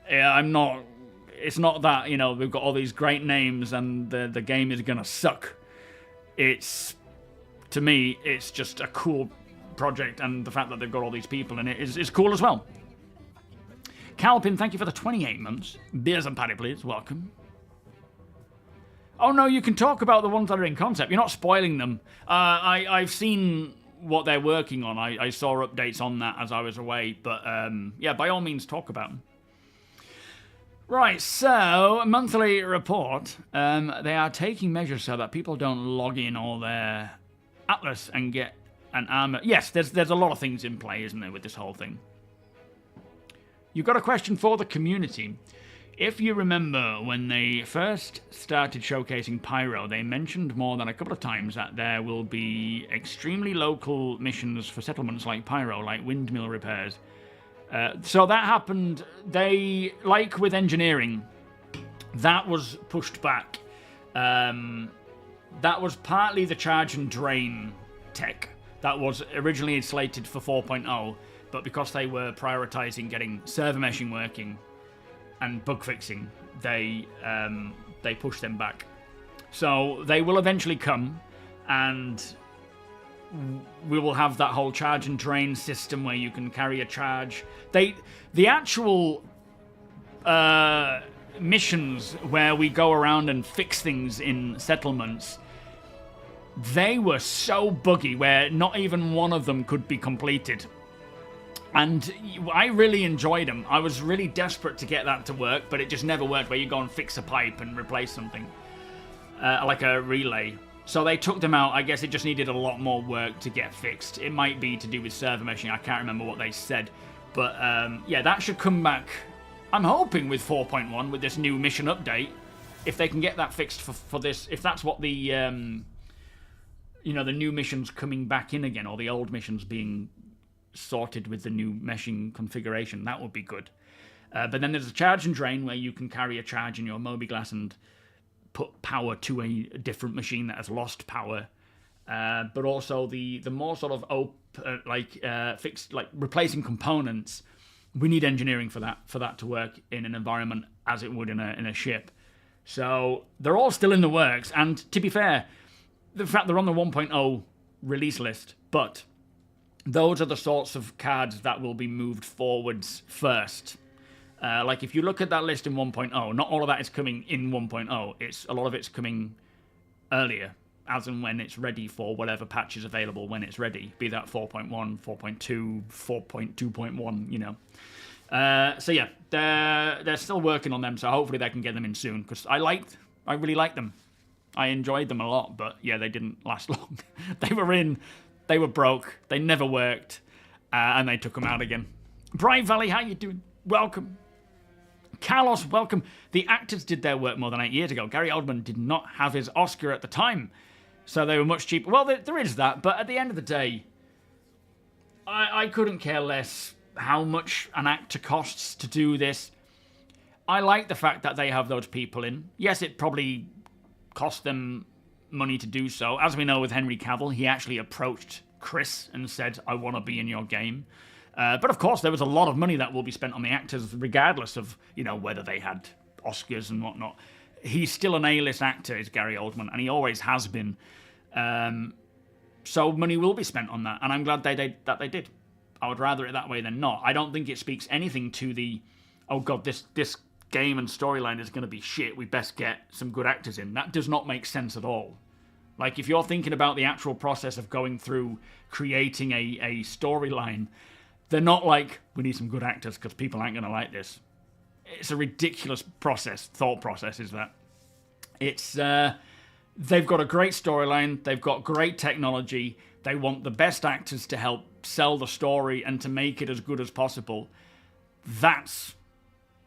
It's not that, we've got all these great names and the game is gonna suck. To me, it's just a cool project, and the fact that they've got all these people in it is cool as well. Calpin, thank you for the 28 months. Beers and Paddy, please. Welcome. Oh no, you can talk about the ones that are in concept. You're not spoiling them. I've seen what they're working on. I saw updates on that as I was away, but yeah, by all means, talk about them. Right, so, monthly report. They are taking measures so that people don't log in all their Atlas and get an armor. Yes, there's a lot of things in play, isn't there, with this whole thing. You've got a question for the community. If you remember when they first started showcasing Pyro, they mentioned more than a couple of times that there will be extremely local missions for settlements like Pyro, like windmill repairs. So that happened. Like with engineering, that was pushed back. That was partly the charge and drain tech that was originally slated for 4.0, but because they were prioritizing getting server meshing working and bug fixing, they pushed them back. So they will eventually come, and we will have that whole charge and drain system where you can carry a charge. The actual missions where we go around and fix things in settlements, they were so buggy where not even one of them could be completed. And I really enjoyed them. I was really desperate to get that to work, but it just never worked, where you go and fix a pipe and replace something, like a relay. So they took them out. I guess it just needed a lot more work to get fixed. It might be to do with server meshing. I can't remember what they said. But yeah, that should come back, I'm hoping, with 4.1, with this new mission update. If they can get that fixed for this, if that's what the, the new missions coming back in again, or the old missions being sorted with the new meshing configuration, that would be good. But then there's a charge and drain where you can carry a charge in your MOBIGlass and put power to a different machine that has lost power. But also the more sort of fixed, like replacing components. We need engineering for that to work in an environment as it would in a ship. So they're all still in the works. And to be fair, the fact they're on the 1.0 release list, but those are the sorts of cards that will be moved forwards first. Like if you look at that list in 1.0, not all of that is coming in 1.0. A lot of it's coming earlier, as and when it's ready for whatever patch is available when it's ready, be that 4.1, 4.2, 4.2.1, you know. So yeah, they're still working on them, so hopefully they can get them in soon, because I really liked them. I enjoyed them a lot, but yeah, they didn't last long. They were broke, they never worked, and they took them out again. Bright Valley, how you doing? Welcome. Carlos, welcome. The actors did their work more than 8 years ago. Gary Oldman did not have his Oscar at the time, so they were much cheaper. Well, there is that, but at the end of the day, I couldn't care less how much an actor costs to do this. I like the fact that they have those people in. Yes, it probably cost them money to do so. As we know with Henry Cavill, he actually approached Chris and said, I want to be in your game. But of course, there was a lot of money that will be spent on the actors, regardless of, you know, whether they had Oscars and whatnot. He's still an A-list actor, is Gary Oldman, and he always has been. So money will be spent on that, and I'm glad that they did. I would rather it that way than not. I don't think it speaks anything to the, oh god, this game and storyline is going to be shit, we best get some good actors in. That does not make sense at all. Like, if you're thinking about the actual process of going through creating a storyline, they're not like, we need some good actors because people aren't going to like this. It's a ridiculous thought process is that. It's, they've got a great storyline, they've got great technology, they want the best actors to help sell the story and to make it as good as possible. That's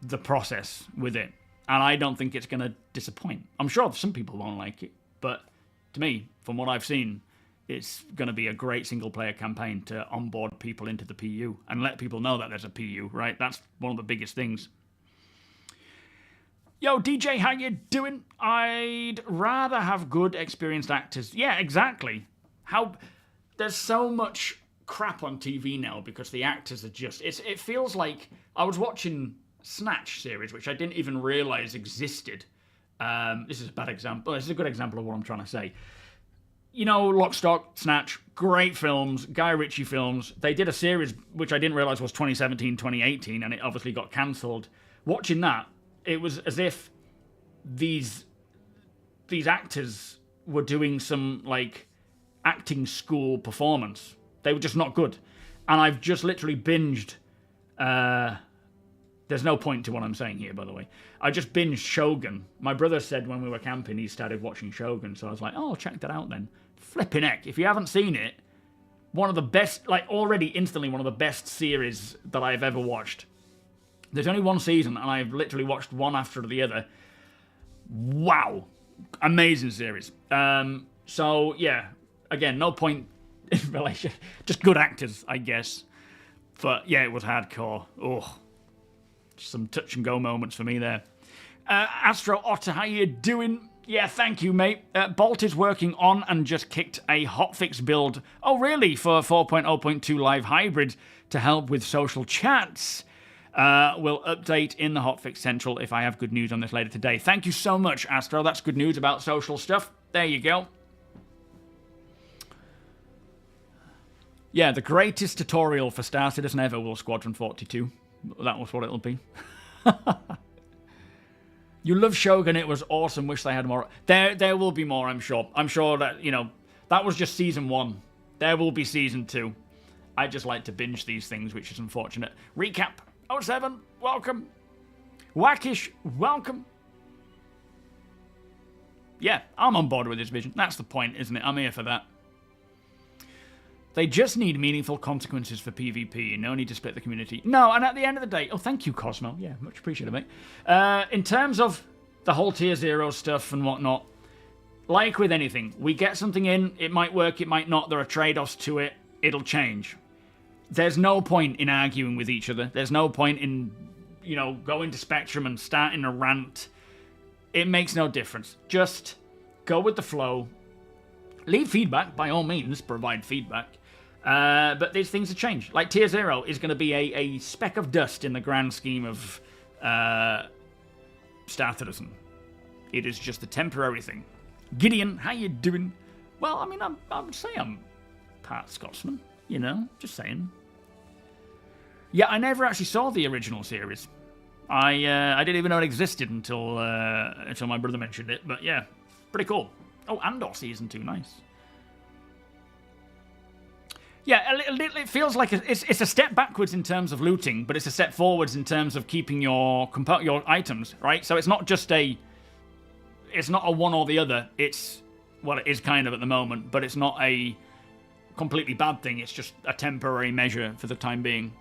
the process with it. And I don't think it's going to disappoint. I'm sure some people won't like it, but to me, from what I've seen, it's going to be a great single-player campaign to onboard people into the PU and let people know that there's a PU, right? That's one of the biggest things. Yo, DJ, how you doing? I'd rather have good, experienced actors. Yeah, exactly. There's so much crap on TV now because the actors are just... It feels like... I was watching Snatch series, which I didn't even realise existed. This is a bad example. This is a good example of what I'm trying to say. You know, Lock, Stock, Snatch, great films, Guy Ritchie films. They did a series which I didn't realise was 2017, 2018, and it obviously got cancelled. Watching that, it was as if these actors were doing some, like, acting school performance. They were just not good. And I've just literally binged... there's no point to what I'm saying here, by the way. I just binged Shogun. My brother said when we were camping he started watching Shogun, so I was like, oh, check that out then. Flipping heck. If you haven't seen it, one of the best, like already instantly one of the best series that I've ever watched. There's only one season, and I've literally watched one after the other. Wow. Amazing series. So, yeah. Again, no point in relation. Just good actors, I guess. But, yeah, it was hardcore. Oh. Some touch-and-go moments for me there. Astro Otter, how you doing? Yeah, thank you, mate. Bolt is working on and just kicked a hotfix build. Oh, really? For 4.0.2 Live Hybrid to help with social chats. We'll update in the Hotfix Central if I have good news on this later today. Thank you so much, Astro. That's good news about social stuff. There you go. Yeah, the greatest tutorial for Star Citizen ever will Squadron 42. That was what it'll be. You love Shogun. It was awesome. Wish they had more. There will be more, I'm sure. I'm sure that, you know, that was just season 1. There will be season 2. I just like to binge these things, which is unfortunate. Recap. 07, welcome. Wackish, welcome. Yeah, I'm on board with this vision. That's the point, isn't it? I'm here for that. They just need meaningful consequences for PvP. No need to split the community. No, and at the end of the day... Oh, thank you, Cosmo. Yeah, much appreciated, mate. In terms of the whole Tier 0 stuff and whatnot, like with anything, we get something in, it might work, it might not, there are trade-offs to it, it'll change. There's no point in arguing with each other. There's no point in you know, go into Spectrum and starting a rant. It makes no difference. Just go with the flow. Leave feedback, by all means, provide feedback. But these things have changed. Like, Tier 0 is going to be a speck of dust in the grand scheme of Star Citizen. It is just a temporary thing. Gideon, how you doing? Well, I mean, I would say I'm part Scotsman, you know, just saying. Yeah, I never actually saw the original series. I didn't even know it existed until my brother mentioned it. But yeah, pretty cool. Oh, Andor Season 2, nice. Yeah, it feels like it's a step backwards in terms of looting, but it's a step forwards in terms of keeping your items, right? So it's not a one or the other. It's, well, it is kind of at the moment, but it's not a completely bad thing. It's just a temporary measure for the time being.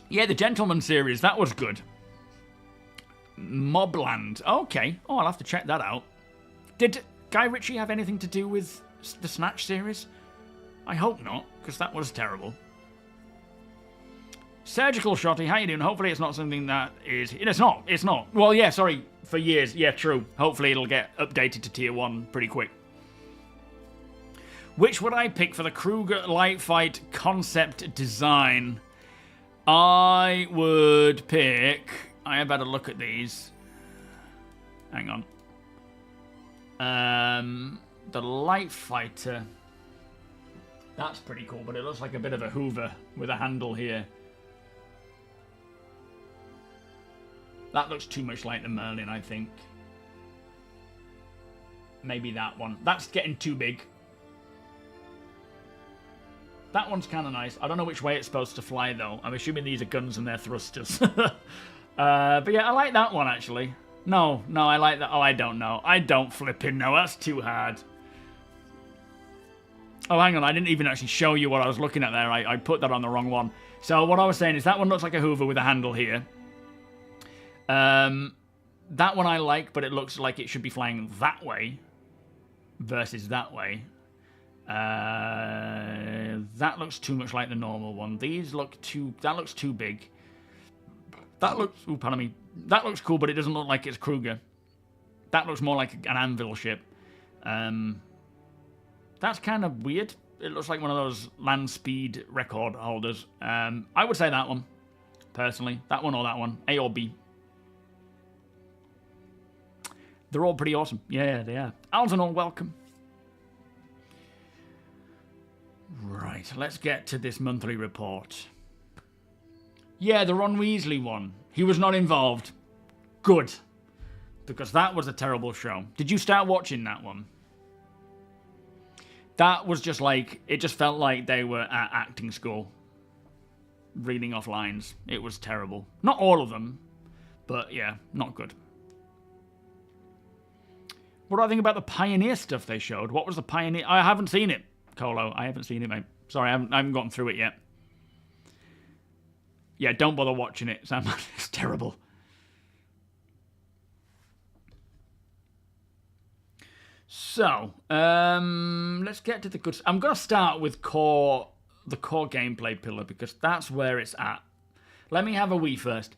Yeah, the Gentleman series, that was good. Mobland, okay. Oh, I'll have to check that out. Did Guy Ritchie have anything to do with the Snatch series? I hope not, because that was terrible. Surgical Shotty, how you doing? Hopefully it's not something that is... It's not. Well, yeah, sorry, for years. Yeah, true. Hopefully it'll get updated to Tier 1 pretty quick. Which would I pick for the Kruger Light Fight concept design? I would pick... I have had a look at these. Hang on. The Light Fighter. That's pretty cool, but it looks like a bit of a Hoover with a handle here. That looks too much like the Merlin, I think. Maybe that one. That's getting too big. That one's kind of nice. I don't know which way it's supposed to fly, though. I'm assuming these are guns and they're thrusters. But yeah, I like that one, actually. No, I like that. Oh, I don't know. I don't flipping know. That's too hard. Oh, hang on. I didn't even actually show you what I was looking at there. I put that on the wrong one. So what I was saying is that one looks like a Hoover with a handle here. That one I like, but it looks like it should be flying that way versus that way. That looks too much like the normal one. These look too... That looks too big. That looks... Oh, pardon me. That looks cool, but it doesn't look like it's Kruger. That looks more like an anvil ship. That's kind of weird. It looks like one of those land speed record holders. I would say that one, personally. That one or that one. A or B. They're all pretty awesome. Yeah, they are. Algernon, welcome. Right, let's get to this monthly report. Yeah, the Ron Weasley one. He was not involved. Good. Because that was a terrible show. Did you start watching that one? That was just like... It just felt like they were at acting school. Reading off lines. It was terrible. Not all of them. But yeah, not good. What do I think about the Pioneer stuff they showed? What was the Pioneer... I haven't seen it, Colo. I haven't seen it, mate. Sorry, I haven't gotten through it yet. Yeah, don't bother watching it, Sam. It's terrible. So, let's get to the good... I'm going to start with the core gameplay pillar, because that's where it's at. Let me have a wee first.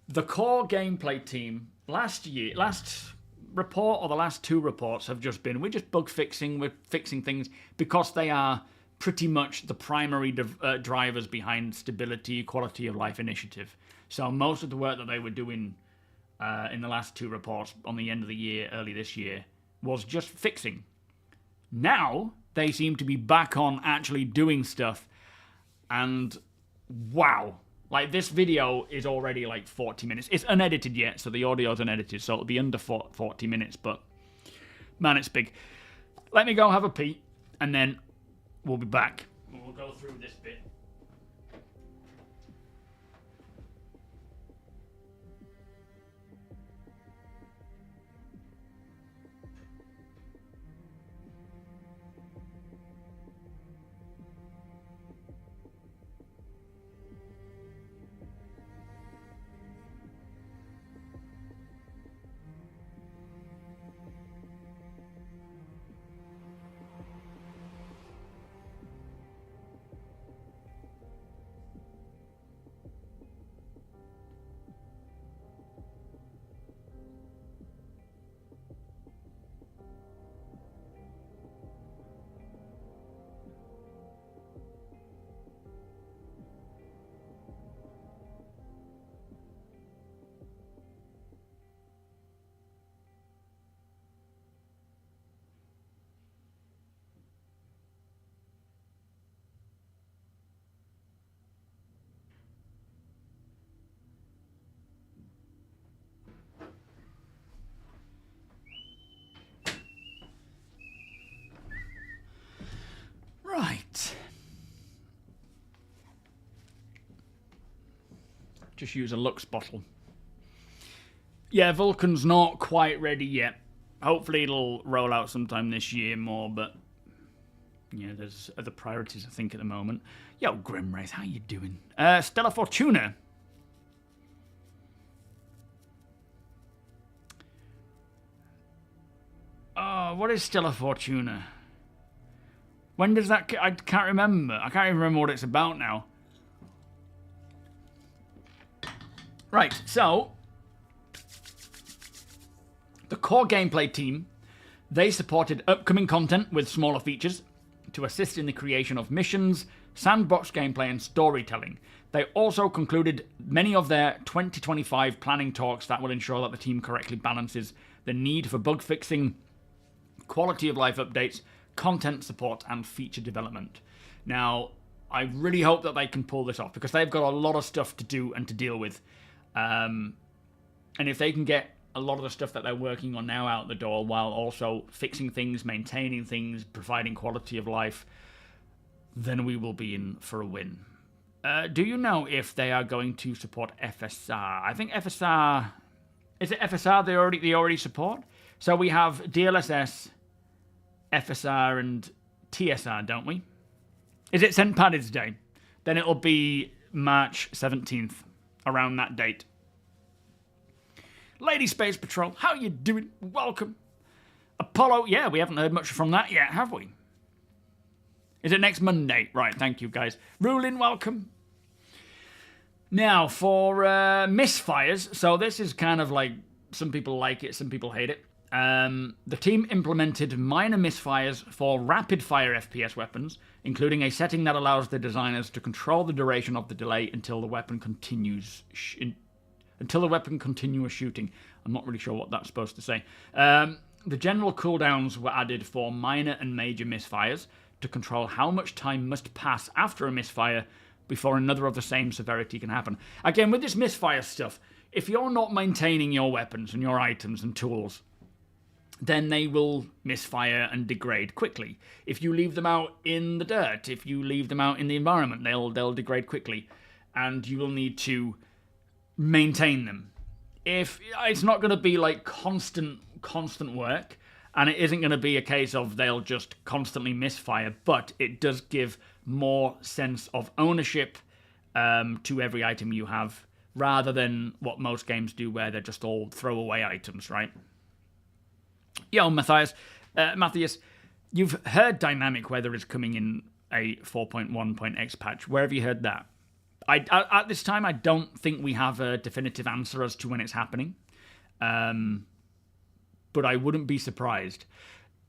The core gameplay team, last report, or the last two reports, have just been, we're just bug fixing, we're fixing things, because they are pretty much the primary drivers behind stability, quality of life initiative. So most of the work that they were doing in the last two reports on the end of the year, early this year, was just fixing. Now, they seem to be back on actually doing stuff, and wow. Like, this video is already like 40 minutes. It's unedited yet, so the audio's unedited, so it'll be under 40 minutes, but man, it's big. Let me go have a pee, and then we'll be back. We'll go through this bit. Just use a Lux bottle. Yeah, Vulcan's not quite ready yet. Hopefully it'll roll out sometime this year more, but yeah, there's other priorities, I think, at the moment. Yo, Grimwraith, how you doing? Stella Fortuna. Oh, what is Stella Fortuna? When does that... I can't remember. I can't even remember what it's about now. Right, so... the core gameplay team, they supported upcoming content with smaller features to assist in the creation of missions, sandbox gameplay, and storytelling. They also concluded many of their 2025 planning talks that will ensure that the team correctly balances the need for bug fixing, quality of life updates, content support, and feature development. Now, I really hope that they can pull this off, because they've got a lot of stuff to do and to deal with. And if they can get a lot of the stuff that they're working on now out the door, while also fixing things, maintaining things, providing quality of life, then we will be in for a win. Do you know if they are going to support FSR? I think FSR... Is it FSR they already support? So we have DLSS, FSR, and TSR, don't we? Is it St. Paddy's Day? Then it'll be March 17th, around that date. Lady Space Patrol, how you doing? Welcome. Apollo, yeah, we haven't heard much from that yet, have we? Is it next Monday? Right, thank you, guys. Rulin, welcome. Now, for misfires, so this is kind of like, some people like it, some people hate it. The team implemented minor misfires for rapid-fire FPS weapons, including a setting that allows the designers to control the duration of the delay until the weapon continues shooting. I'm not really sure what that's supposed to say. The general cooldowns were added for minor and major misfires to control how much time must pass after a misfire before another of the same severity can happen. Again, with this misfire stuff, if you're not maintaining your weapons and your items and tools, then they will misfire and degrade quickly. If you leave them out in the dirt, if you leave them out in the environment, they'll degrade quickly, and you will need to maintain them. If it's not going to be like constant work, and it isn't going to be a case of they'll just constantly misfire, but it does give more sense of ownership to every item you have, rather than what most games do where they're just all throwaway items, right? Yo, Matthias, you've heard dynamic weather is coming in a 4.1.x patch. Where have you heard that? At this time, I don't think we have a definitive answer as to when it's happening. But I wouldn't be surprised.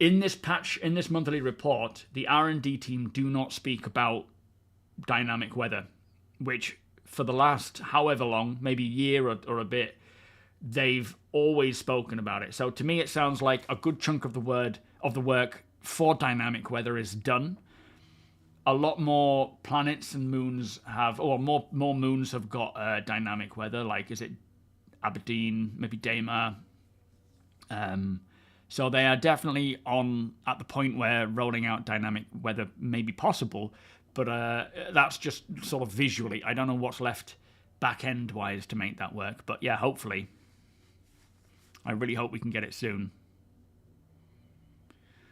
In this patch, in this monthly report, the R&D team do not speak about dynamic weather, which for the last however long, maybe a year or a bit, they've always spoken about it. So to me, it sounds like a good chunk of the work for dynamic weather is done. A lot more planets and moons have, or more moons have got dynamic weather. Like, is it Aberdeen, maybe Daymar? So they are definitely at the point where rolling out dynamic weather may be possible, but that's just sort of visually. I don't know what's left back-end wise to make that work, but yeah, hopefully. I really hope we can get it soon.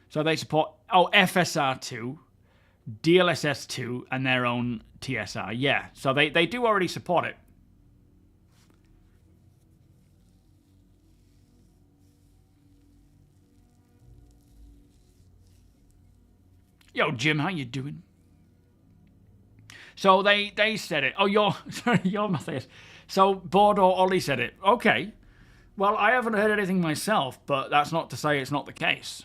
So they support, FSR2, DLSS2, and their own TSR. Yeah, so they do already support it. Yo, Jim, how you doing? So they said it. Oh, you're Matthias. So Bordeaux Ollie said it. Okay. Well, I haven't heard anything myself, but that's not to say it's not the case.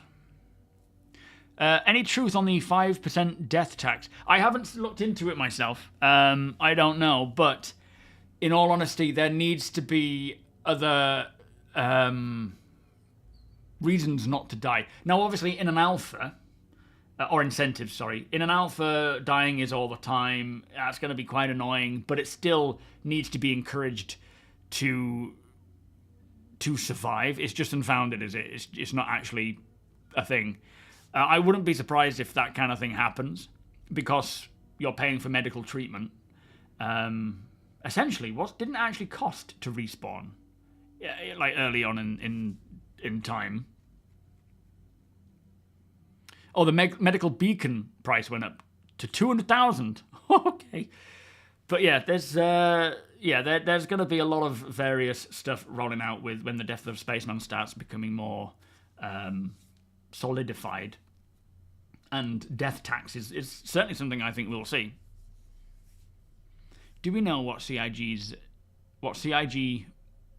Any truth on the 5% death tax? I haven't looked into it myself. I don't know, but in all honesty, there needs to be other reasons not to die. Now, obviously, in an alpha, or incentives, sorry. In an alpha, dying is all the time. That's going to be quite annoying, but it still needs to be encouraged to survive. It's just unfounded, is it? It's not actually a thing. I wouldn't be surprised if that kind of thing happens, because you're paying for medical treatment. And essentially didn't actually cost to respawn, like early on in time. Oh, the medical beacon price went up to 200,000. Okay, but yeah, there's going to be a lot of various stuff rolling out with when the Death of Spaceman starts becoming more solidified, and death tax is certainly something I think we'll see. Do we know what CIG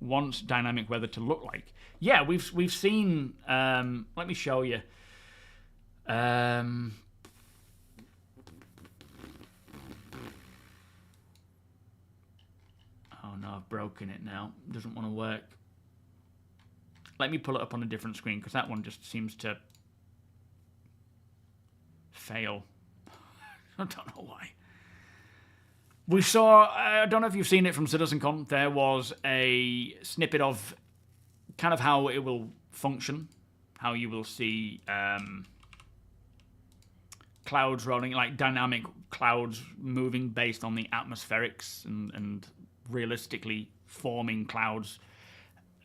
wants dynamic weather to look like? Yeah, we've seen. Let me show you. Oh no, I've broken it now. It doesn't want to work. Let me pull it up on a different screen because that one just seems to fail. I don't know why. We saw, I don't know if you've seen it from CitizenCon, there was a snippet of kind of how it will function, how you will see clouds rolling, like dynamic clouds moving based on the atmospherics and realistically forming clouds,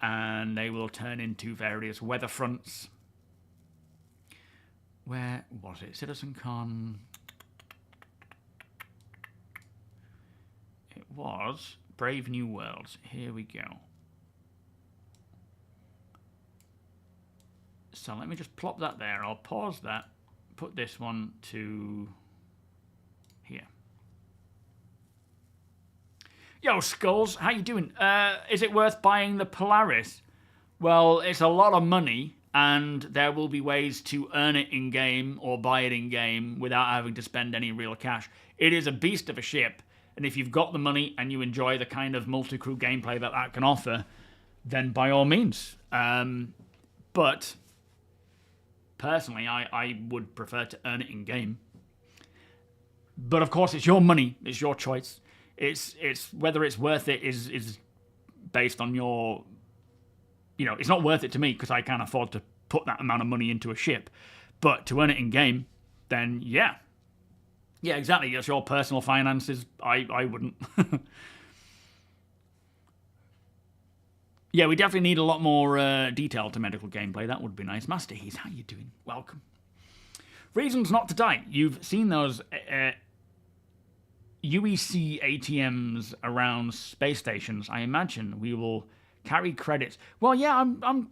and they will turn into various weather fronts. Where was it? CitizenCon. It was Brave New Worlds. Here we go. So let me just plop that there. I'll pause that. Put this one to here. Yo, Skulls, how you doing? Is it worth buying the Polaris? Well, it's a lot of money, and there will be ways to earn it in-game or buy it in-game without having to spend any real cash. It is a beast of a ship, and if you've got the money and you enjoy the kind of multi-crew gameplay that can offer, then by all means. But personally, I would prefer to earn it in-game. But of course, it's your money. It's your choice. It's whether it's worth it is based on your... You know, it's not worth it to me because I can't afford to put that amount of money into a ship. But to earn it in-game, then yeah. Yeah, exactly. It's your personal finances. I wouldn't. Yeah, we definitely need a lot more detail to medical gameplay. That would be nice. Master Heath, how you doing? Welcome. Reasons not to die. You've seen those UEC ATMs around space stations. I imagine we will carry credits. Well, yeah, I'm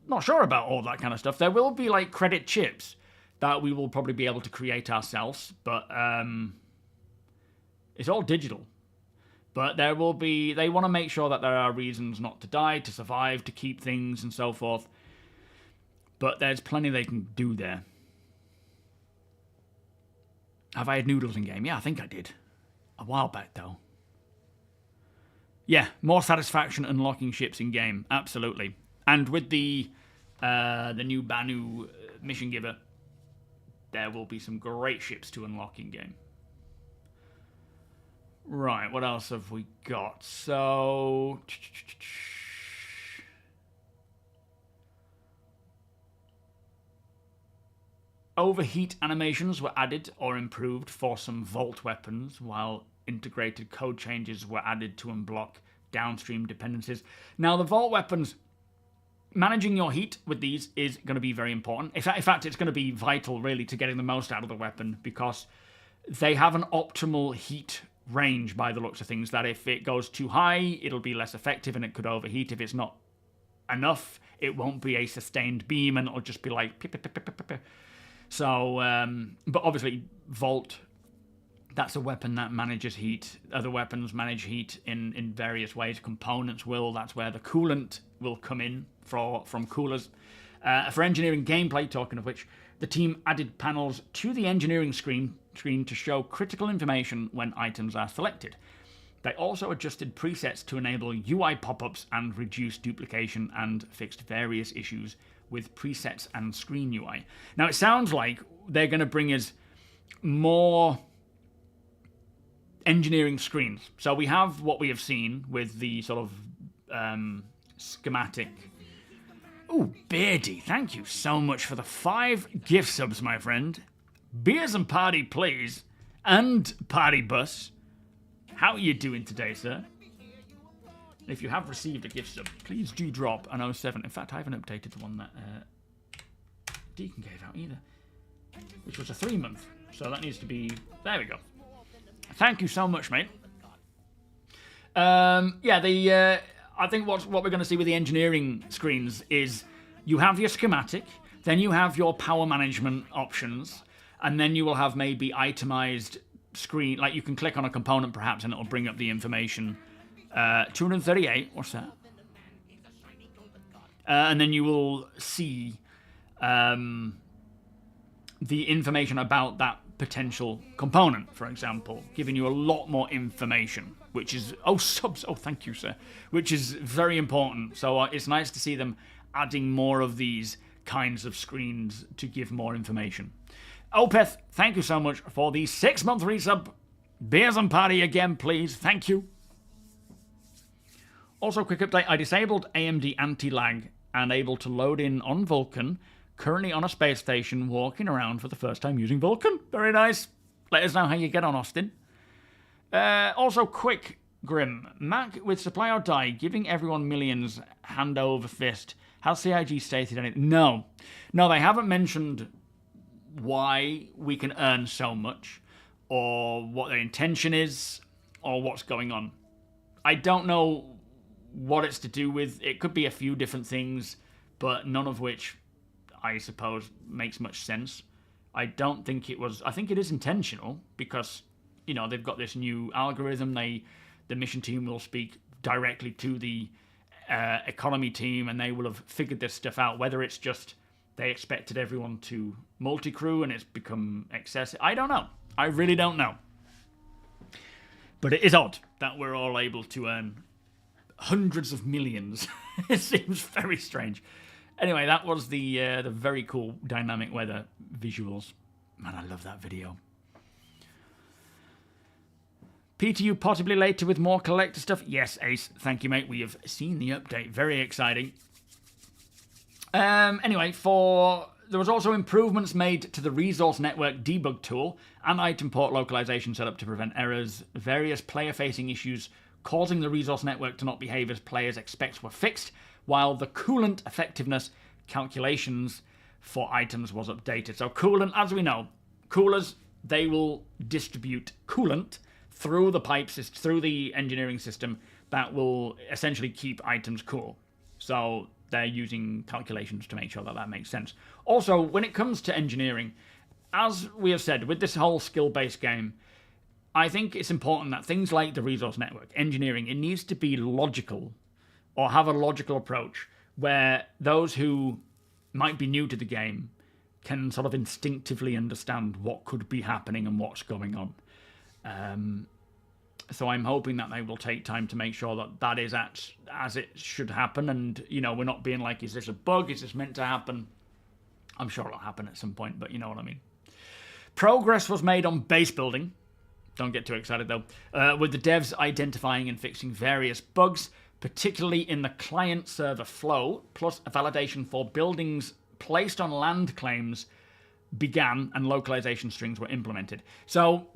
not sure about all that kind of stuff. There will be like credit chips that we will probably be able to create ourselves, but it's all digital. But there will be, they want to make sure that there are reasons not to die, to survive, to keep things and so forth. But there's plenty they can do there. Have I had noodles in game? Yeah, I think I did. A while back though. Yeah, more satisfaction unlocking ships in game, absolutely. And with the new Banu mission giver, there will be some great ships to unlock in game. Right, what else have we got? So... Overheat animations were added or improved for some vault weapons, while integrated code changes were added to unblock downstream dependencies. Now, the vault weapons, managing your heat with these is going to be very important. In fact, it's going to be vital, really, to getting the most out of the weapon, because they have an optimal heat range by the looks of things, that if it goes too high, it'll be less effective and it could overheat. If it's not enough, it won't be a sustained beam and it'll just be like... So, but obviously, Vault, that's a weapon that manages heat. Other weapons manage heat in various ways. Components will. That's where the coolant will come in from coolers. For engineering gameplay, talking of which, the team added panels to the engineering screen to show critical information when items are selected. They also adjusted presets to enable UI pop-ups and reduce duplication, and fixed various issues with presets and screen UI. Now, it sounds like they're going to bring us more engineering screens. So we have what we have seen with the sort of schematic. Ooh, Beardy, thank you so much for the 5 gift subs, my friend. Beers and party, please. And party bus. How are you doing today, sir? If you have received a gift sub, please do drop an 07. In fact, I haven't updated the one that Deacon gave out either, which was a 3-month. So that needs to be... There we go. Thank you so much, mate. Yeah, I think what we're going to see with the engineering screens is you have your schematic, then you have your power management options, and then you will have maybe itemized screen, like you can click on a component perhaps and it'll bring up the information. 238, what's that? And then you will see the information about that potential component, for example, giving you a lot more information, which is, subs, thank you, sir, which is very important. So it's nice to see them adding more of these kinds of screens to give more information. Opeth, thank you so much for the 6-month resub. Beers and party again, please. Thank you. Also, quick update, I disabled AMD anti-lag and able to load in on Vulcan. Currently on a space station, walking around for the first time using Vulcan. Very nice. Let us know how you get on, Austin. Also, quick, Grim. Mac with supply or die, giving everyone millions hand over fist. Has CIG stated anything? No. No, they haven't mentioned why we can earn so much, or what their intention is, or what's going on. I don't know what it's to do with. It could be a few different things, but none of which, I suppose, makes much sense. I don't think it was... I think it is intentional, because, you know, they've got this new algorithm. The mission team will speak directly to the economy team, and they will have figured this stuff out. Whether it's just they expected everyone to multi-crew and it's become excessive, I don't know. I really don't know. But it is odd that we're all able to earn hundreds of millions. It seems very strange. Anyway, that was the very cool dynamic weather visuals. Man, I love that video. PTU possibly later with more collector stuff. Yes, Ace. Thank you, mate. We have seen the update. Very exciting. Anyway, there was also improvements made to the resource network debug tool and item port localization setup to prevent errors. Various player-facing issues causing the resource network to not behave as players expect were fixed, while the coolant effectiveness calculations for items was updated. So coolant, as we know, coolers, they will distribute coolant through the pipes, through the engineering system that will essentially keep items cool. So they're using calculations to make sure that that makes sense. Also, when it comes to engineering, as we have said, with this whole skill-based game, I think it's important that things like the resource network, engineering, it needs to be logical, or have a logical approach, where those who might be new to the game can sort of instinctively understand what could be happening and what's going on. So I'm hoping that they will take time to make sure that that is as it should happen, and, you know, we're not being like, is this a bug? Is this meant to happen? I'm sure it'll happen at some point, but you know what I mean. Progress was made on base building. Don't get too excited, though. With the devs identifying and fixing various bugs, particularly in the client-server flow, plus a validation for buildings placed on land claims began and localization strings were implemented. So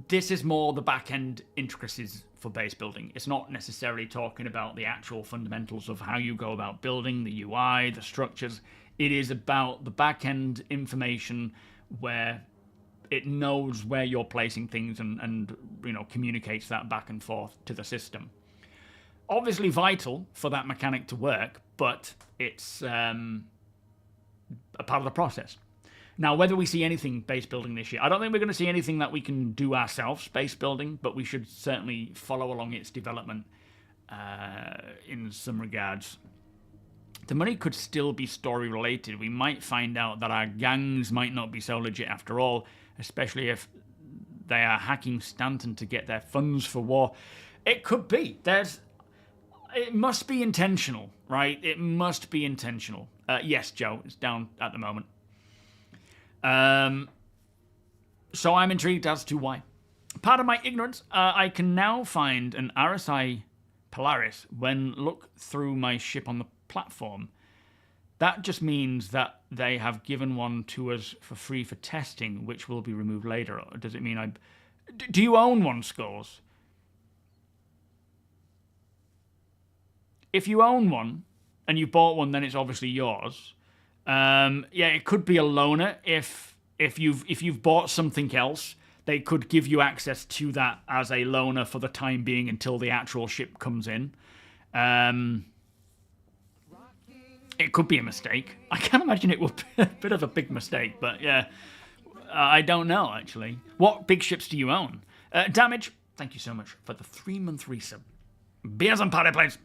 this is more the back-end intricacies for base building. It's not necessarily talking about the actual fundamentals of how you go about building, the UI, the structures. It is about the back-end information where it knows where you're placing things and you know, communicates that back and forth to the system. Obviously vital for that mechanic to work, but it's a part of the process. Now, whether we see anything base building this year, I don't think we're going to see anything that we can do ourselves, base building, but we should certainly follow along its development in some regards. The money could still be story related. We might find out that our gangs might not be so legit after all, especially if they are hacking Stanton to get their funds for war. It could be. It must be intentional, right? It must be intentional. Yes, Joe, it's down at the moment. So I'm intrigued as to why. Part of my ignorance, I can now find an RSI Polaris when look through my ship on the platform. That just means that they have given one to us for free for testing, which will be removed later. Or does it mean do you own one, Skulls? if you own one and you bought one, then it's obviously yours. Yeah, it could be a loaner if you've bought something else. They could give you access to that as a loaner for the time being until the actual ship comes in. It could be a mistake. I can't imagine it would be a bit of a big mistake, but yeah. I don't know, actually. What big ships do you own? Damage, thank you so much for the 3-month resub. Beers and party plates,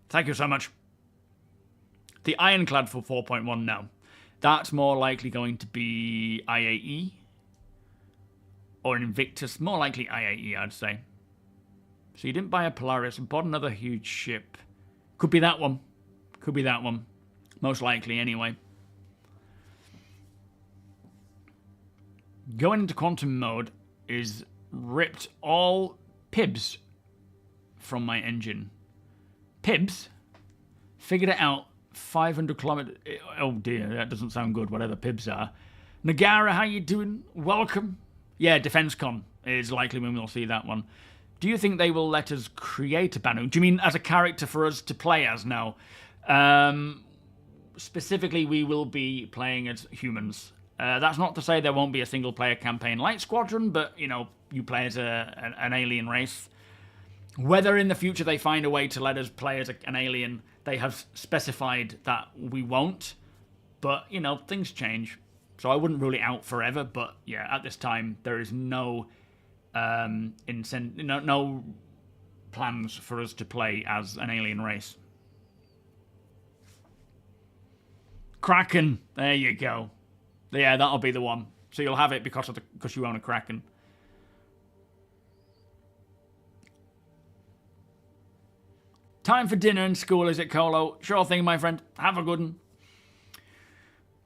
thank you so much. The Ironclad for 4.1, no. That's more likely going to be IAE. Or an Invictus, more likely IAE, I'd say. So you didn't buy a Polaris, and bought another huge ship. Could be that one. Could be that one. Most likely, anyway. Going into quantum mode is ripped all PIBs from my engine. PIBs? Figured it out. 500 kilometers. Oh dear, that doesn't sound good, whatever PIBs are. Nagara, how you doing? Welcome. Yeah, DefenseCon is likely when we'll see that one. Do you think they will let us create a Banu? Do you mean as a character for us to play as now? Specifically, we will be playing as humans. That's not to say there won't be a single-player campaign like Squadron, but, you know, you play as an alien race. Whether in the future they find a way to let us play as an alien, they have specified that we won't. But, you know, things change. So I wouldn't rule it out forever, but, yeah, at this time, there is no no plans for us to play as an alien race. Kraken, there you go. Yeah, that'll be the one. So you'll have it because you own a Kraken. Time for dinner and school, is it, Colo? Sure thing, my friend. Have a good one.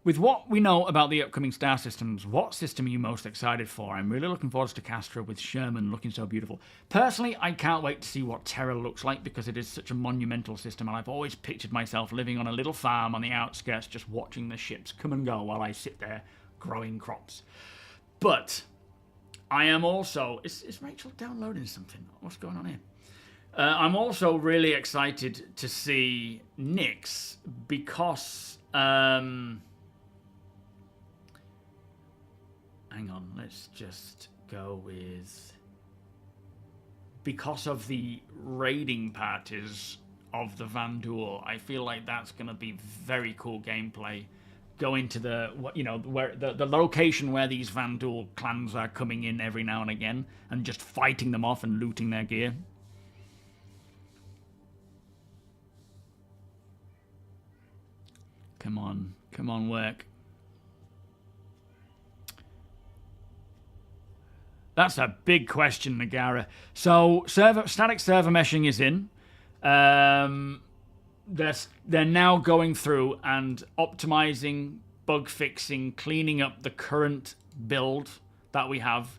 With what we know about the upcoming star systems, what system are you most excited for? I'm really looking forward to Castra with Sherman looking so beautiful. Personally, I can't wait to see what Terra looks like because it is such a monumental system, and I've always pictured myself living on a little farm on the outskirts just watching the ships come and go while I sit there growing crops. But I am also... Is Rachel downloading something? What's going on here? I'm also really excited to see Nyx because... Hang on, let's just go with... Because of the raiding parties of the Vanduul, I feel like that's going to be very cool gameplay. Go into the, you know, where the location where these Vanduul clans are coming in every now and again, and just fighting them off and looting their gear. Come on, work. That's a big question, Nagara. So, static server meshing is in. They're now going through and optimizing, bug fixing, cleaning up the current build that we have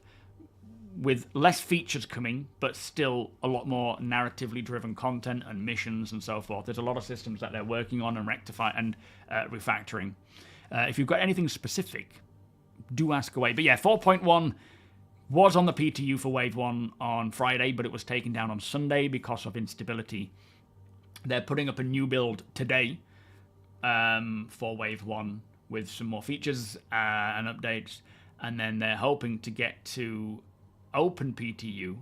with less features coming, but still a lot more narratively driven content and missions and so forth. There's a lot of systems that they're working on and refactoring. If you've got anything specific, do ask away. But yeah, 4.1 was on the PTU for Wave 1 on Friday, but it was taken down on Sunday because of instability. They're putting up a new build today for Wave 1 with some more features and updates, and then they're hoping to get to open PTU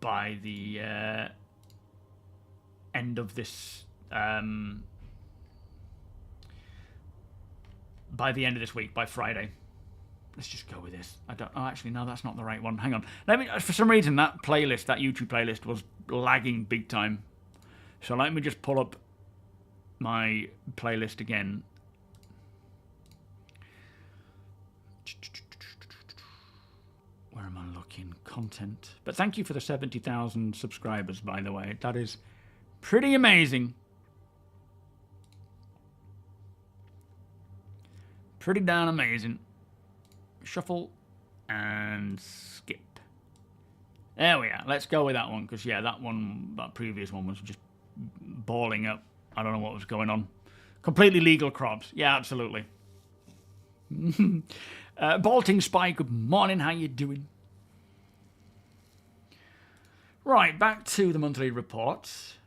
by the end of this... by the end of this week, by Friday. Let's just go with this. Oh, actually, no, that's not the right one. Hang on. For some reason, that YouTube playlist was lagging big time. So let me just pull up my playlist again. Where am I looking? Content. But thank you for the 70,000 subscribers, by the way. That is pretty amazing. Pretty darn amazing. Shuffle and skip. There we are. Let's go with that one because, yeah, that previous one was just balling up. I don't know what was going on. Completely legal crops. Yeah, absolutely. Bolting Spy, good morning. How you doing? Right, back to the monthly reports.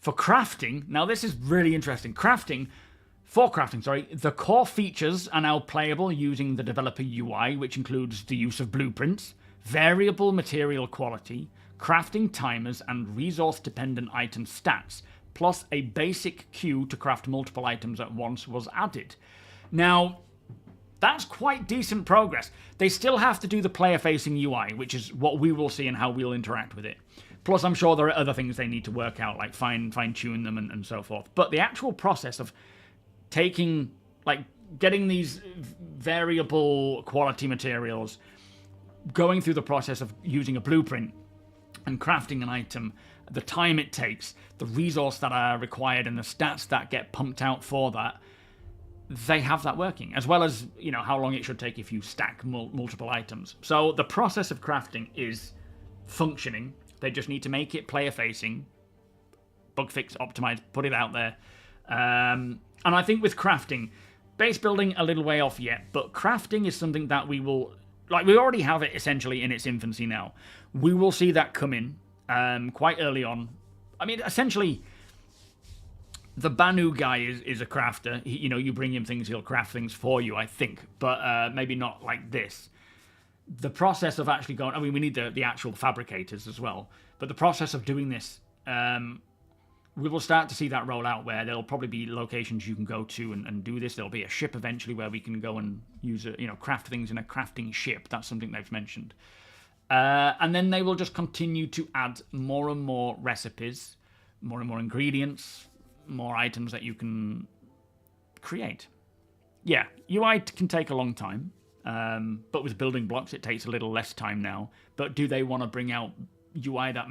For crafting, now this is really interesting. For crafting, the core features are now playable using the developer UI, which includes the use of blueprints, variable material quality, crafting timers, and resource-dependent item stats, plus a basic queue to craft multiple items at once was added. Now, that's quite decent progress. They still have to do the player-facing UI, which is what we will see and how we'll interact with it. Plus, I'm sure there are other things they need to work out, like fine-tune them and so forth. But the actual process of getting these variable quality materials, going through the process of using a blueprint and crafting an item, the time it takes, the resource that are required, and the stats that get pumped out for that, they have that working, as well as, how long it should take if you stack multiple items. So the process of crafting is functioning. They just need to make it player-facing, bug fix, optimize, put it out there. And I think with crafting, base building a little way off yet, but crafting is something that we will... we already have it essentially in its infancy now. We will see that come in quite early on. I mean, essentially, the Banu guy is a crafter. You bring him things, he'll craft things for you, I think. But maybe not like this. The process of actually going... I mean, we need the actual fabricators as well. But the process of doing this... we will start to see that roll out, where there'll probably be locations you can go to and do this. There'll be a ship eventually where we can go and use craft things in a crafting ship. That's something they've mentioned. And then they will just continue to add more and more recipes, more and more ingredients, more items that you can create. Yeah, UI can take a long time, but with building blocks it takes a little less time now. But do they want to bring out UI that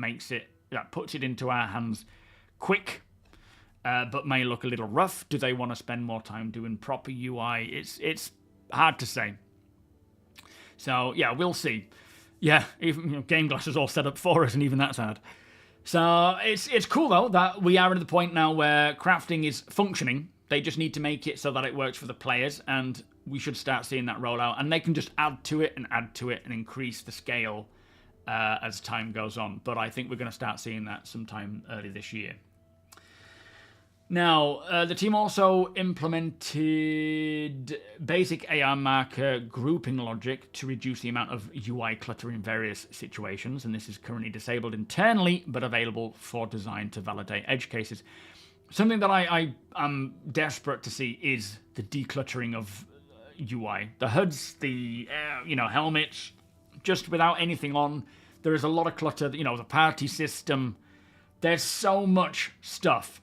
puts it into our hands quick, but may look a little rough? Do they want to spend more time doing proper UI? It's hard to say. So yeah, we'll see. Yeah, even GameGlass is all set up for us, and even that's hard. So it's cool though that we are at the point now where crafting is functioning. They just need to make it so that it works for the players, and we should start seeing that roll out. And they can just add to it and increase the scale as time goes on. But I think we're going to start seeing that sometime early this year. Now, the team also implemented basic AR marker grouping logic to reduce the amount of UI clutter in various situations, and this is currently disabled internally, but available for design to validate edge cases. Something that I am desperate to see is the decluttering of UI. The HUDs, the helmets, just without anything on. There is a lot of clutter. The party system. There's so much stuff.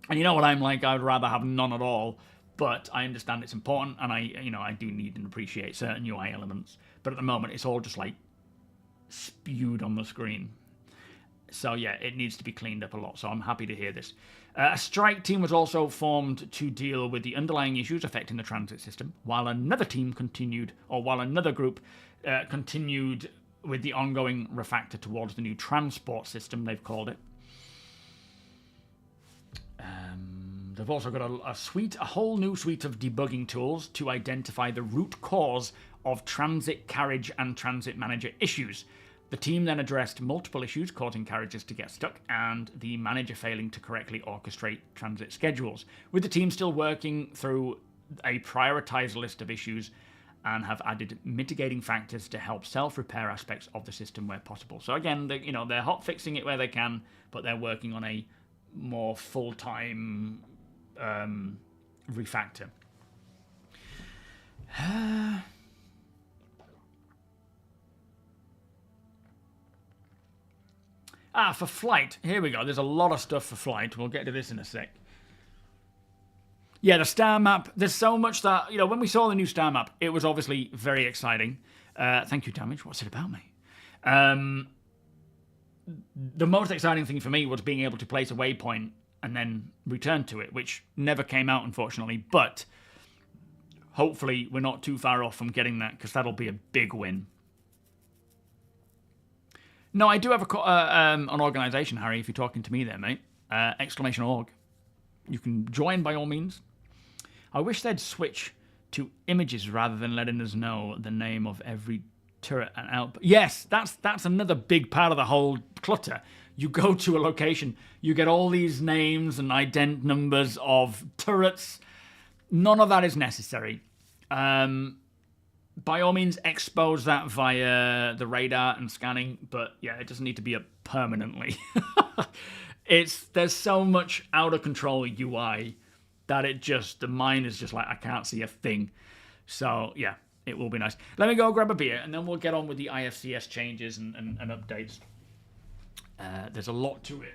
And you know what I'm like, I'd rather have none at all, but I understand it's important, and I do need and appreciate certain UI elements. But at the moment, it's all just spewed on the screen. So yeah, it needs to be cleaned up a lot, so I'm happy to hear this. A strike team was also formed to deal with the underlying issues affecting the transit system, while another group continued with the ongoing refactor towards the new transport system, they've called it. They've also got a whole new suite of debugging tools to identify the root cause of transit carriage and transit manager issues. The team then addressed multiple issues causing carriages to get stuck and the manager failing to correctly orchestrate transit schedules, with the team still working through a prioritized list of issues and have added mitigating factors to help self-repair aspects of the system where possible. So again, they're hot fixing it where they can, but they're working on a more full-time refactor. For flight. Here we go. There's a lot of stuff for flight. We'll get to this in a sec. Yeah, the star map. There's so much that, when we saw the new star map, it was obviously very exciting. Thank you, Damage. What's it about, mate? The most exciting thing for me was being able to place a waypoint and then return to it, which never came out, unfortunately. But hopefully we're not too far off from getting that, because that'll be a big win. No, I do have an organisation, Harry, if you're talking to me there, mate. !org. You can join by all means. I wish they'd switch to images rather than letting us know the name of every turret and outpost. Yes, that's another big part of the whole clutter. You go to a location, you get all these names and ident numbers of turrets. None of that is necessary. By all means, expose that via the radar and scanning, but yeah, it doesn't need to be up permanently. There's so much out of control UI that the mind is just like, I can't see a thing. So yeah, it will be nice. Let me go grab a beer, and then we'll get on with the IFCS changes and updates. There's a lot to it.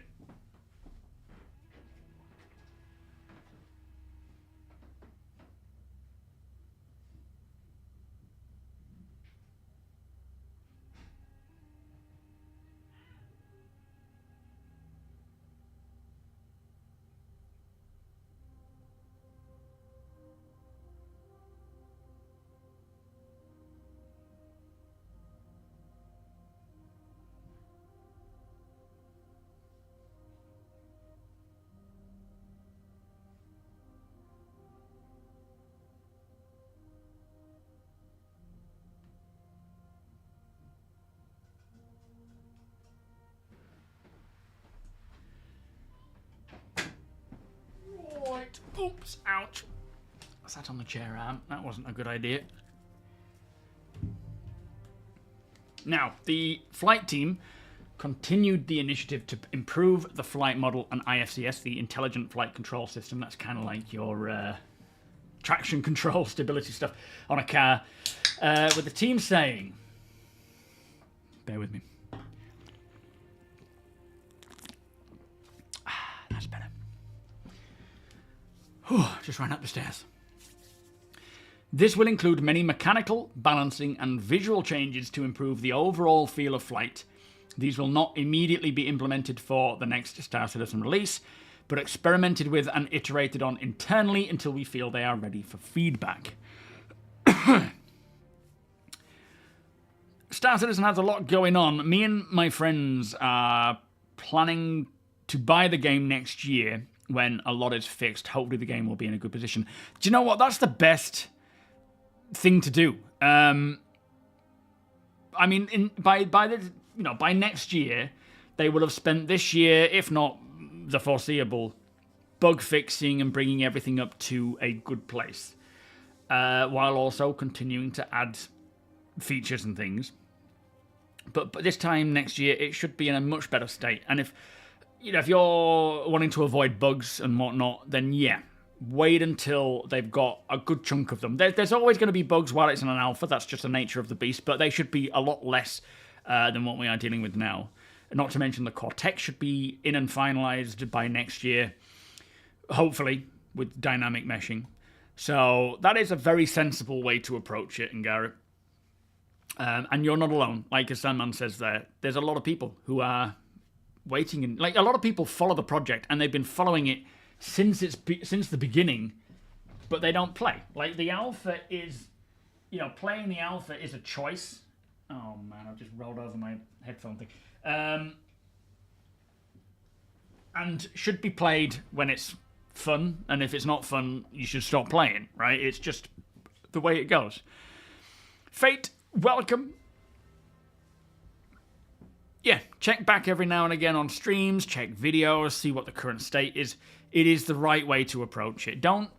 Oops, ouch. I sat on the chair arm. That wasn't a good idea. Now, the flight team continued the initiative to improve the flight model and IFCS, the Intelligent Flight Control System. That's kind of like your traction control, stability stuff on a car. With the team saying... Bear with me. That's better. Just ran up the stairs. This will include many mechanical, balancing, and visual changes to improve the overall feel of flight. These will not immediately be implemented for the next Star Citizen release, but experimented with and iterated on internally until we feel they are ready for feedback. Star Citizen has a lot going on. Me and my friends are planning to buy the game next year when a lot is fixed. Hopefully the game will be in a good position. Do you know what? That's the best thing to do. I mean, by next year, they will have spent this year, if not the foreseeable, bug fixing and bringing everything up to a good place, while also continuing to add features and things. But this time next year, it should be in a much better state. And if you're wanting to avoid bugs and whatnot, then yeah, wait until they've got a good chunk of them. There's always going to be bugs while it's in an alpha. That's just the nature of the beast. But they should be a lot less than what we are dealing with now. Not to mention the core tech should be in and finalized by next year, hopefully, with dynamic meshing. So that is a very sensible way to approach it, Ngara. And you're not alone. Like as Sandman says there, there's a lot of people who are waiting, and like a lot of people follow the project and they've been following it since the beginning, but they don't play. Like the alpha is, playing the alpha is a choice. Oh man, I've just rolled over my headphone thing. And should be played when it's fun, and if it's not fun, you should stop playing, right? It's just the way it goes. Fate, welcome. Yeah, check back every now and again on streams, check videos, see what the current state is. It is the right way to approach it. Don't,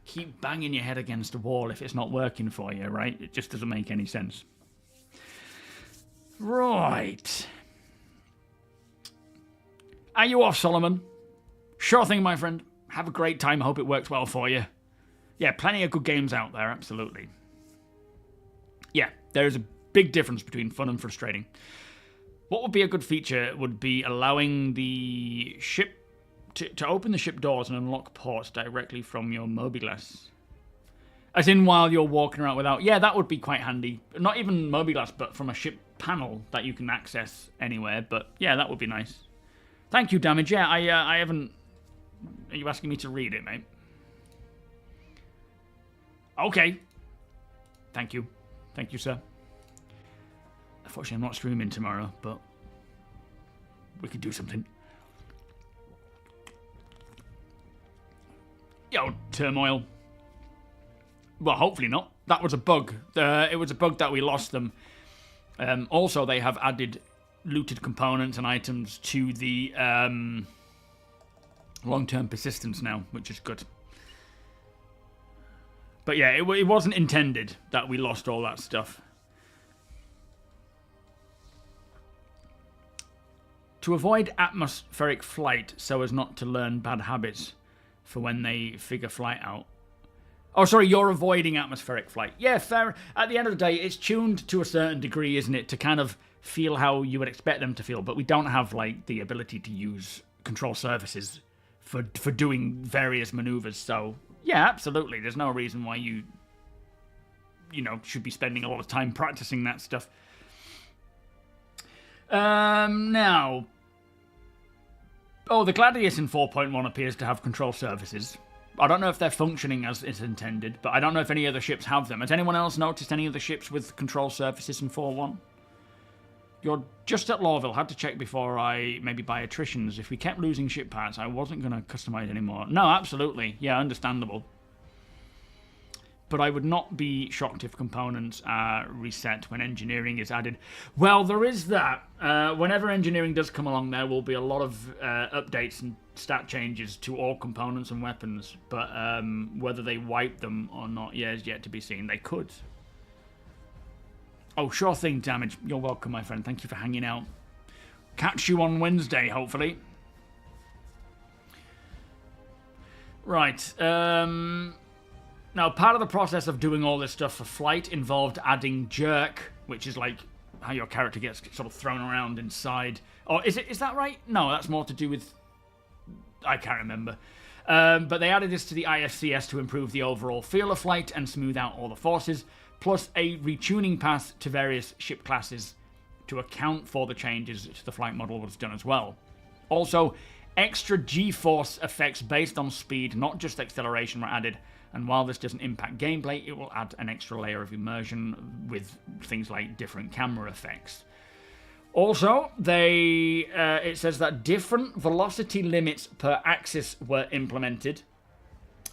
keep banging your head against a wall if it's not working for you, right? It just doesn't make any sense. Right. Are you off, Solomon? Sure thing, my friend. Have a great time. I hope it works well for you. Yeah, plenty of good games out there, absolutely. Yeah, there is a big difference between fun and frustrating. What would be a good feature would be allowing the ship to open the ship doors and unlock ports directly from your MOBIGlass. As in while you're walking around without... Yeah, that would be quite handy. Not even MOBIGlass, but from a ship panel that you can access anywhere. But yeah, that would be nice. Thank you, Damage. Yeah, I haven't... Are you asking me to read it, mate? Okay. Thank you. Thank you, sir. Unfortunately, I'm not streaming tomorrow, but we could do something. Yo, Turmoil. Well, hopefully not. That was a bug. It was a bug that we lost them. Also, they have added looted components and items to the long-term persistence now, which is good. But yeah, it wasn't intended that we lost all that stuff. To avoid atmospheric flight so as not to learn bad habits for when they figure flight out. Oh, sorry, you're avoiding atmospheric flight. Yeah, fair. At the end of the day, it's tuned to a certain degree, isn't it, to kind of feel how you would expect them to feel, but we don't have, like, the ability to use control surfaces for doing various maneuvers, so yeah, absolutely. There's no reason why you should be spending a lot of time practicing that stuff. Now... Oh, the Gladius in 4.1 appears to have control surfaces. I don't know if they're functioning as it's intended, but I don't know if any other ships have them. Has anyone else noticed any of the ships with control surfaces in 4.1? You're just at Lawville. Had to check before I maybe buy attritions. If we kept losing ship parts, I wasn't going to customize anymore. No, absolutely. Yeah, understandable. But I would not be shocked if components are reset when engineering is added. Well, there is that. Whenever engineering does come along, there will be a lot of updates and stat changes to all components and weapons. But whether they wipe them or not, yeah, is yet to be seen. They could. Oh, sure thing, Damage. You're welcome, my friend. Thank you for hanging out. Catch you on Wednesday, hopefully. Right. Now, part of the process of doing all this stuff for flight involved adding jerk, which is like how your character gets sort of thrown around inside. Or is that right? No, that's more to do with... I can't remember. But they added this to the IFCS to improve the overall feel of flight and smooth out all the forces, plus a retuning path to various ship classes to account for the changes to the flight model was done as well. Also, extra G-force effects based on speed, not just acceleration, were added. And while this doesn't impact gameplay, it will add an extra layer of immersion with things like different camera effects. Also, it says that different velocity limits per axis were implemented,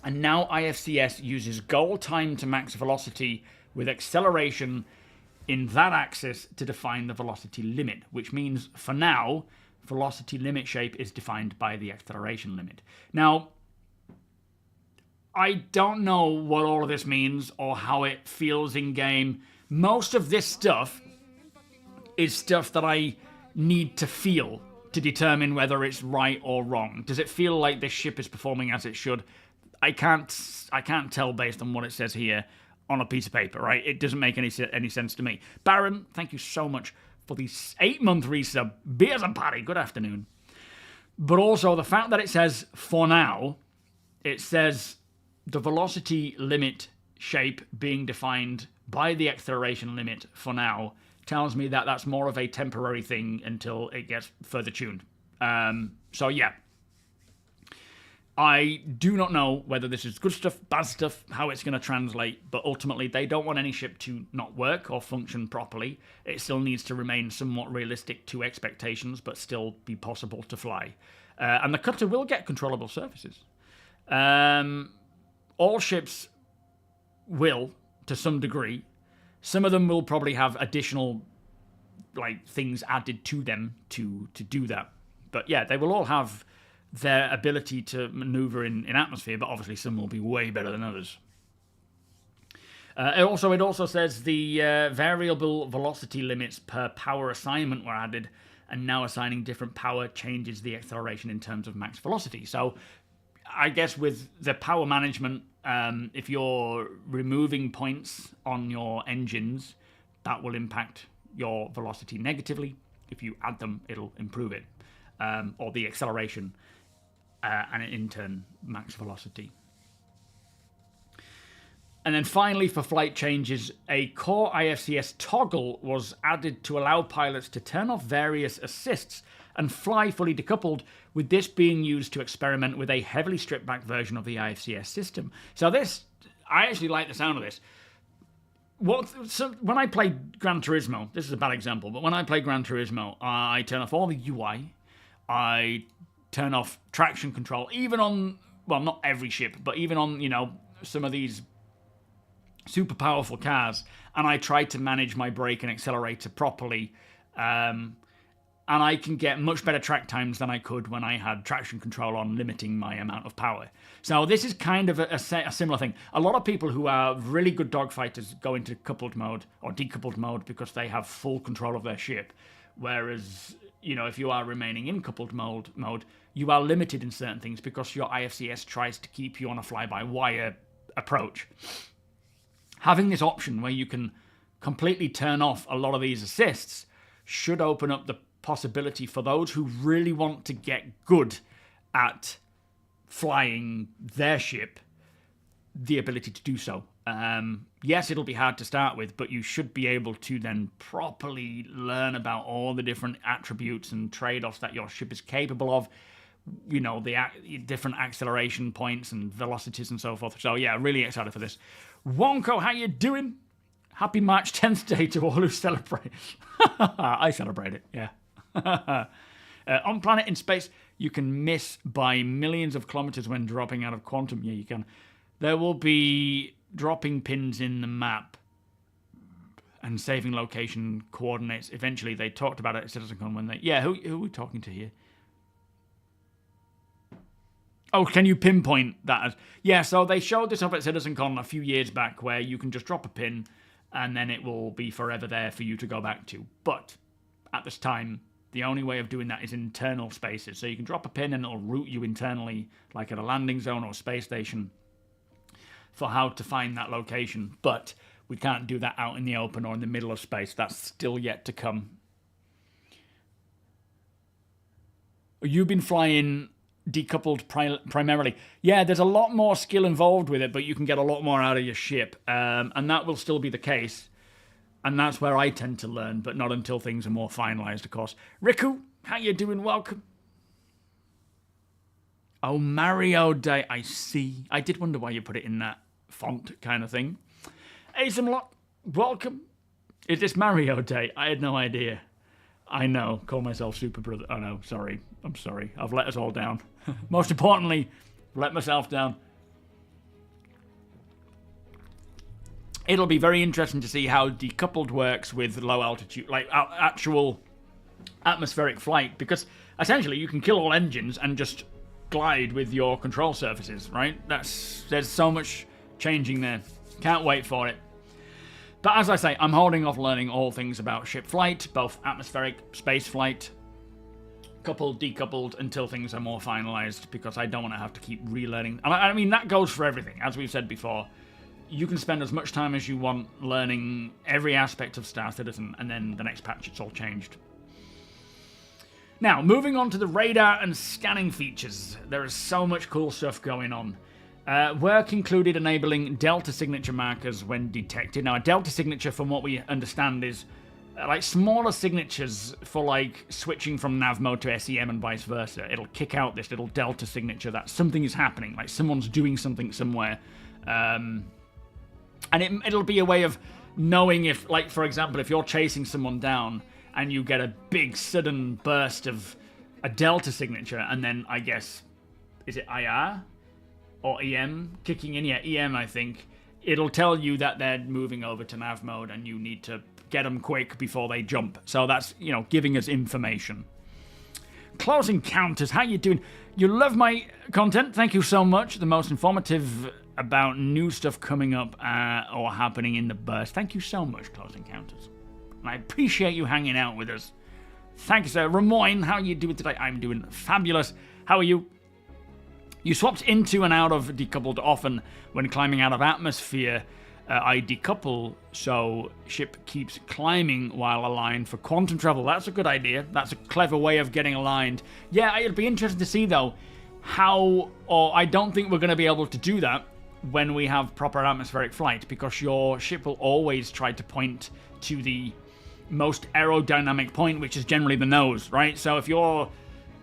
and now IFCS uses goal time to max velocity with acceleration in that axis to define the velocity limit, which means, for now, velocity limit shape is defined by the acceleration limit. Now, I don't know what all of this means or how it feels in-game. Most of this stuff is stuff that I need to feel to determine whether it's right or wrong. Does it feel like this ship is performing as it should? I can't tell based on what it says here on a piece of paper, right? It doesn't make any sense to me. Baron, thank you so much for the 8-month resub. Beers and Paddy, good afternoon. But also the fact that it says, for now, it says... the velocity limit shape being defined by the acceleration limit for now tells me that that's more of a temporary thing until it gets further tuned. So yeah. I do not know whether this is good stuff, bad stuff, how it's going to translate, but ultimately they don't want any ship to not work or function properly. It still needs to remain somewhat realistic to expectations, but still be possible to fly. And the cutter will get controllable surfaces. All ships will, to some degree. Some of them will probably have additional things added to them to do that. But yeah, they will all have their ability to maneuver in atmosphere, but obviously some will be way better than others. It also says the variable velocity limits per power assignment were added, and now assigning different power changes the acceleration in terms of max velocity. So I guess with the power management, if you're removing points on your engines, that will impact your velocity negatively. If you add them, it'll improve it. Or the acceleration, and in turn, max velocity. And then finally, for flight changes, a core IFCS toggle was added to allow pilots to turn off various assists and fly fully decoupled, with this being used to experiment with a heavily stripped back version of the IFCS system. So this, I actually like the sound of this. When I play Gran Turismo, this is a bad example, but when I play Gran Turismo, I turn off all the UI, I turn off traction control, even on, well, not every ship, but even on, some of these super powerful cars, and I try to manage my brake and accelerator properly, and I can get much better track times than I could when I had traction control on, limiting my amount of power. So this is kind of a similar thing. A lot of people who are really good dogfighters go into coupled mode or decoupled mode because they have full control of their ship, whereas, you know, if you are remaining in coupled mode, you are limited in certain things because your IFCS tries to keep you on a fly-by-wire approach. Having this option where you can completely turn off a lot of these assists should open up the possibility for those who really want to get good at flying their ship, the ability to do so. Yes, it'll be hard to start with, but you should be able to then properly learn about all the different attributes and trade-offs that your ship is capable of, you know, the different acceleration points and velocities and so forth. So yeah, really excited for this. Wonko, how you doing? Happy March 10th day to all who celebrate. I celebrate it, yeah. On planet in space, you can miss by millions of kilometers when dropping out of quantum. Yeah, you can. There will be dropping pins in the map and saving location coordinates. Eventually, they talked about it at CitizenCon when they... Yeah, who are we talking to here? Oh, can you pinpoint that? Yeah, so they showed this up at CitizenCon a few years back where you can just drop a pin and then it will be forever there for you to go back to. But at this time, the only way of doing that is internal spaces. So you can drop a pin and it'll route you internally, like at a landing zone or space station, for how to find that location. But we can't do that out in the open or in the middle of space. That's still yet to come. You've been flying decoupled primarily. Yeah, there's a lot more skill involved with it, but you can get a lot more out of your ship. And that will still be the case. And that's where I tend to learn, but not until things are more finalized, of course. Riku, how you doing? Welcome. Oh, Mario Day, I see. I did wonder why you put it in that font kind of thing. Asimlock, welcome. Is this Mario Day? I had no idea. I know, call myself SuperBrother. Oh no, sorry. I'm sorry. I've let us all down. Most importantly, let myself down. It'll be very interesting to see how decoupled works with low altitude, like actual atmospheric flight, because essentially you can kill all engines and just glide with your control surfaces, right? There's so much changing there. Can't wait for it. But as I say, I'm holding off learning all things about ship flight, both atmospheric, space flight, coupled, decoupled, until things are more finalized, because I don't want to have to keep relearning. I mean, that goes for everything. As we've said before, you can spend as much time as you want learning every aspect of Star Citizen, and then the next patch it's all changed. Now, moving on to the radar and scanning features. There is so much cool stuff going on. Work included enabling delta signature markers when detected. Now, a delta signature, from what we understand, is like smaller signatures for like switching from nav mode to SEM and vice versa. It'll kick out this little delta signature that something is happening, like someone's doing something somewhere. And it'll be a way of knowing if, like, for example, if you're chasing someone down and you get a big sudden burst of a delta signature, and then I guess, is it IR or EM kicking in? Yeah, EM, I think. It'll tell you that they're moving over to nav mode and you need to get them quick before they jump. So that's, you know, giving us information. Close Encounters, how you doing? You love my content, thank you so much. The most informative about new stuff coming up or happening in the burst. Thank you so much, Close Encounters. And I appreciate you hanging out with us. Thank you, sir. Ramoyne, how are you doing today? I'm doing fabulous. How are you? You swapped into and out of decoupled often when climbing out of atmosphere. I decouple so ship keeps climbing while aligned for quantum travel. That's a good idea. That's a clever way of getting aligned. Yeah, it'll be interesting to see, though, how... Or I don't think we're going to be able to do that when we have proper atmospheric flight, because your ship will always try to point to the most aerodynamic point, which is generally the nose, right? So if you're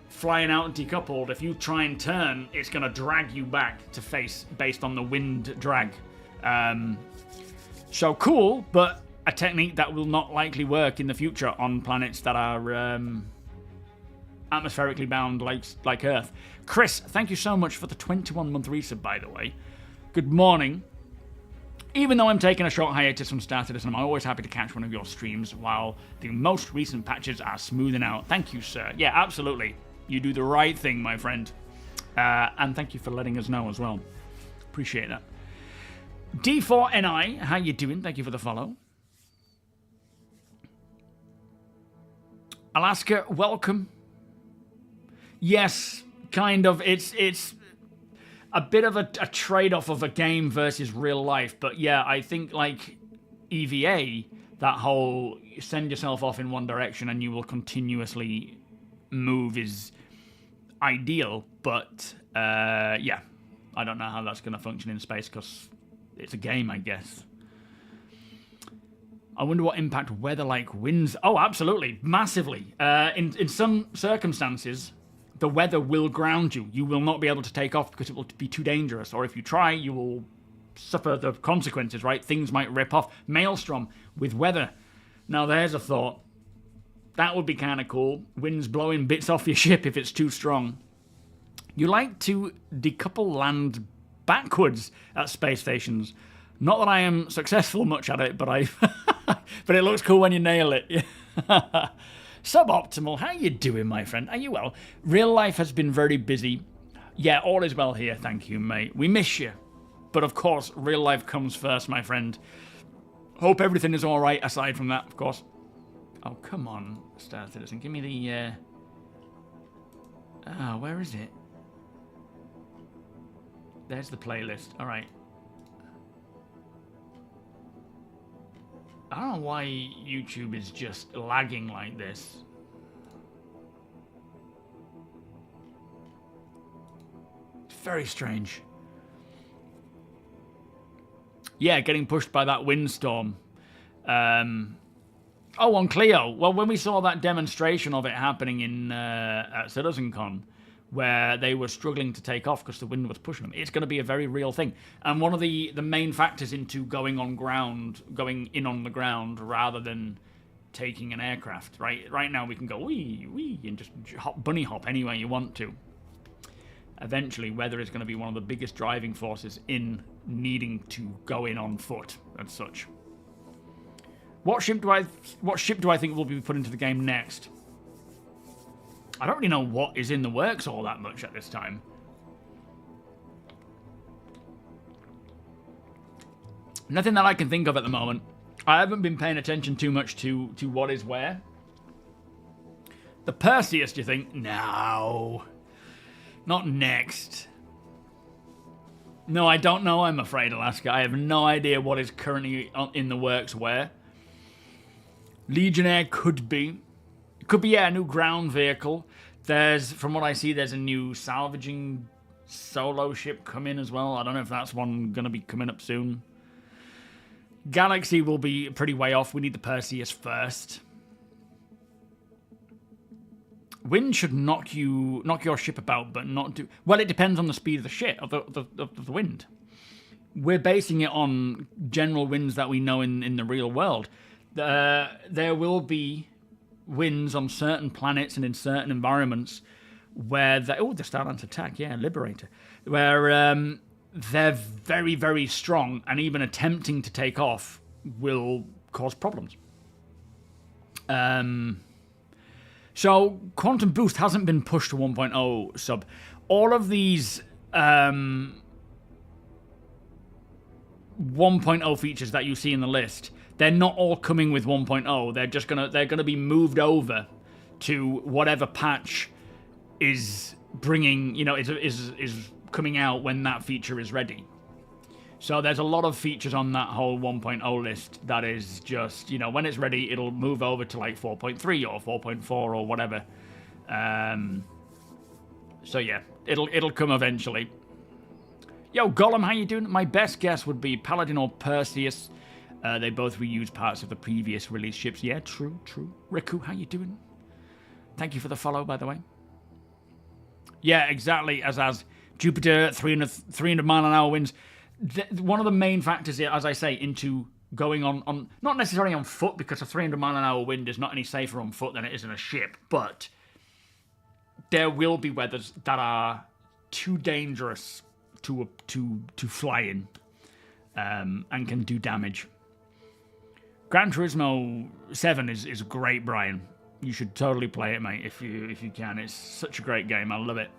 flying out decoupled, if you try and turn, it's going to drag you back to face based on the wind drag. So cool, but a technique that will not likely work in the future on planets that are atmospherically bound like Earth. Chris, thank you so much for the 21-month resub, by the way. Good morning. Even though I'm taking a short hiatus from StarCitizen, I'm always happy to catch one of your streams while the most recent patches are smoothing out. Thank you, sir. Yeah, absolutely. You do the right thing, my friend. And thank you for letting us know as well. Appreciate that. D4NI, how you doing? Thank you for the follow. Alaska, welcome. Yes, kind of. It's a bit of a trade-off of a game versus real life, but yeah, I think like EVA, that whole send yourself off in one direction and you will continuously move is ideal, but yeah, I don't know how that's going to function in space because it's a game, I guess. I wonder what impact weather like winds. Oh, absolutely, massively. In some circumstances, the weather will ground you. You will not be able to take off because it will be too dangerous. Or if you try, you will suffer the consequences, right? Things might rip off. Maelstrom with weather. Now, there's a thought. That would be kind of cool. Winds blowing bits off your ship if it's too strong. You like to decouple land backwards at space stations. Not that I am successful much at it, but but it looks cool when you nail it. Suboptimal, how you doing, my friend? Are you well? Real life has been very busy. Yeah, all is well here, thank you, mate. We miss you. But of course, real life comes first, my friend. Hope everything is alright aside from that, of course. Oh, come on, StarCitizen. Give me the... where is it? There's the playlist. Alright. I don't know why YouTube is just lagging like this. It's very strange. Yeah, getting pushed by that windstorm. Oh, on Clio. Well, when we saw that demonstration of it happening in at CitizenCon, where they were struggling to take off because the wind was pushing them, it's going to be a very real thing. And one of the main factors into going in on the ground rather than taking an aircraft, right? Right now we can go wee, wee, and just bunny hop anywhere you want to. Eventually, weather is going to be one of the biggest driving forces in needing to go in on foot and such. What ship do I think will be put into the game next? I don't really know what is in the works all that much at this time. Nothing that I can think of at the moment. I haven't been paying attention too much to what is where. The Perseus, do you think? No. Not next. No, I don't know, I'm afraid, Alaska. I have no idea what is currently in the works where. Legionnaire could be. It could be, yeah, a new ground vehicle. There's, from what I see, there's a new salvaging solo ship coming as well. I don't know if that's one going to be coming up soon. Galaxy will be pretty way off. We need the Perseus first. Wind should knock your ship about, but not do... Well, it depends on the speed of the ship, of the wind. We're basing it on general winds that we know in the real world. There will be winds on certain planets and in certain environments where they're starting to attack, yeah, Liberator, where they're very, very strong, and even attempting to take off will cause problems. So Quantum Boost hasn't been pushed to 1.0 sub. All of these 1.0 features that you see in the list, they're not all coming with 1.0. They're gonna be moved over to whatever patch is bringing, is coming out when that feature is ready. So there's a lot of features on that whole 1.0 list that is just, when it's ready, it'll move over to like 4.3 or 4.4 or whatever. So yeah, it'll come eventually. Yo, Gollum, how you doing? My best guess would be Paladin or Perseus. They both reuse parts of the previous release ships. Yeah, true. Riku, how you doing? Thank you for the follow, by the way. Yeah, exactly. As Jupiter, 300 mile an hour winds. One of the main factors, as I say, into going on not necessarily on foot, because a 300 mile an hour wind is not any safer on foot than it is in a ship, but there will be weathers that are too dangerous to fly in. and can do damage. Gran Turismo 7 is great, Brian. You should totally play it, mate, if you can. It's such a great game. I love it.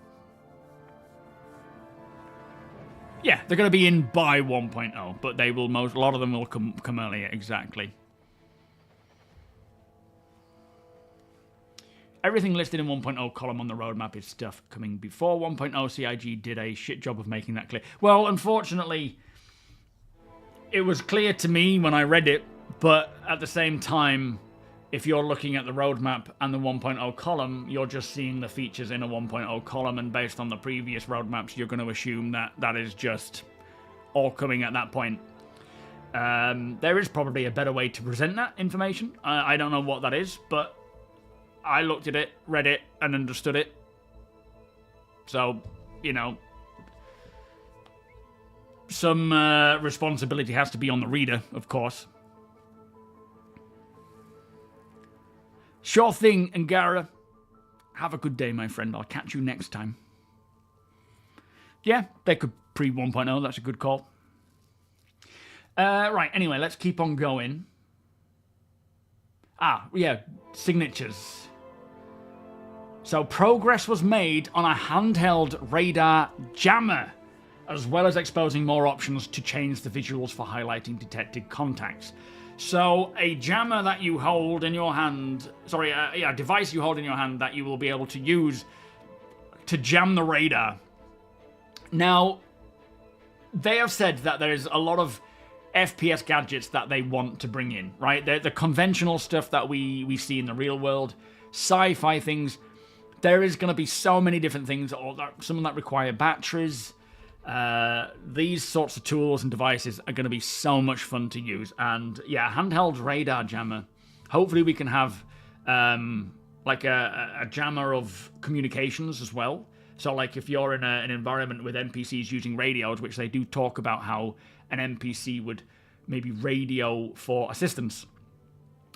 Yeah, they're going to be in by 1.0, but they will a lot of them will come earlier, exactly. Everything listed in 1.0 column on the roadmap is stuff coming before 1.0. CIG did a shit job of making that clear. Well, unfortunately, it was clear to me when I read it, but at the same time, if you're looking at the roadmap and the 1.0 column, you're just seeing the features in a 1.0 column, and based on the previous roadmaps, you're going to assume that that is just all coming at that point. There is probably a better way to present that information. I don't know what that is, but I looked at it, read it, and understood it. So, you know, some responsibility has to be on the reader, of course. Sure thing, Angara. Have a good day, my friend. I'll catch you next time. Yeah, they could pre 1.0. That's a good call. Right, anyway, let's keep on going. Yeah, signatures. So progress was made on a handheld radar jammer, as well as exposing more options to change the visuals for highlighting detected contacts. So a jammer that you hold in your hand, a device you hold in your hand that you will be able to use to jam the radar. Now, they have said that there is a lot of FPS gadgets that they want to bring in, right? The conventional stuff that we see in the real world, sci-fi things. There is going to be so many different things, or some that require batteries. These sorts of tools and devices are going to be so much fun to use. And yeah, handheld radar jammer. Hopefully we can have like a jammer of communications as well. So like if you're in an environment with NPCs using radios, which they do talk about how an NPC would maybe radio for assistance.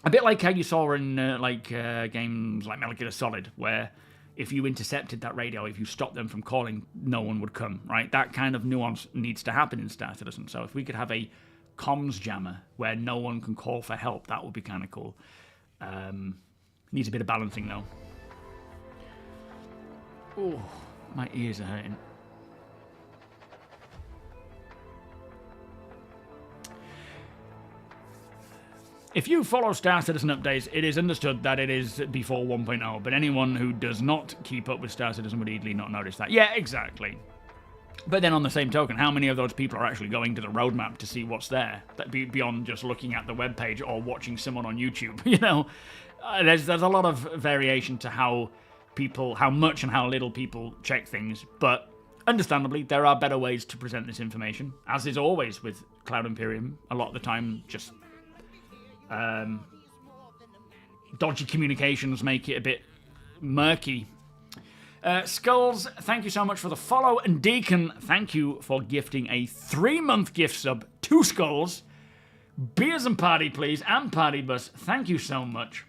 A bit like how you saw in games like Metal Gear Solid, where if you intercepted that radio, if you stopped them from calling, no one would come, right? That kind of nuance needs to happen in Star Citizen. So if we could have a comms jammer where no one can call for help, that would be kind of cool. Needs a bit of balancing, though. Oh, my ears are hurting. If you follow Star Citizen updates, it is understood that it is before 1.0, but anyone who does not keep up with Star Citizen would easily not notice that. Yeah, exactly. But then on the same token, how many of those people are actually going to the roadmap to see what's there, beyond just looking at the webpage or watching someone on YouTube? You know, there's a lot of variation to how much and how little people check things, but understandably, there are better ways to present this information, as is always with Cloud Imperium. A lot of the time, just dodgy communications make it a bit murky. Skulls, thank you so much for the follow, and Deacon, thank you for gifting a 3-month gift sub to Skulls. Beers and party, please, and party bus. Thank you so much.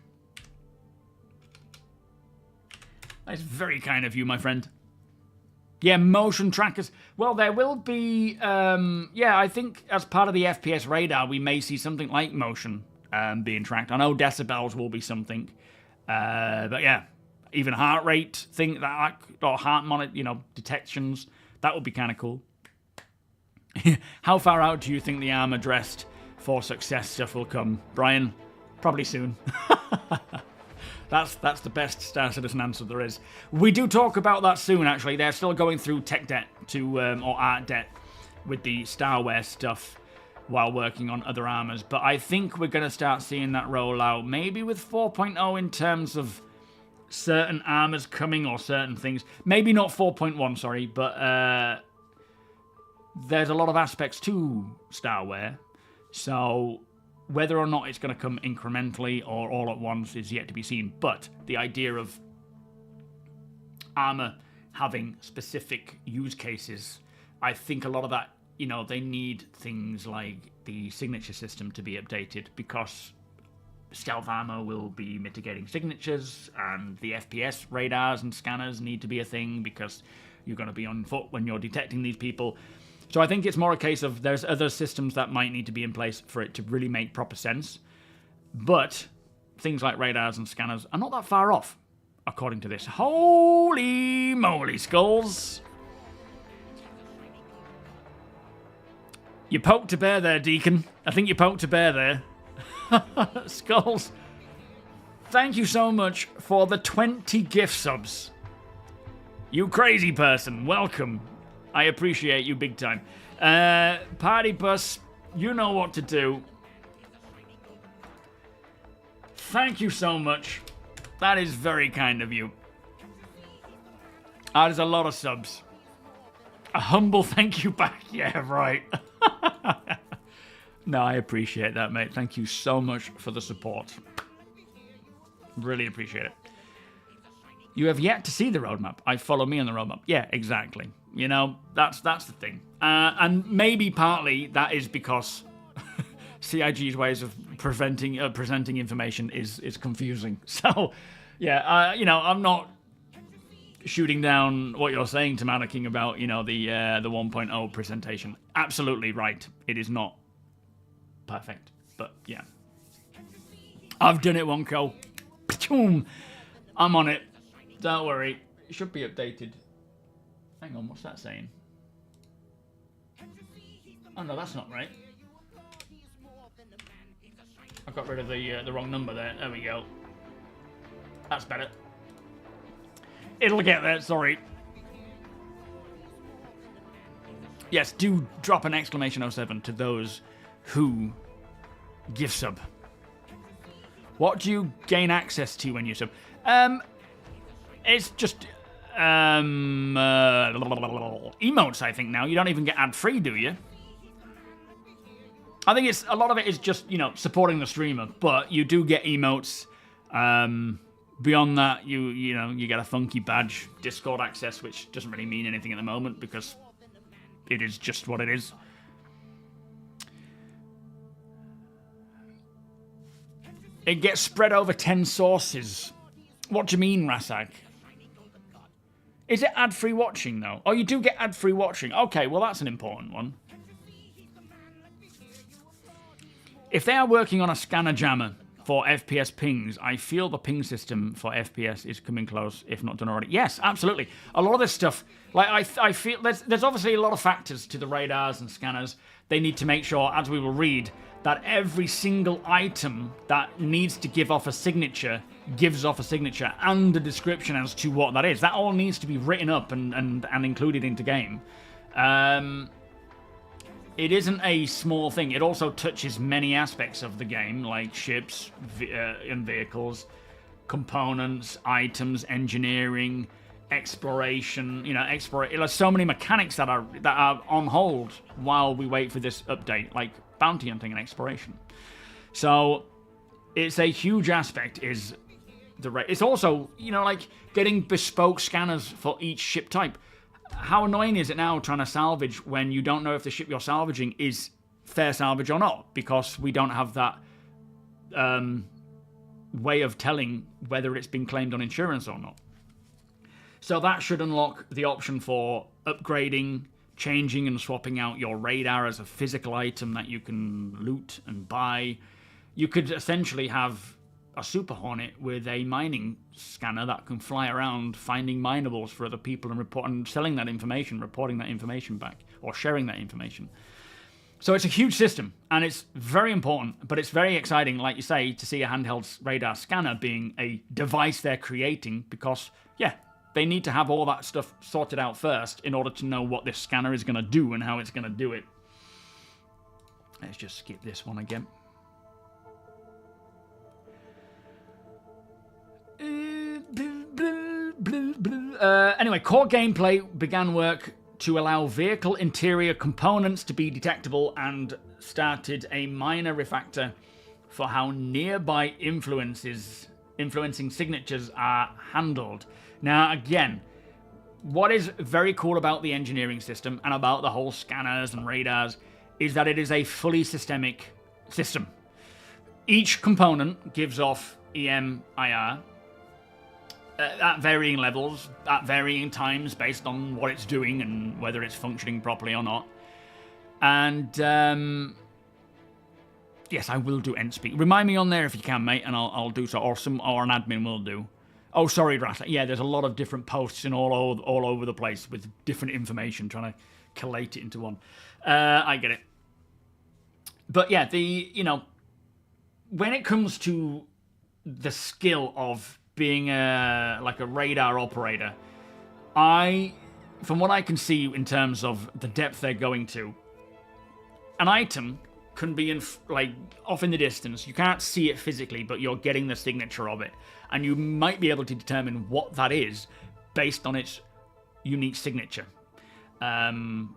That's very kind of you, my friend. Yeah, motion trackers. Well, there will be, I think as part of the FPS radar, we may see something like motion being tracked. I know decibels will be something, but yeah, even heart rate thing or heart monitor, detections. That would be kind of cool. How far out do you think the armor dressed for success stuff will come, Brian? Probably soon. That's the best Star Citizen answer there is. We do talk about that soon, actually. They're still going through tech debt or art debt with the Starware stuff while working on other armors. But I think we're going to start seeing that roll out, maybe with 4.0 in terms of certain armors coming or certain things. Maybe not 4.1, sorry, but there's a lot of aspects to Starware. So whether or not it's going to come incrementally or all at once is yet to be seen. But the idea of armor having specific use cases, I think a lot of that, they need things like the signature system to be updated, because stealth armor will be mitigating signatures, and the FPS radars and scanners need to be a thing because you're going to be on foot when you're detecting these people. So I think it's more a case of there's other systems that might need to be in place for it to really make proper sense. But things like radars and scanners are not that far off, according to this. Holy moly, Skulls! You poked a bear there, Deacon. I think you poked a bear there. Skulls, thank you so much for the 20 gift subs. You crazy person, welcome. I appreciate you big time. Party Bus, you know what to do. Thank you so much. That is very kind of you. That is a lot of subs. A humble thank you back. Yeah, right. No, I appreciate that, mate. Thank you so much for the support. Really appreciate it. You have yet to see the roadmap. I follow me on the roadmap. Yeah, exactly. You know, that's the thing. And maybe partly that is because CIG's ways of presenting information is confusing. So, yeah, you know, I'm not shooting down what you're saying to Mannequin about, you know, the 1.0 presentation. Absolutely right. It is not perfect, but yeah. I've done it, Wonko. I'm on it. Don't worry. It should be updated. Hang on, what's that saying? Oh no, that's not right. I got rid of the wrong number there. There we go. That's better. It'll get there, sorry. Yes, do drop an exclamation 07 to those who give sub. What do you gain access to when you sub? It's just emotes, I think now. You don't even get ad-free, do you? I think a lot of it is just, you know, supporting the streamer, but you do get emotes. Beyond that, you know, you get a funky badge, Discord access, which doesn't really mean anything at the moment because it is just what it is. It gets spread over 10 sources. What do you mean, Rasak? Is it ad-free watching, though? Oh, you do get ad-free watching. Okay, well, that's an important one. If they are working on a scanner jammer for FPS pings, I feel the ping system for FPS is coming close, if not done already. Yes, absolutely. A lot of this stuff, like I feel there's obviously a lot of factors to the radars and scanners. They need to make sure, as we will read, that every single item that needs to give off a signature gives off a signature and a description as to what that is. That all needs to be written up and included into game. It isn't a small thing. It also touches many aspects of the game, like ships and vehicles, components, items, engineering, exploration. You know, there's so many mechanics that are on hold while we wait for this update, like bounty hunting and exploration. So it's a huge aspect. It's also, you know, like getting bespoke scanners for each ship type. How annoying is it now trying to salvage when you don't know if the ship you're salvaging is fair salvage or not, because we don't have that way of telling whether it's been claimed on insurance or not. So that should unlock the option for upgrading, changing and swapping out your radar as a physical item that you can loot and buy. You could essentially have a Super Hornet with a mining scanner that can fly around finding minables for other people and selling that information, reporting that information back, or sharing that information. So it's a huge system, and it's very important, but it's very exciting, like you say, to see a handheld radar scanner being a device they're creating, because, yeah, they need to have all that stuff sorted out first in order to know what this scanner is going to do and how it's going to do it. Let's just skip this one again. Anyway, core gameplay began work to allow vehicle interior components to be detectable and started a minor refactor for how nearby influencing signatures are handled. Now, again, what is very cool about the engineering system and about the whole scanners and radars is that it is a fully systemic system. Each component gives off EMIR at varying levels, at varying times, based on what it's doing and whether it's functioning properly or not. And yes, I will do end speak. Remind me on there if you can, mate, and I'll do so, or an admin will do. Oh, sorry, Rat. Yeah, there's a lot of different posts and all over the place with different information, trying to collate it into one. I get it. But yeah, when it comes to the skill of being like a radar operator, from what I can see in terms of the depth they're going to, an item can be off in the distance. You can't see it physically, but you're getting the signature of it. And you might be able to determine what that is based on its unique signature. And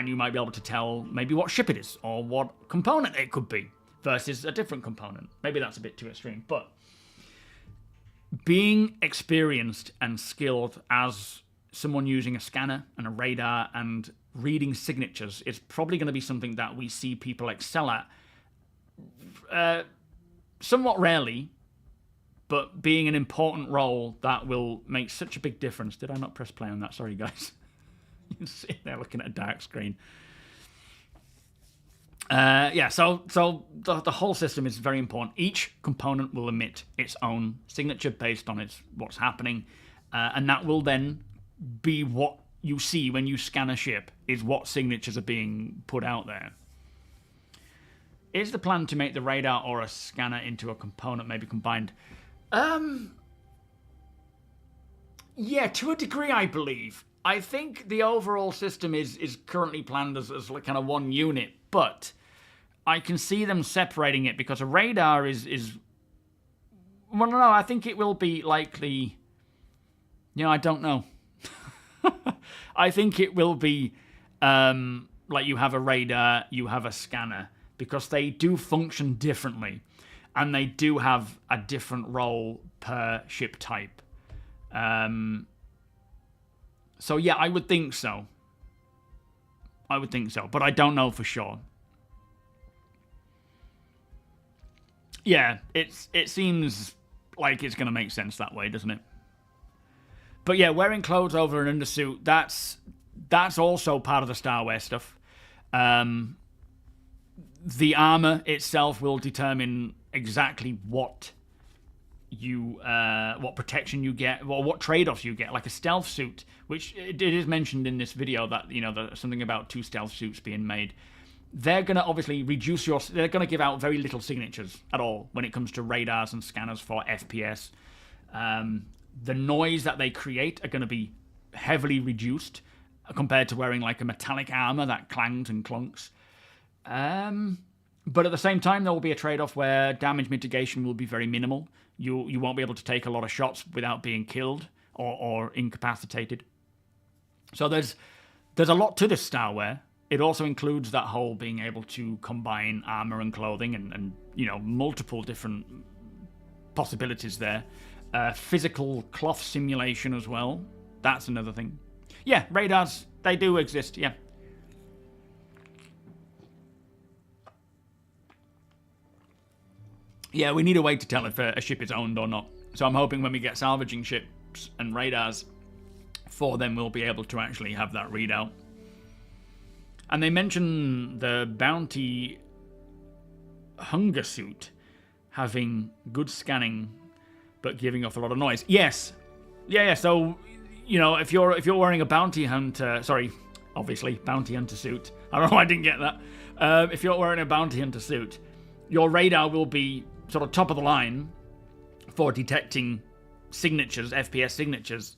you might be able to tell maybe what ship it is or what component it could be versus a different component. Maybe that's a bit too extreme. But being experienced and skilled as someone using a scanner and a radar and reading signatures is probably going to be something that we see people excel at somewhat rarely, but being an important role that will make such a big difference. Did I not press play on that? Sorry, guys. You're sitting there looking at a dark screen. So the whole system is very important. Each component will emit its own signature based on what's happening, and that will then be what you see when you scan a ship, is what signatures are being put out there. Is the plan to make the radar or a scanner into a component, maybe combined? Yeah, to a degree, I believe. I think the overall system is currently planned as like kind of one unit, but I can see them separating it because a radar is well, no, I think it will be likely. I don't know. I think it will be like you have a radar, you have a scanner, because they do function differently, and they do have a different role per ship type. So yeah, I would think so. But I don't know for sure. Yeah, it seems like it's going to make sense that way, doesn't it? But yeah, wearing clothes over an undersuit, that's also part of the Starware stuff. The armor itself will determine exactly what protection you get, or what trade-offs you get. Like a stealth suit, which it is mentioned in this video that there's something about 2 stealth suits being made. They're going to obviously they're going to give out very little signatures at all when it comes to radars and scanners for FPS. The noise that they create are going to be heavily reduced compared to wearing like a metallic armor that clangs and clunks. But at the same time, there will be a trade-off where damage mitigation will be very minimal. You won't be able to take a lot of shots without being killed or incapacitated. So there's a lot to this Starware. It also includes that whole being able to combine armor and clothing and multiple different possibilities there. Physical cloth simulation as well. That's another thing. Yeah, radars, they do exist, yeah. Yeah, we need a way to tell if a ship is owned or not. So I'm hoping when we get salvaging ships and radars for them, we'll be able to actually have that readout. And they mention the bounty hunger suit having good scanning but giving off a lot of noise. Yes. Yeah. So, if you're wearing a bounty hunter, obviously bounty hunter suit. I don't know why I didn't get that. If you're wearing a bounty hunter suit, your radar will be sort of top of the line for detecting signatures, FPS signatures,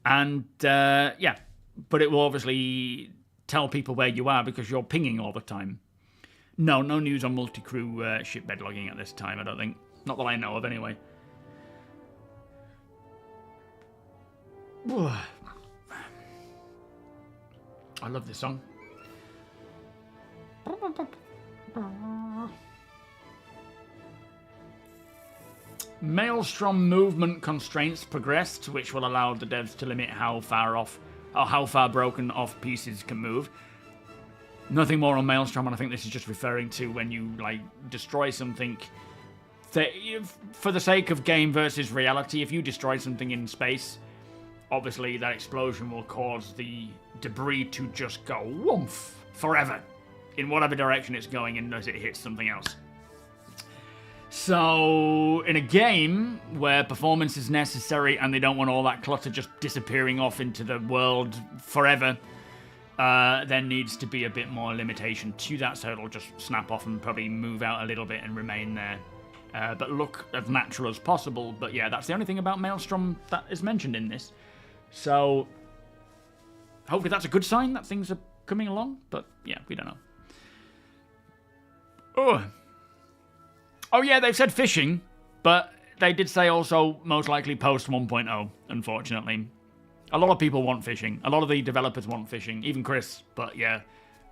and but it will obviously tell people where you are because you're pinging all the time. No news on multi-crew ship bed logging at this time, I don't think. Not that I know of, anyway. I love this song. Maelstrom movement constraints progressed, which will allow the devs to limit how far broken off pieces can move. Nothing more on Maelstrom, and I think this is just referring to when you destroy something. For the sake of game versus reality, if you destroy something in space, obviously that explosion will cause the debris to just go woomph forever. in whatever direction it's going in as it hits something else. So, in a game where performance is necessary and they don't want all that clutter just disappearing off into the world forever, there needs to be a bit more limitation to that, so it'll just snap off and probably move out a little bit and remain there. But look as natural as possible. But yeah, that's the only thing about Maelstrom that is mentioned in this. So, hopefully that's a good sign that things are coming along. But yeah, we don't know. Oh yeah, they've said fishing, but they did say also most likely post 1.0, unfortunately. A lot of people want fishing. A lot of the developers want fishing, even Chris, but yeah,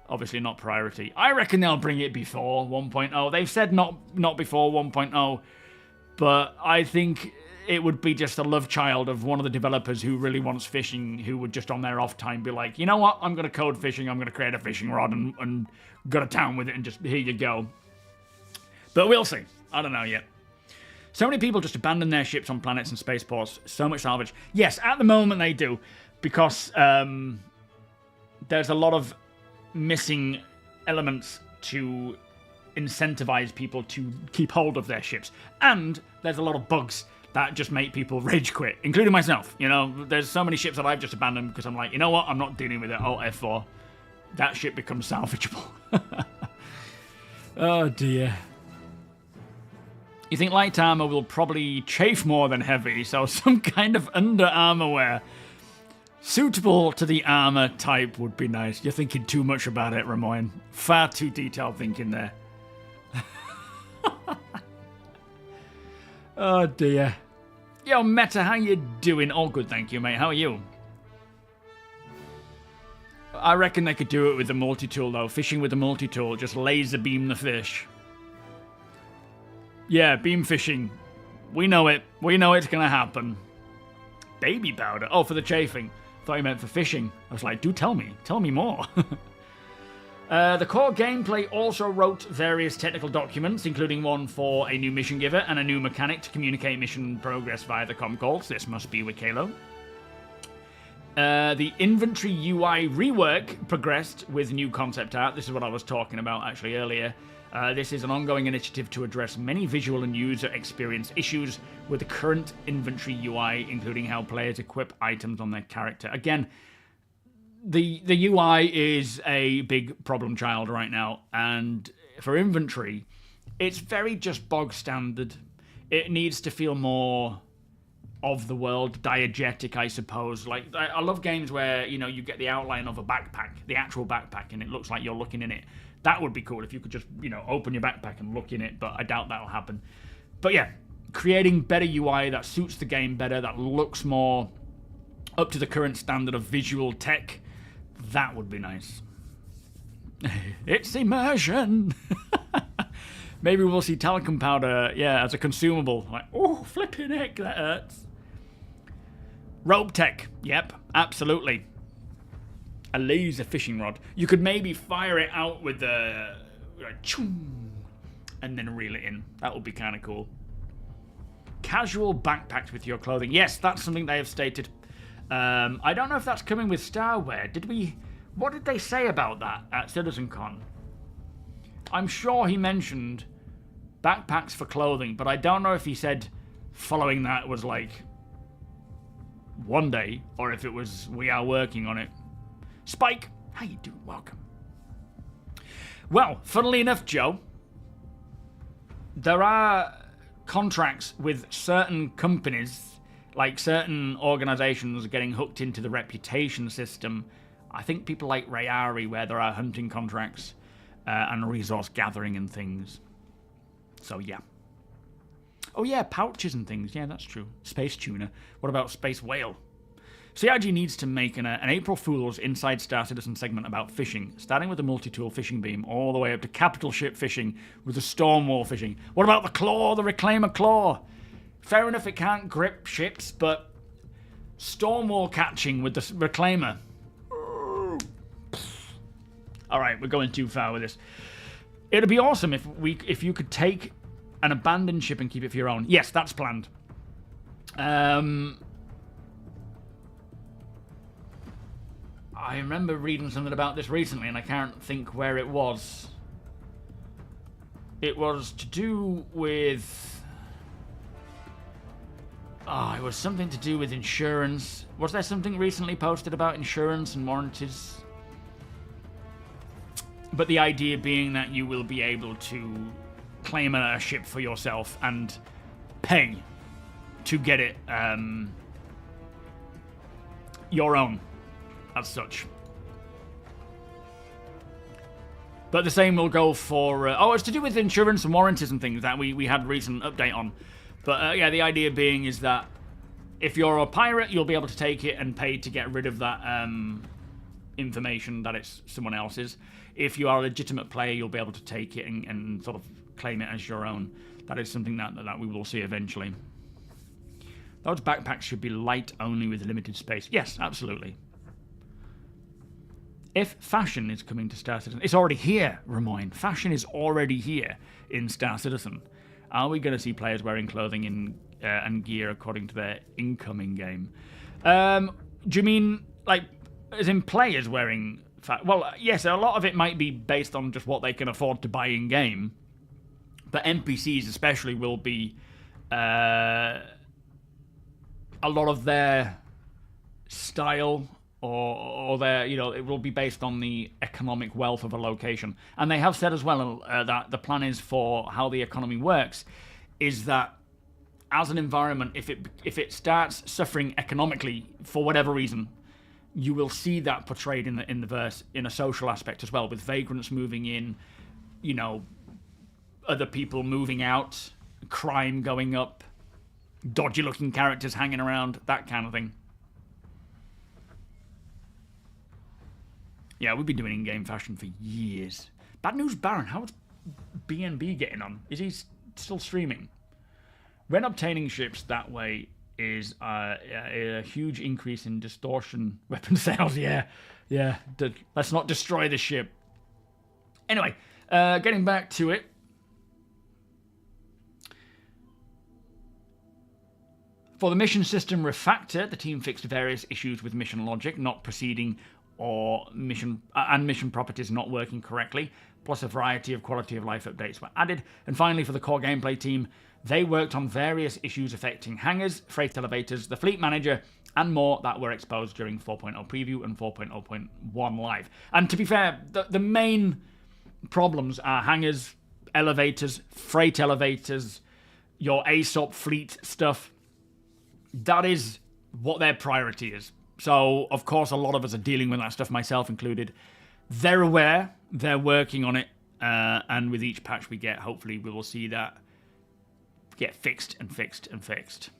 obviously not priority. I reckon they'll bring it before 1.0. They've said not before 1.0, but I think it would be just a love child of one of the developers who really wants fishing, who would just on their off time be like, you know what, I'm going to code fishing, I'm going to create a fishing rod and go to town with it and just, here you go. But we'll see. I don't know yet. So many people just abandon their ships on planets and spaceports. So much salvage. Yes, at the moment they do. Because there's a lot of missing elements to incentivize people to keep hold of their ships. And there's a lot of bugs that just make people rage quit, including myself. You know, there's so many ships that I've just abandoned because I'm like, you know what? I'm not dealing with it. Alt F4. That ship becomes salvageable. Oh, dear. You think light armor will probably chafe more than heavy, so some kind of under armor wear suitable to the armor type would be nice. You're thinking too much about it, Ramoyne. Far too detailed thinking there. Oh dear. Yo, Meta, how you doing? All good, thank you, mate. How are you? I reckon they could do it with the multi-tool, though. Fishing with the multi-tool, just laser beam the fish. Yeah, beam fishing. We know it. We know it's going to happen. Baby powder. Oh, for the chafing. Thought you meant for fishing. I was like, do tell me. Tell me more. The core gameplay also wrote various technical documents, including one for a new mission giver and a new mechanic to communicate mission progress via the comm calls. This must be with Kalo. The inventory UI rework progressed with new concept art. This is what I was talking about actually earlier. This is an ongoing initiative to address many visual and user experience issues with the current inventory UI, including how players equip items on their character. Again, the UI is a big problem child right now, and for inventory, it's very just bog standard. It needs to feel more of the world, diegetic, I suppose. Like, I love games where, you know, you get the outline of a backpack, the actual backpack, and it looks like you're looking in it. That would be cool if you could just, you know, open your backpack and look in it, but I doubt that'll happen. But yeah, creating better UI that suits the game better, that looks more up to the current standard of visual tech, that would be nice. It's immersion! Maybe we'll see talcum powder, yeah, as a consumable. Like, oh, flipping heck, that hurts. Rope tech, yep, absolutely. A laser fishing rod. You could maybe fire it out with the and then reel it in. That would be kind of cool. Casual backpacks with your clothing. Yes, that's something they have stated. I don't know if that's coming with Starware. What did they say about that at CitizenCon? I'm sure he mentioned backpacks for clothing, but I don't know if he said following that was like one day, or if it was we are working on it. Spike, how you doing? Welcome. Well, funnily enough, Joe, there are contracts with certain companies, like certain organizations getting hooked into the reputation system. I think people like Rayari, where there are hunting contracts and resource gathering and things. So, yeah. Oh, yeah, pouches and things. Yeah, that's true. Space tuna. What about space whale? CIG needs to make an April Fool's Inside Star Citizen segment about fishing, starting with the multi-tool fishing beam, all the way up to capital ship fishing with the Stormwall fishing. What about the claw, the Reclaimer claw? Fair enough, it can't grip ships, but Stormwall catching with the Reclaimer. Alright, we're going too far with this. It'd be awesome if you could take an abandoned ship and keep it for your own. Yes, that's planned. I remember reading something about this recently, and I can't think where it was. It was to do with... Oh, it was something to do with insurance. Was there something recently posted about insurance and warranties? But the idea being that you will be able to claim a ship for yourself and pay to get it your own, as such. But the same will go for... it's to do with insurance and warranties and things that we had a recent update on. But yeah, the idea being is that if you're a pirate, you'll be able to take it and pay to get rid of that information that it's someone else's. If you are a legitimate player, you'll be able to take it and sort of claim it as your own. That is something that we will see eventually. Those backpacks should be light only with limited space. Yes, absolutely. If fashion is coming to Star Citizen... It's already here, Ramoyne. Fashion is already here in Star Citizen. Are we going to see players wearing clothing and gear according to their incoming game? Do you mean, like, as in players wearing... Well, yes, a lot of it might be based on just what they can afford to buy in-game. But NPCs especially will be... a lot of their style or their, it will be based on the economic wealth of a location. And they have said as well that the plan is for how the economy works is that as an environment, if it starts suffering economically for whatever reason, you will see that portrayed in the verse in a social aspect as well, with vagrants moving in, other people moving out, crime going up, dodgy-looking characters hanging around, that kind of thing. Yeah, we've been doing in-game fashion for years. Bad News Baron, how's BNB getting on? Is he still streaming? When obtaining ships that way is a huge increase in distortion weapon sales. Yeah. Let's not destroy the ship. Anyway, getting back to it. For the mission system refactor, the team fixed various issues with mission logic not proceeding or mission properties not working correctly, plus a variety of quality of life updates were added. And finally, for the core gameplay team, they worked on various issues affecting hangars, freight elevators, the fleet manager, and more that were exposed during 4.0 preview and 4.0.1 live. And to be fair, the main problems are hangars, elevators, freight elevators, your ASOP fleet stuff. That is what their priority is. So, of course, a lot of us are dealing with that stuff, myself included. They're aware, they're working on it, and with each patch we get, hopefully we will see that get fixed and fixed and fixed.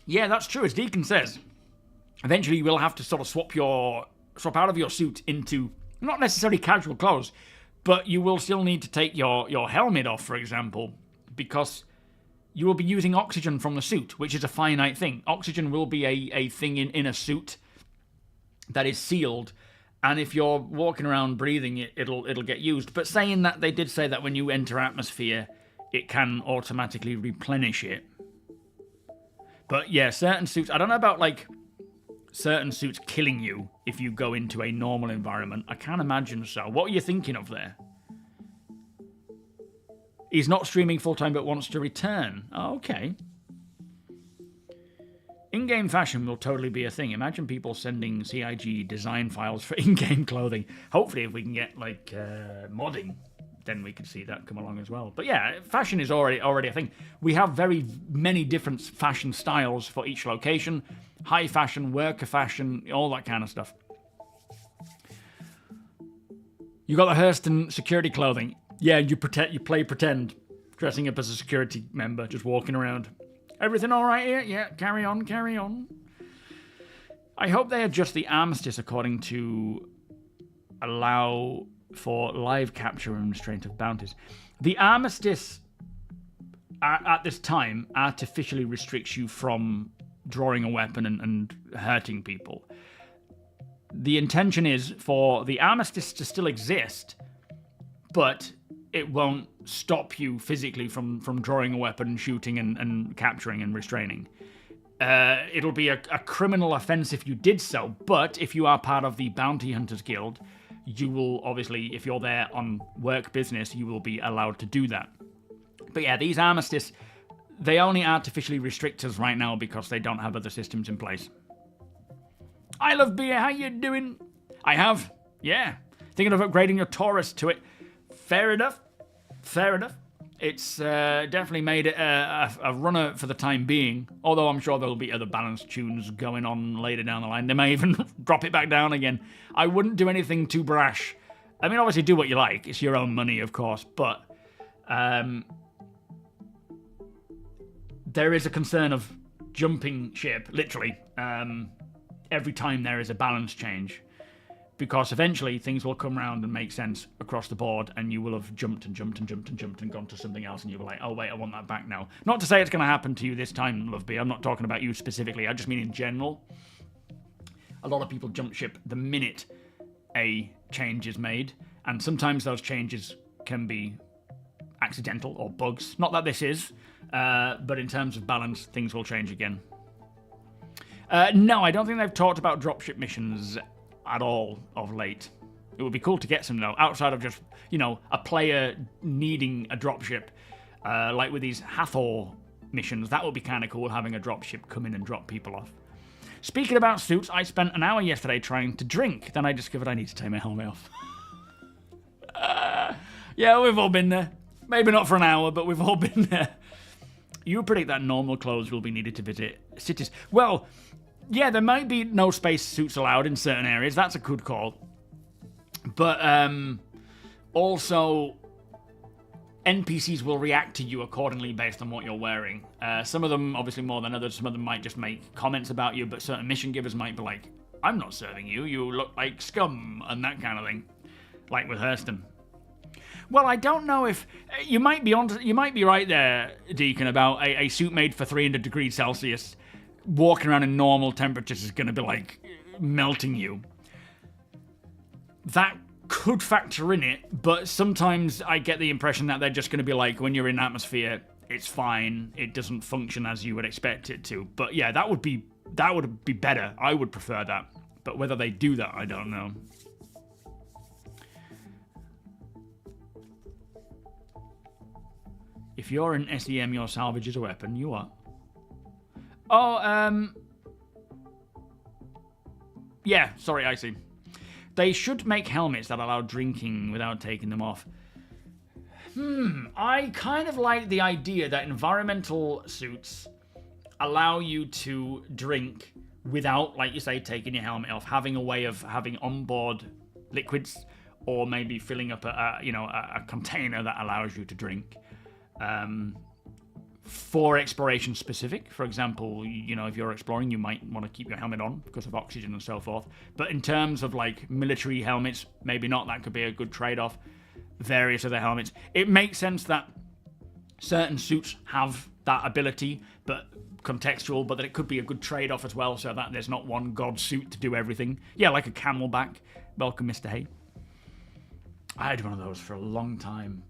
Yeah, that's true, as Deacon says. Eventually you will have to sort of swap out of your suit into, not necessarily casual clothes, but you will still need to take your helmet off, for example, because you will be using oxygen from the suit, which is a finite thing. Oxygen will be a thing in a suit that is sealed, and if you're walking around breathing it, it'll get used. But saying that, they did say that when you enter atmosphere, it can automatically replenish it. But yeah, certain suits, I don't know about like certain suits killing you if you go into a normal environment. I can't imagine so. What are you thinking of there? He's not streaming full-time but wants to return. Oh, okay. In-game fashion will totally be a thing. Imagine people sending CIG design files for in-game clothing. Hopefully if we can get like modding, then we could see that come along as well. But yeah, fashion is already a thing. We have very many different fashion styles for each location. High fashion, worker fashion, all that kind of stuff. You got the Hurston security clothing. Yeah, you play pretend, dressing up as a security member, just walking around. Everything all right here? Yeah, carry on, carry on. I hope they adjust the armistice according to allow for live capture and restraint of bounties. The armistice at this time artificially restricts you from drawing a weapon and hurting people. The intention is for the armistice to still exist, but it won't stop you physically from drawing a weapon, shooting and capturing and restraining. It'll be a criminal offense if you did so, but if you are part of the Bounty Hunters Guild, you will obviously, if you're there on work business, you will be allowed to do that. But yeah, these armistice, they only artificially restrict us right now because they don't have other systems in place. I love beer, how you doing? I have, yeah. Thinking of upgrading your Taurus to it. Fair enough, fair enough. It's definitely made it a runner for the time being, although I'm sure there'll be other balance tunes going on later down the line. They may even drop it back down again. I wouldn't do anything too brash. I mean, obviously do what you like. It's your own money, of course, but there is a concern of jumping ship, literally, every time there is a balance change. Because eventually things will come around and make sense across the board, and you will have jumped and jumped and jumped and jumped and gone to something else, and you'll be like, oh wait, I want that back now. Not to say it's going to happen to you this time, Love B. I'm not talking about you specifically. I just mean in general. A lot of people jump ship the minute a change is made, and sometimes those changes can be accidental or bugs. Not that this is, but in terms of balance, things will change again. No, I don't think they've talked about dropship missions at all of late. It would be cool to get some though, outside of just, you know, a player needing a dropship, like with these Hathor missions. That would be kind of cool, having a dropship come in and drop people off. Speaking about suits, I spent an hour yesterday trying to drink. Then I discovered I need to take my helmet off. Yeah, we've all been there. Maybe not for an hour, but we've all been there. You predict that normal clothes will be needed to visit cities. Well, yeah, there might be no space suits allowed in certain areas. That's a good call. But also, NPCs will react to you accordingly based on what you're wearing. Some of them, obviously more than others, some of them might just make comments about you, but certain mission givers might be like, I'm not serving you, you look like scum, and that kind of thing. Like with Hurston. Well, I don't know if... You might be right there, Deacon, about a suit made for 300 degrees Celsius walking around in normal temperatures is going to be like melting you. That could factor in it, but sometimes I get the impression that they're just going to be like, when you're in atmosphere, it's fine, it doesn't function as you would expect it to. But yeah, that would be better. I would prefer that. But whether they do that, I don't know. If you're in SEM, your salvage is a weapon. You are. Oh, yeah, sorry, I see. They should make helmets that allow drinking without taking them off. I kind of like the idea that environmental suits allow you to drink without, like you say, taking your helmet off, having a way of having onboard liquids, or maybe filling up a container that allows you to drink. For exploration specific, for example, you know, if you're exploring, you might want to keep your helmet on because of oxygen and so forth. But in terms of like military helmets, maybe not. That could be a good trade-off. Various other helmets. It makes sense that certain suits have that ability, but contextual, but that it could be a good trade-off as well, so that there's not one god suit to do everything. Yeah, like a camelback. Welcome, Mr. Hay. I had one of those for a long time.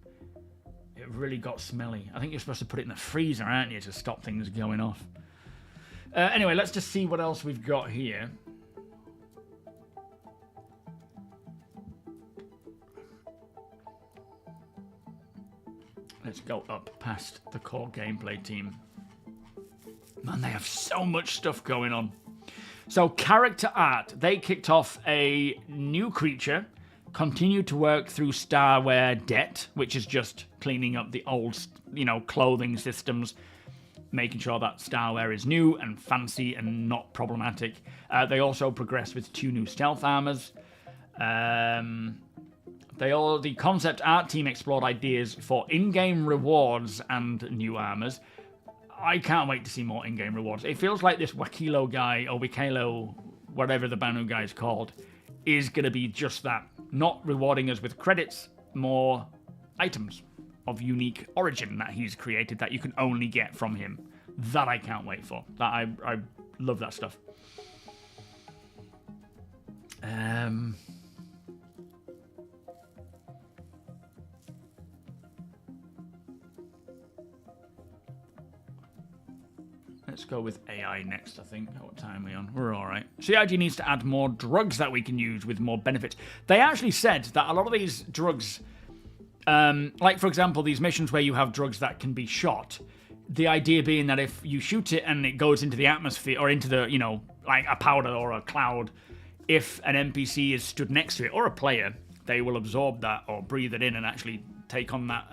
It really got smelly. I think you're supposed to put it in the freezer, aren't you, to stop things going off. Anyway, let's just see what else we've got here. Let's go up past the core gameplay team. Man, they have so much stuff going on. So, character art. They kicked off a new creature. Continued to work through Starware debt, which is just cleaning up the old, clothing systems, making sure that Starware is new and fancy and not problematic. They also progressed with 2 new stealth armors. The concept art team explored ideas for in-game rewards and new armors. I can't wait to see more in-game rewards. It feels like this Wakilo guy, or Wikalo, whatever the Banu guy is called, is going to be just that. Not rewarding us with credits, more items of unique origin that he's created that you can only get from him. That I can't wait for. That I love that stuff. Let's go with AI next, I think. What time are we on? We're all right. CIG needs to add more drugs that we can use with more benefits. They actually said that a lot of these drugs, like, for example, these missions where you have drugs that can be shot, the idea being that if you shoot it and it goes into the atmosphere or into the, you know, like a powder or a cloud, if an NPC is stood next to it, or a player, they will absorb that or breathe it in and actually take on that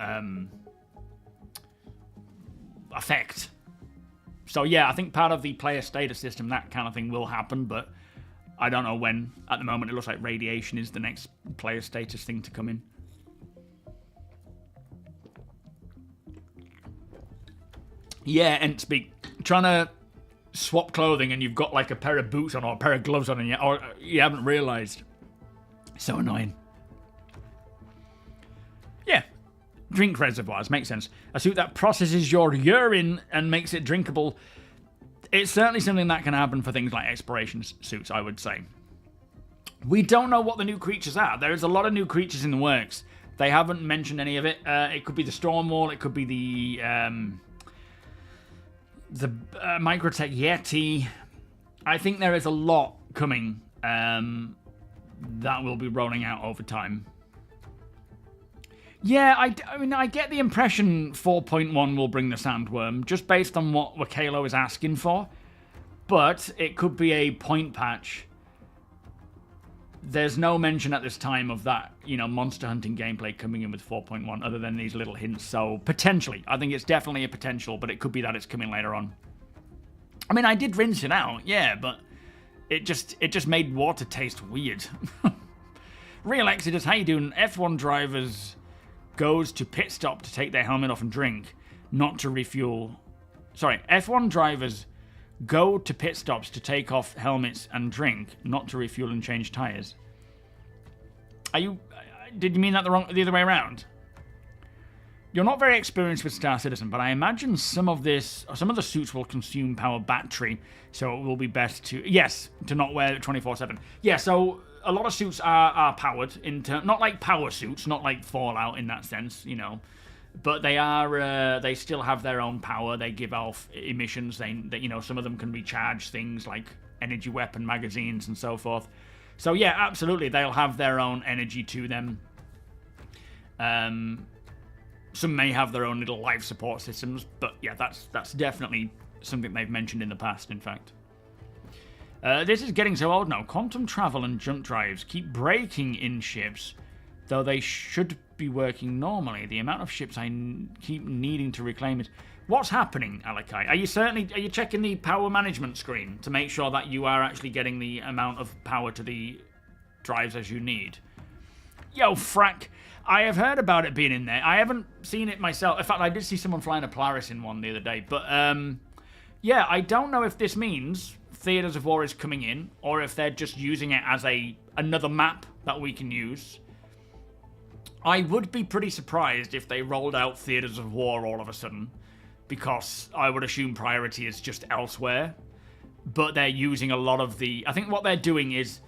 effect. So yeah, I think part of the player status system, that kind of thing will happen, but I don't know when. At the moment, it looks like radiation is the next player status thing to come in. Yeah, and speak. Trying to swap clothing and you've got like a pair of boots on or a pair of gloves on and you haven't realised. So annoying. Yeah. Drink reservoirs, makes sense. A suit that processes your urine and makes it drinkable. It's certainly something that can happen for things like exploration suits, I would say. We don't know what the new creatures are. There's a lot of new creatures in the works. They haven't mentioned any of it. It could be the Storm Wall, it could be the Microtech Yeti. I think there is a lot coming that will be rolling out over time. Yeah, I mean, I get the impression 4.1 will bring the Sandworm, just based on what Wakalo is asking for. But it could be a point patch. There's no mention at this time of that, you know, monster hunting gameplay coming in with 4.1, other than these little hints. So, potentially. I think it's definitely a potential, but it could be that it's coming later on. I mean, I did rinse it out, yeah, but it just made water taste weird. Real Exodus, how you doing? F1 drivers goes to pit stop to take their helmet off and drink, not to refuel. Sorry, F1 drivers go to pit stops to take off helmets and drink, not to refuel and change tires. Are you? Did you mean that the other way around? You're not very experienced with Star Citizen, but I imagine some of the suits will consume power battery, so it will be best to not wear it 24/7. Yeah, so a lot of suits are powered not like power suits, not like Fallout in that sense, you know, but they are they still have their own power. They give off emissions. They you know, some of them can recharge things like energy weapon magazines and so forth. So yeah, absolutely, they'll have their own energy to them. Some may have their own little life support systems, but yeah, that's definitely something they've mentioned in the past, in fact. This is getting so old now. Quantum travel and jump drives keep breaking in ships, though they should be working normally. The amount of ships I keep needing to reclaim is... What's happening, Alakai? Are you checking the power management screen to make sure that you are actually getting the amount of power to the drives as you need? Yo, frack. I have heard about it being in there. I haven't seen it myself. In fact, I did see someone flying a Polaris in one the other day. But, yeah, I don't know if this means Theaters of War is coming in, or if they're just using it as another map that we can use. I would be pretty surprised if they rolled out Theaters of War all of a sudden, because I would assume priority is just elsewhere. But they're using a lot of the... I think what they're doing is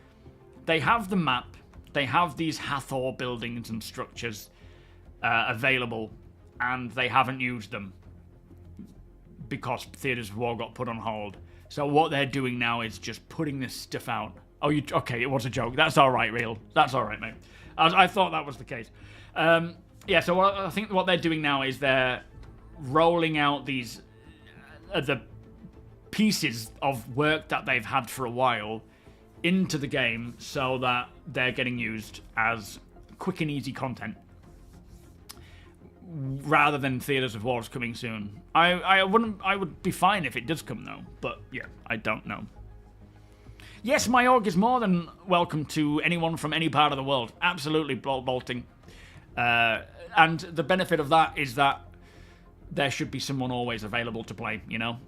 they have the map, they have these Hathor buildings and structures available, and they haven't used them because Theaters of War got put on hold. So what they're doing now is just putting this stuff out. Oh, okay, it was a joke. That's all right, Real. That's all right, mate. I thought that was the case. Yeah, so I think what they're doing now is they're rolling out these the pieces of work that they've had for a while into the game so that they're getting used as quick and easy content rather than Theaters of War coming soon. I would be fine if it does come though, but yeah, I don't know. Yes, my org is more than welcome to anyone from any part of the world. Absolutely, bolting. And the benefit of that is that there should be someone always available to play, you know?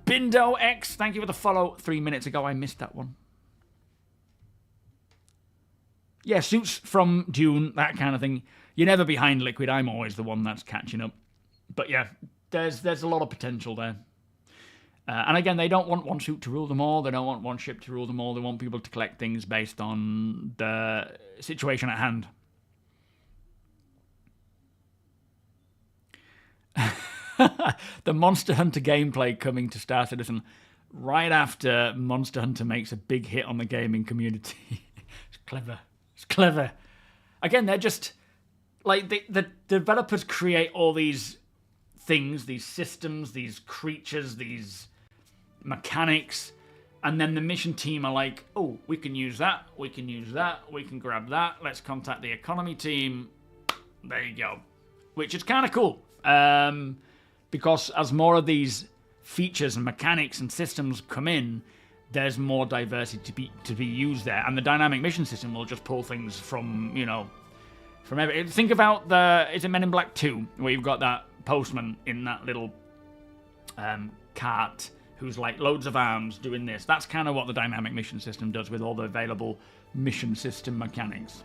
Bindo X, thank you for the follow 3 minutes ago. I missed that one. Yeah, suits from Dune, that kind of thing. You're never behind, Liquid. I'm always the one that's catching up. But yeah, there's a lot of potential there. And again, they don't want one suit to rule them all. They don't want one ship to rule them all. They want people to collect things based on the situation at hand. The Monster Hunter gameplay coming to Star Citizen right after Monster Hunter makes a big hit on the gaming community. It's clever. It's clever. Again, they're just like the developers create all these things, these systems, these creatures, these mechanics, and then the mission team are like, oh, we can use that, we can use that, we can grab that, let's contact the economy team. There you go. Which is kind of cool. Because as more of these features and mechanics and systems come in, there's more diversity to be used there. And the dynamic mission system will just pull things from, you know, from every... Think about is it Men in Black 2, where you've got that postman in that little cart who's like loads of arms doing this. That's kind of what the dynamic mission system does with all the available mission system mechanics.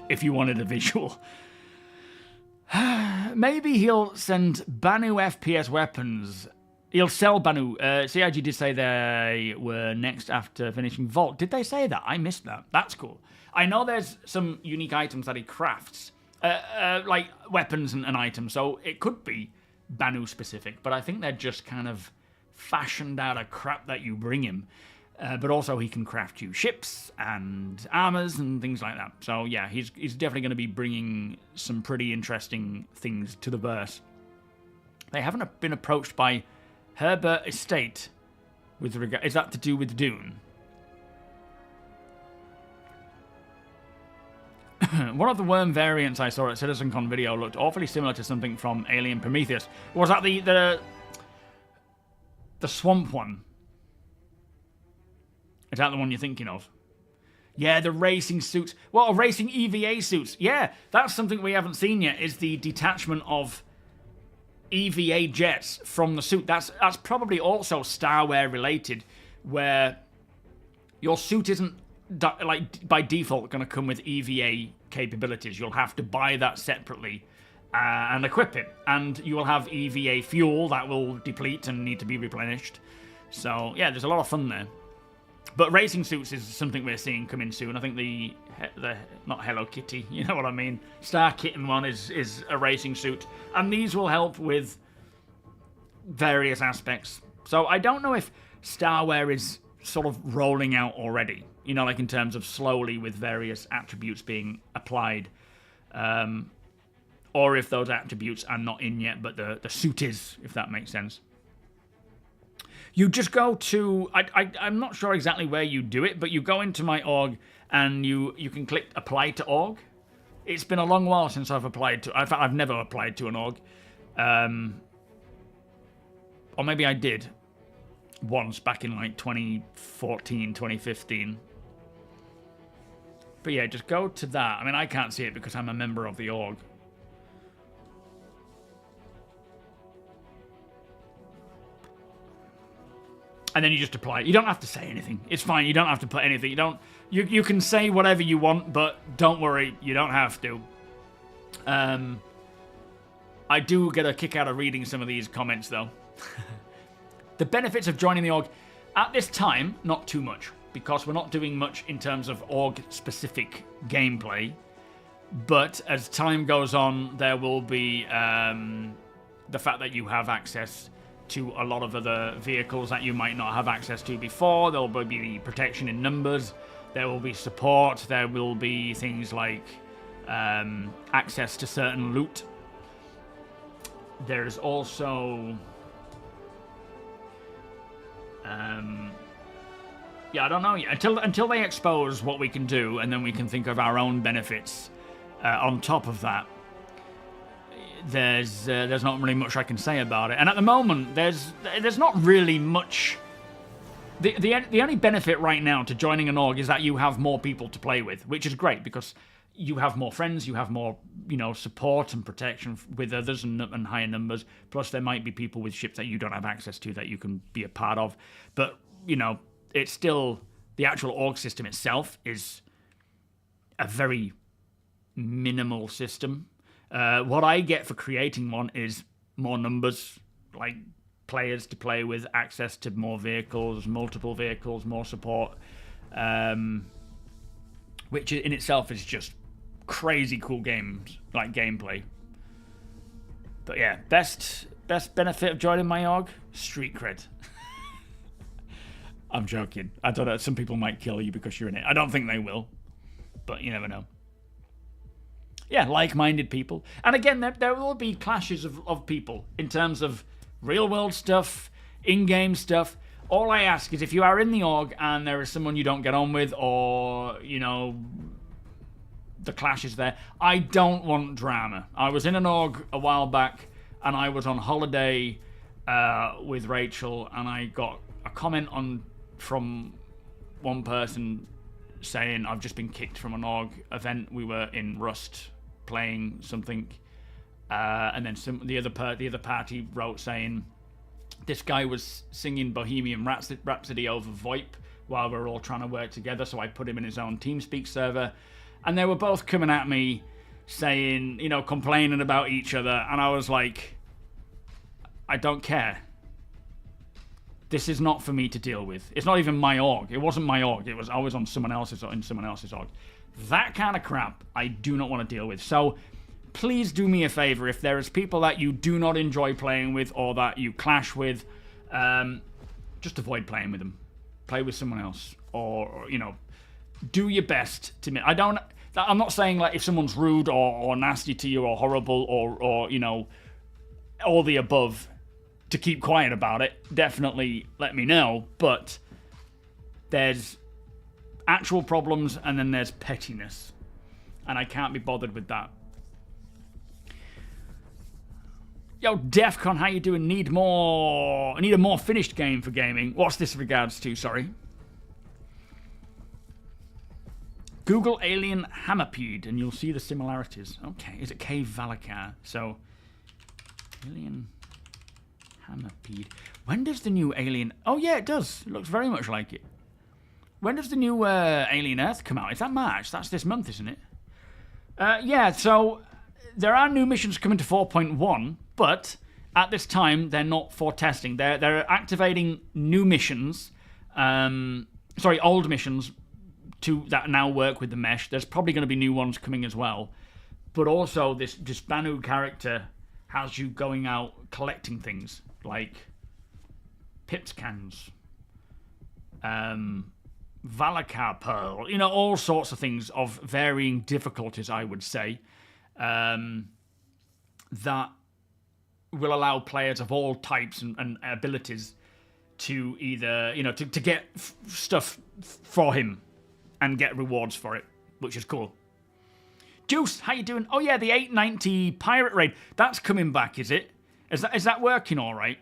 If you wanted a visual. Maybe he'll send Banu FPS weapons. He'll sell Banu. CIG did say they were next after finishing Vault. Did they say that? I missed that. That's cool. I know there's some unique items that he crafts. Like weapons and items. So it could be Banu specific. But I think they're just kind of fashioned out of crap that you bring him. But also he can craft you ships and armors and things like that. So yeah, he's definitely going to be bringing some pretty interesting things to the verse. They haven't been approached by Herbert Estate with regard... Is that to do with Dune? One of the worm variants I saw at CitizenCon video looked awfully similar to something from Alien Prometheus. Was that the swamp one? Is that the one you're thinking of? Yeah, the racing suits. Well, racing EVA suits. Yeah, that's something we haven't seen yet, is the detachment of EVA jets from the suit. That's probably also Starware related, where your suit isn't like by default going to come with EVA capabilities. You'll have to buy that separately and equip it. And you will have EVA fuel that will deplete and need to be replenished. So, yeah, there's a lot of fun there. But racing suits is something we're seeing coming soon. I think the not Hello Kitty, you know what I mean. Star Kitten one is a racing suit, and these will help with various aspects. So I don't know if Starware is sort of rolling out already. You know, like in terms of slowly with various attributes being applied, or if those attributes are not in yet, but the suit is, if that makes sense. You just go to... I'm not sure exactly where you do it, but you go into my org and you can click Apply to Org. It's been a long while since I've applied to... I've never applied to an org. Or maybe I did once back in like 2014, 2015. But yeah, just go to that. I mean, I can't see it because I'm a member of the org. And then you just apply. You don't have to say anything. It's fine. You don't have to put anything. You can say whatever you want, but don't worry, you don't have to. I do get a kick out of reading some of these comments, though. The benefits of joining the org. At this time, not too much, because we're not doing much in terms of org-specific gameplay. But as time goes on, there will be the fact that you have access to a lot of other vehicles that you might not have access to before. There will be protection in numbers. There will be support. There will be things like access to certain loot. There's also... yeah, I don't know yet. Until they expose what we can do, and then we can think of our own benefits on top of that. There's not really much I can say about it, and at the moment there's not really much. The only benefit right now to joining an org is that you have more people to play with, which is great because you have more friends, you have more support and protection with others and higher numbers. Plus, there might be people with ships that you don't have access to that you can be a part of. But it's still the actual org system itself is a very minimal system. What I get for creating one is more numbers, like players to play with, access to more vehicles, multiple vehicles, more support, which in itself is just crazy cool games, like gameplay. But yeah, best benefit of joining my org, street cred. I'm joking. I don't know. Some people might kill you because you're in it. I don't think they will, but you never know. Yeah, like-minded people. And again, there will be clashes of people in terms of real-world stuff, in-game stuff. All I ask is if you are in the org and there is someone you don't get on with, or, you know, the clash is there, I don't want drama. I was in an org a while back, and I was on holiday with Rachel, and I got a comment from one person saying, I've just been kicked from an org event. We were in Rust playing something, and then the other party wrote saying this guy was singing Bohemian Rhapsody over VoIP while we were all trying to work together, so I put him in his own TeamSpeak server, and they were both coming at me saying, you know, complaining about each other, and I was like, I don't care. This is not for me to deal with. It's not even my org. It wasn't my org. I was on someone else's org. That kind of crap I do not want to deal with. So please do me a favor. If there is people that you do not enjoy playing with or that you clash with, just avoid playing with them. Play with someone else, or you know, do your best to. I'm not saying like if someone's rude or nasty to you or horrible or you know, all the above, to keep quiet about it. Definitely let me know. But there's actual problems and then there's pettiness, and I can't be bothered with that. Yo, Defcon, how you doing? Need a more finished game for gaming. What's this regards to? Sorry. Google Alien Hammerpede and you'll see the similarities. Okay, is it Cave Valakar? So, Alien Hammerpede. When does the new Alien... Oh yeah, it does. It looks very much like it. When does the new Alien Earth come out? Is that March? That's this month, isn't it? Yeah, so there are new missions coming to 4.1, but at this time they're not for testing. They're activating new missions, old missions that now work with the mesh. There's probably going to be new ones coming as well, but also this Banu character has you going out collecting things like pips cans, Valakar Pearl, you know, all sorts of things of varying difficulties, I would say, that will allow players of all types and abilities to either, you know, to get stuff for him and get rewards for it, which is cool. Juice, how you doing? Oh yeah, the 890 Pirate Raid. That's coming back, is it? Is that working all right?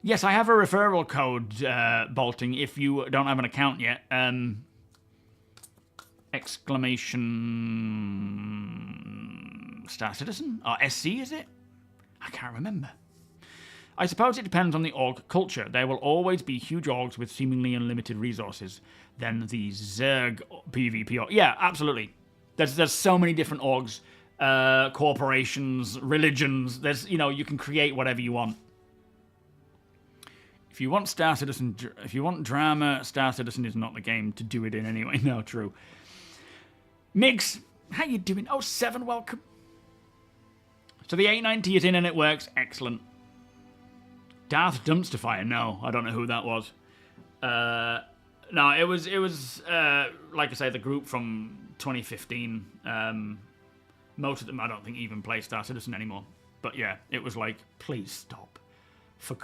Yes, I have a referral code, Bolting, if you don't have an account yet. Exclamation... Star Citizen? Or SC, is it? I can't remember. I suppose it depends on the org culture. There will always be huge orgs with seemingly unlimited resources. Then the Zerg PvP org. Yeah, absolutely. There's so many different orgs, corporations, religions. There's, you know, you can create whatever you want. If you want Star Citizen, if you want drama, Star Citizen is not the game to do it in anyway. No, true. Migs, how you doing? Oh, 7, welcome. So the 890 is in and it works. Excellent. Darth Dumpster Fire. No, I don't know who that was. No, it was like I say, the group from 2015. Most of them, I don't think, even play Star Citizen anymore. But yeah, it was like, please stop.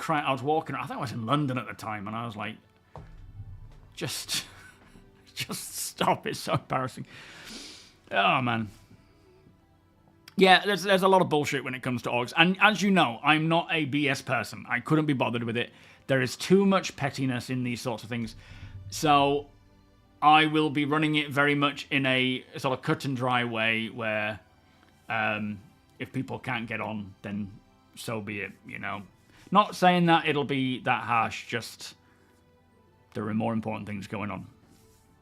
I was walking, I think I was in London at the time, and I was like, just stop. It's so embarrassing. Oh, man. Yeah, there's a lot of bullshit when it comes to orgs. And as you know, I'm not a BS person. I couldn't be bothered with it. There is too much pettiness in these sorts of things. So I will be running it very much in a sort of cut and dry way where if people can't get on, then so be it, you know. Not saying that it'll be that harsh, just there are more important things going on.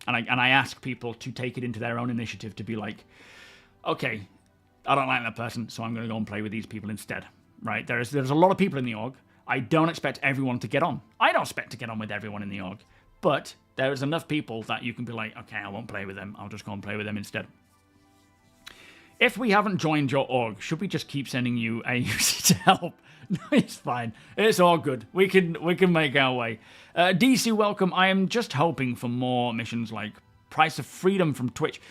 And I ask people to take it into their own initiative to be like, okay, I don't like that person, so I'm going to go and play with these people instead, right? There's a lot of people in the org. I don't expect everyone to get on. I don't expect to get on with everyone in the org. But there's enough people that you can be like, okay, I won't play with them. I'll just go and play with them instead. If we haven't joined your org, should we just keep sending you AUC to help? No, it's fine. It's all good. We can make our way. DC, welcome. I am just hoping for more missions like Price of Freedom from Twitch.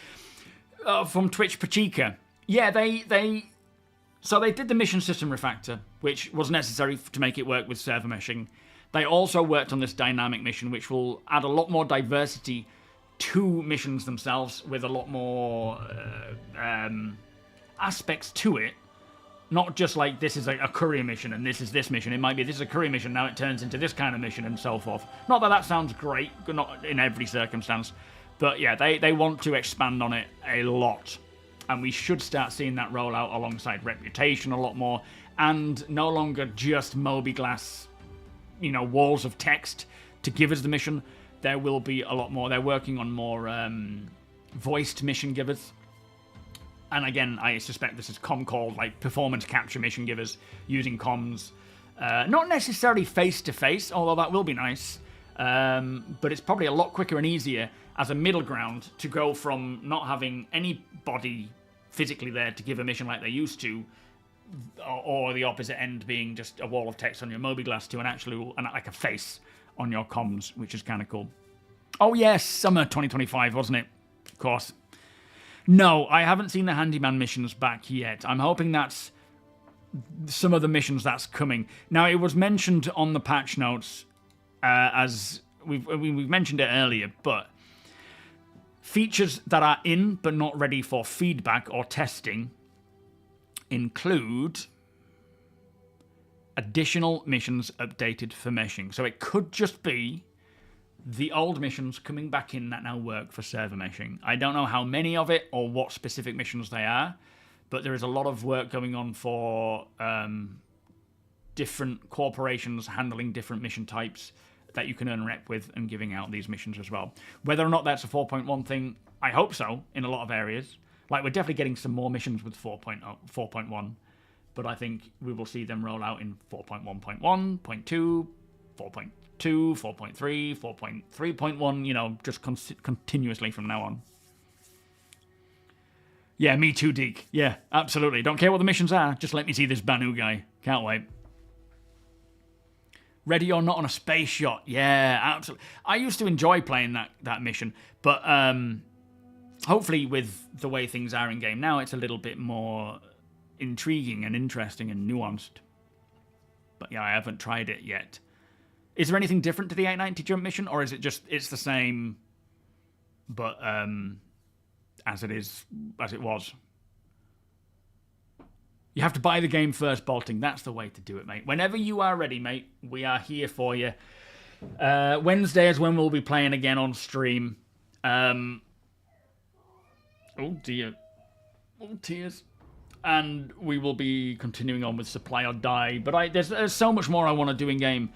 From Twitch Pachica. Yeah, they did the mission system refactor, which was necessary to make it work with server meshing. They also worked on this dynamic mission, which will add a lot more diversity to missions themselves, with a lot more aspects to it. Not just like this is a courier mission and this is this mission. It might be this is a courier mission, now it turns into this kind of mission and so forth. Not that that sounds great, not in every circumstance. But yeah, they want to expand on it a lot. And we should start seeing that roll out alongside Reputation a lot more. And no longer just MobiGlass, walls of text to give us the mission. There will be a lot more. They're working on more voiced mission givers. And again, I suspect this is com-called, like performance capture mission givers using comms. Not necessarily face-to-face, although that will be nice. But it's probably a lot quicker and easier as a middle ground to go from not having anybody physically there to give a mission like they used to, or the opposite end being just a wall of text on your MobiGlass, to an actual, like a face on your comms, which is kind of cool. Oh yes, summer 2025, wasn't it? Of course. No, I haven't seen the handyman missions back yet. I'm hoping that's some of the missions that's coming. Now, it was mentioned on the patch notes, as we've mentioned it earlier, but features that are in but not ready for feedback or testing include additional missions updated for meshing. So it could just be the old missions coming back in that now work for server meshing. I don't know how many of it or what specific missions they are, but there is a lot of work going on for different corporations handling different mission types that you can earn rep with and giving out these missions as well. Whether or not that's a 4.1 thing, I hope so in a lot of areas. Like, we're definitely getting some more missions with 4.1, but I think we will see them roll out in 4.1.1, 0.2, 4.2, 4.3, 4.3.1, just continuously from now on. Yeah, me too, Deke. Yeah, absolutely. Don't care what the missions are, just let me see this Banu guy. Can't wait. Ready or Not on a space yacht. Yeah, absolutely. I used to enjoy playing that mission, but hopefully with the way things are in game now, it's a little bit more intriguing and interesting and nuanced. But yeah, I haven't tried it yet. Is there anything different to the 890 jump mission, or is it just it's the same, but as it was? You have to buy the game first, Bolting. That's the way to do it, mate. Whenever you are ready, mate, we are here for you. Wednesday is when we'll be playing again on stream. Oh dear. Oh, tears. And we will be continuing on with Supply or Die. But there's so much more I want to do in game.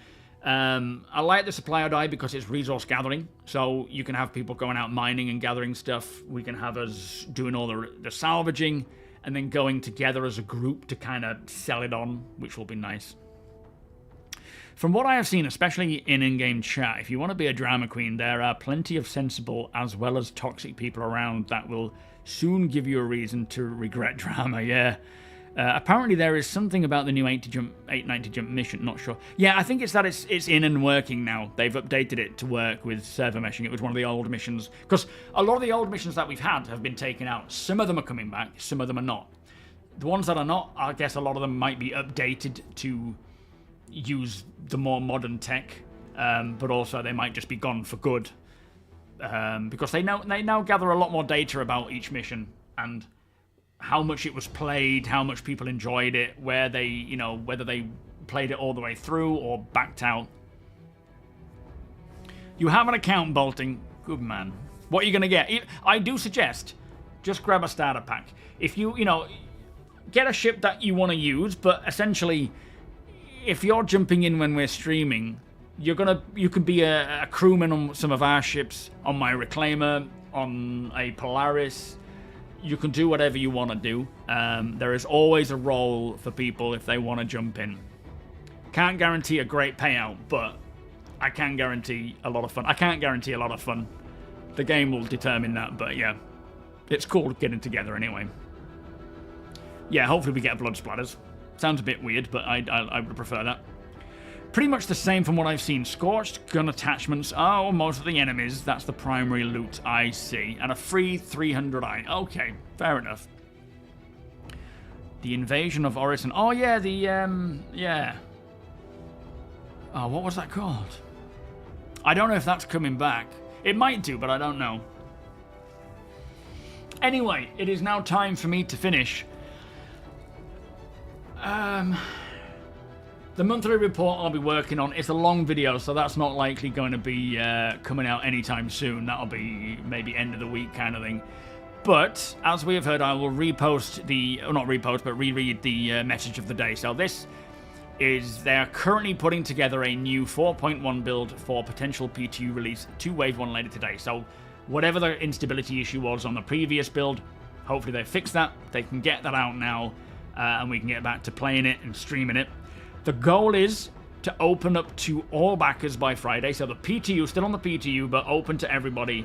I like the Supply or Die because it's resource gathering. So you can have people going out mining and gathering stuff. We can have us doing all the salvaging, and then going together as a group to kind of sell it on, which will be nice. From what I have seen, especially in in-game chat, if you want to be a drama queen, there are plenty of sensible as well as toxic people around that will soon give you a reason to regret drama, yeah. Apparently there is something about the new 890 jump mission, not sure. Yeah, I think it's that it's in and working now. They've updated it to work with server meshing. It was one of the old missions, because a lot of the old missions that we've had have been taken out. Some of them are coming back, some of them are not. The ones that are not, I guess a lot of them might be updated to use the more modern tech, but also they might just be gone for good, because they now gather a lot more data about each mission and how much it was played, how much people enjoyed it, where they, whether they played it all the way through or backed out. You have an account, Bolting. Good man. What are you going to get? I do suggest just grab a starter pack. If you get a ship that you want to use, but essentially, if you're jumping in when we're streaming, you can be a crewman on some of our ships, on my Reclaimer, on a Polaris. You can do whatever you want to do. There is always a role for people if they want to jump in. Can't guarantee a great payout, but I can guarantee a lot of fun. I can't guarantee a lot of fun. The game will determine that, but yeah. It's cool getting together anyway. Yeah, hopefully we get blood splatters. Sounds a bit weird, but I would prefer that. Pretty much the same from what I've seen. Scorched gun attachments. Oh, most of the enemies. That's the primary loot I see. And a free 300i. Okay, fair enough. The invasion of Orison. Oh, yeah, the, yeah. Oh, what was that called? I don't know if that's coming back. It might do, but I don't know. Anyway, it is now time for me to finish. The monthly report I'll be working on is a long video, so that's not likely going to be coming out anytime soon. That'll be maybe end of the week kind of thing. But, as we have heard, I will repost the... Or not repost, but reread the message of the day. So this is... They are currently putting together a new 4.1 build for potential PTU release to Wave 1 later today. So, whatever the instability issue was on the previous build, hopefully they fix that. They can get that out now, and we can get back to playing it and streaming it. The goal is to open up to all backers by Friday. So the PTU, still on the PTU, but open to everybody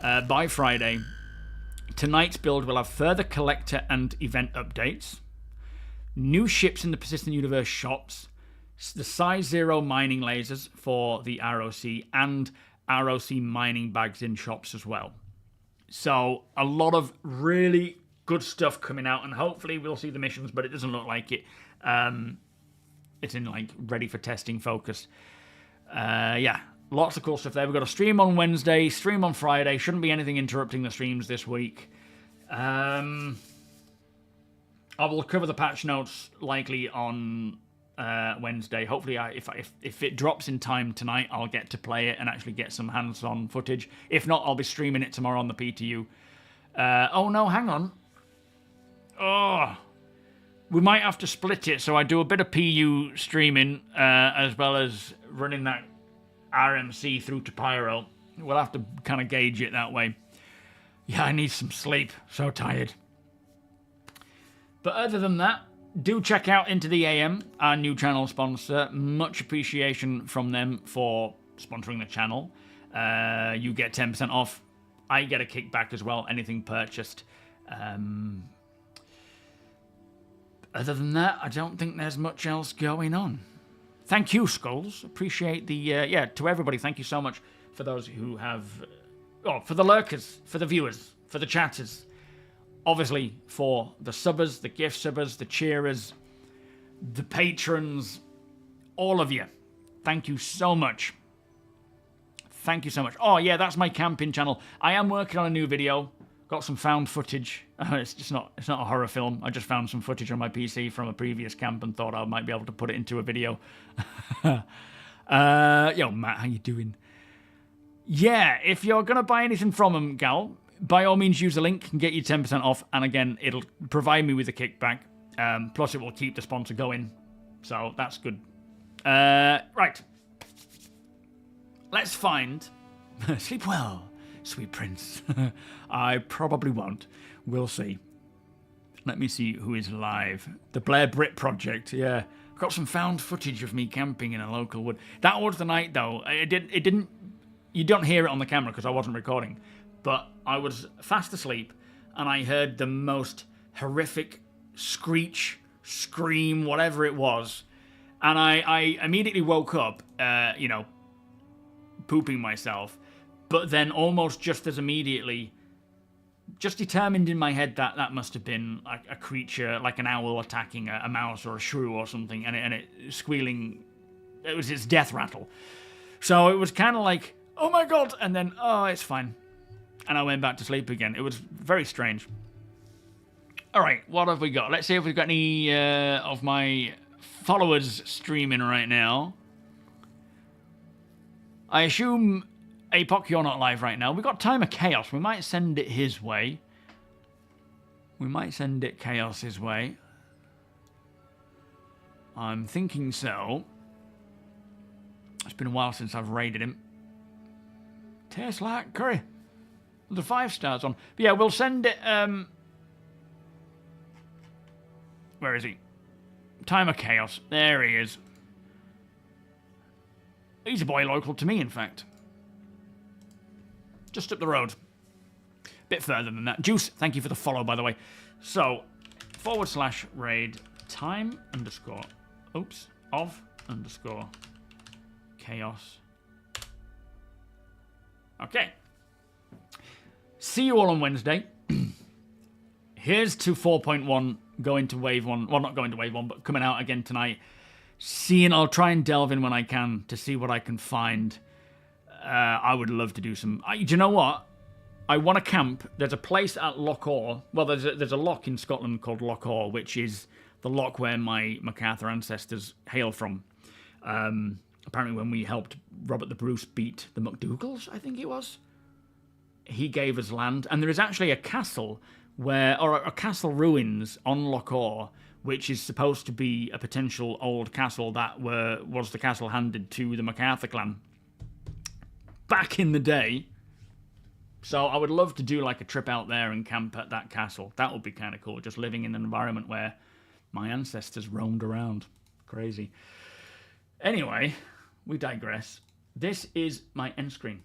by Friday. Tonight's build will have further collector and event updates, new ships in the Persistent Universe shops, the size 0 mining lasers for the ROC, and ROC mining bags in shops as well. So a lot of really good stuff coming out, and hopefully we'll see the missions, but it doesn't look like it. It's in like ready for testing focus. Yeah, lots of cool stuff there. We've got a stream on Wednesday, stream on Friday. Shouldn't be anything interrupting the streams this week. I will cover the patch notes likely on Wednesday. Hopefully, if it drops in time tonight, I'll get to play it and actually get some hands-on footage. If not, I'll be streaming it tomorrow on the PTU. Oh no, hang on. Oh. We might have to split it, so I do a bit of PU streaming as well as running that RMC through to Pyro. We'll have to kind of gauge it that way. Yeah, I need some sleep. So tired. But other than that, do check out Into the AM, our new channel sponsor. Much appreciation from them for sponsoring the channel. You get 10% off. I get a kickback as well, anything purchased. Other than that, I don't think there's much else going on. Thank you, Skulls. Appreciate the... yeah, to everybody, thank you so much for those who have... Oh, for the lurkers, for the viewers, for the chatters. Obviously, for the subbers, the gift subbers, the cheerers, the patrons, all of you. Thank you so much. Thank you so much. Oh, yeah, that's my camping channel. I am working on a new video. Got some found footage. It's not a horror film. I just found some footage on my PC from a previous camp and thought I might be able to put it into a video. Yo, Matt, how you doing? Yeah, if you're going to buy anything from them, gal, by all means use the link and get you 10% off. And again, it'll provide me with a kickback. Plus, it will keep the sponsor going. So, that's good. Right. Let's find... Sleep well, sweet prince. I probably won't. We'll see. Let me see who is live. The Blair Brit Project, yeah. Got some found footage of me camping in a local wood. That was the night, though. It didn't... You don't hear it on the camera because I wasn't recording. But I was fast asleep and I heard the most horrific screech, scream, whatever it was. And I immediately woke up, you know, pooping myself. But then almost just as immediately, just determined in my head that that must have been like a creature, like an owl attacking a mouse or a shrew or something, and it squealing. It was its death rattle. So it was kind of like, oh my god, and then, oh, it's fine. And I went back to sleep again. It was very strange. All right, what have we got? Let's see if we've got any of my followers streaming right now. I assume Apoc, you're not live right now. We've got Time of Chaos. We might send it his way. We might send it Chaos his way. I'm thinking so. It's been a while since I've raided him. Tastes like curry. The 5 stars on. But yeah, we'll send it... Where is he? Time of Chaos. There he is. He's a boy local to me, in fact. Just up the road. Bit further than that. Juice, thank you for the follow, by the way. So, /raid time underscore, oops, of underscore chaos. Okay. See you all on Wednesday. Here's to 4.1 going to wave 1. Well, not going to wave 1, but coming out again tonight. I'll try and delve in when I can to see what I can find. I would love to do some... do you know what? I want to camp. There's a place at Loch Awe. Well, there's a loch in Scotland called Loch Awe, which is the loch where my MacArthur ancestors hail from. Apparently when we helped Robert the Bruce beat the MacDougalls, I think it was, he gave us land. And there is actually a castle or a castle ruins on Loch Awe, which is supposed to be a potential old castle that was the castle handed to the MacArthur clan back in the day. So I would love to do like a trip out there and camp at that castle. That would be kind of cool, just living in an environment where my ancestors roamed around. Crazy. Anyway, we digress. This is my end screen.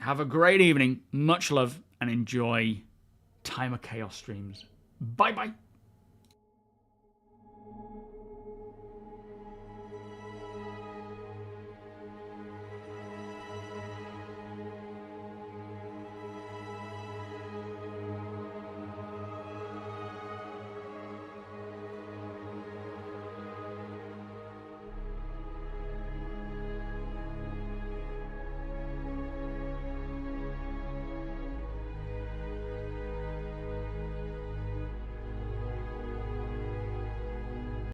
Have a great evening, much love, and enjoy Time of Chaos streams. Bye-bye.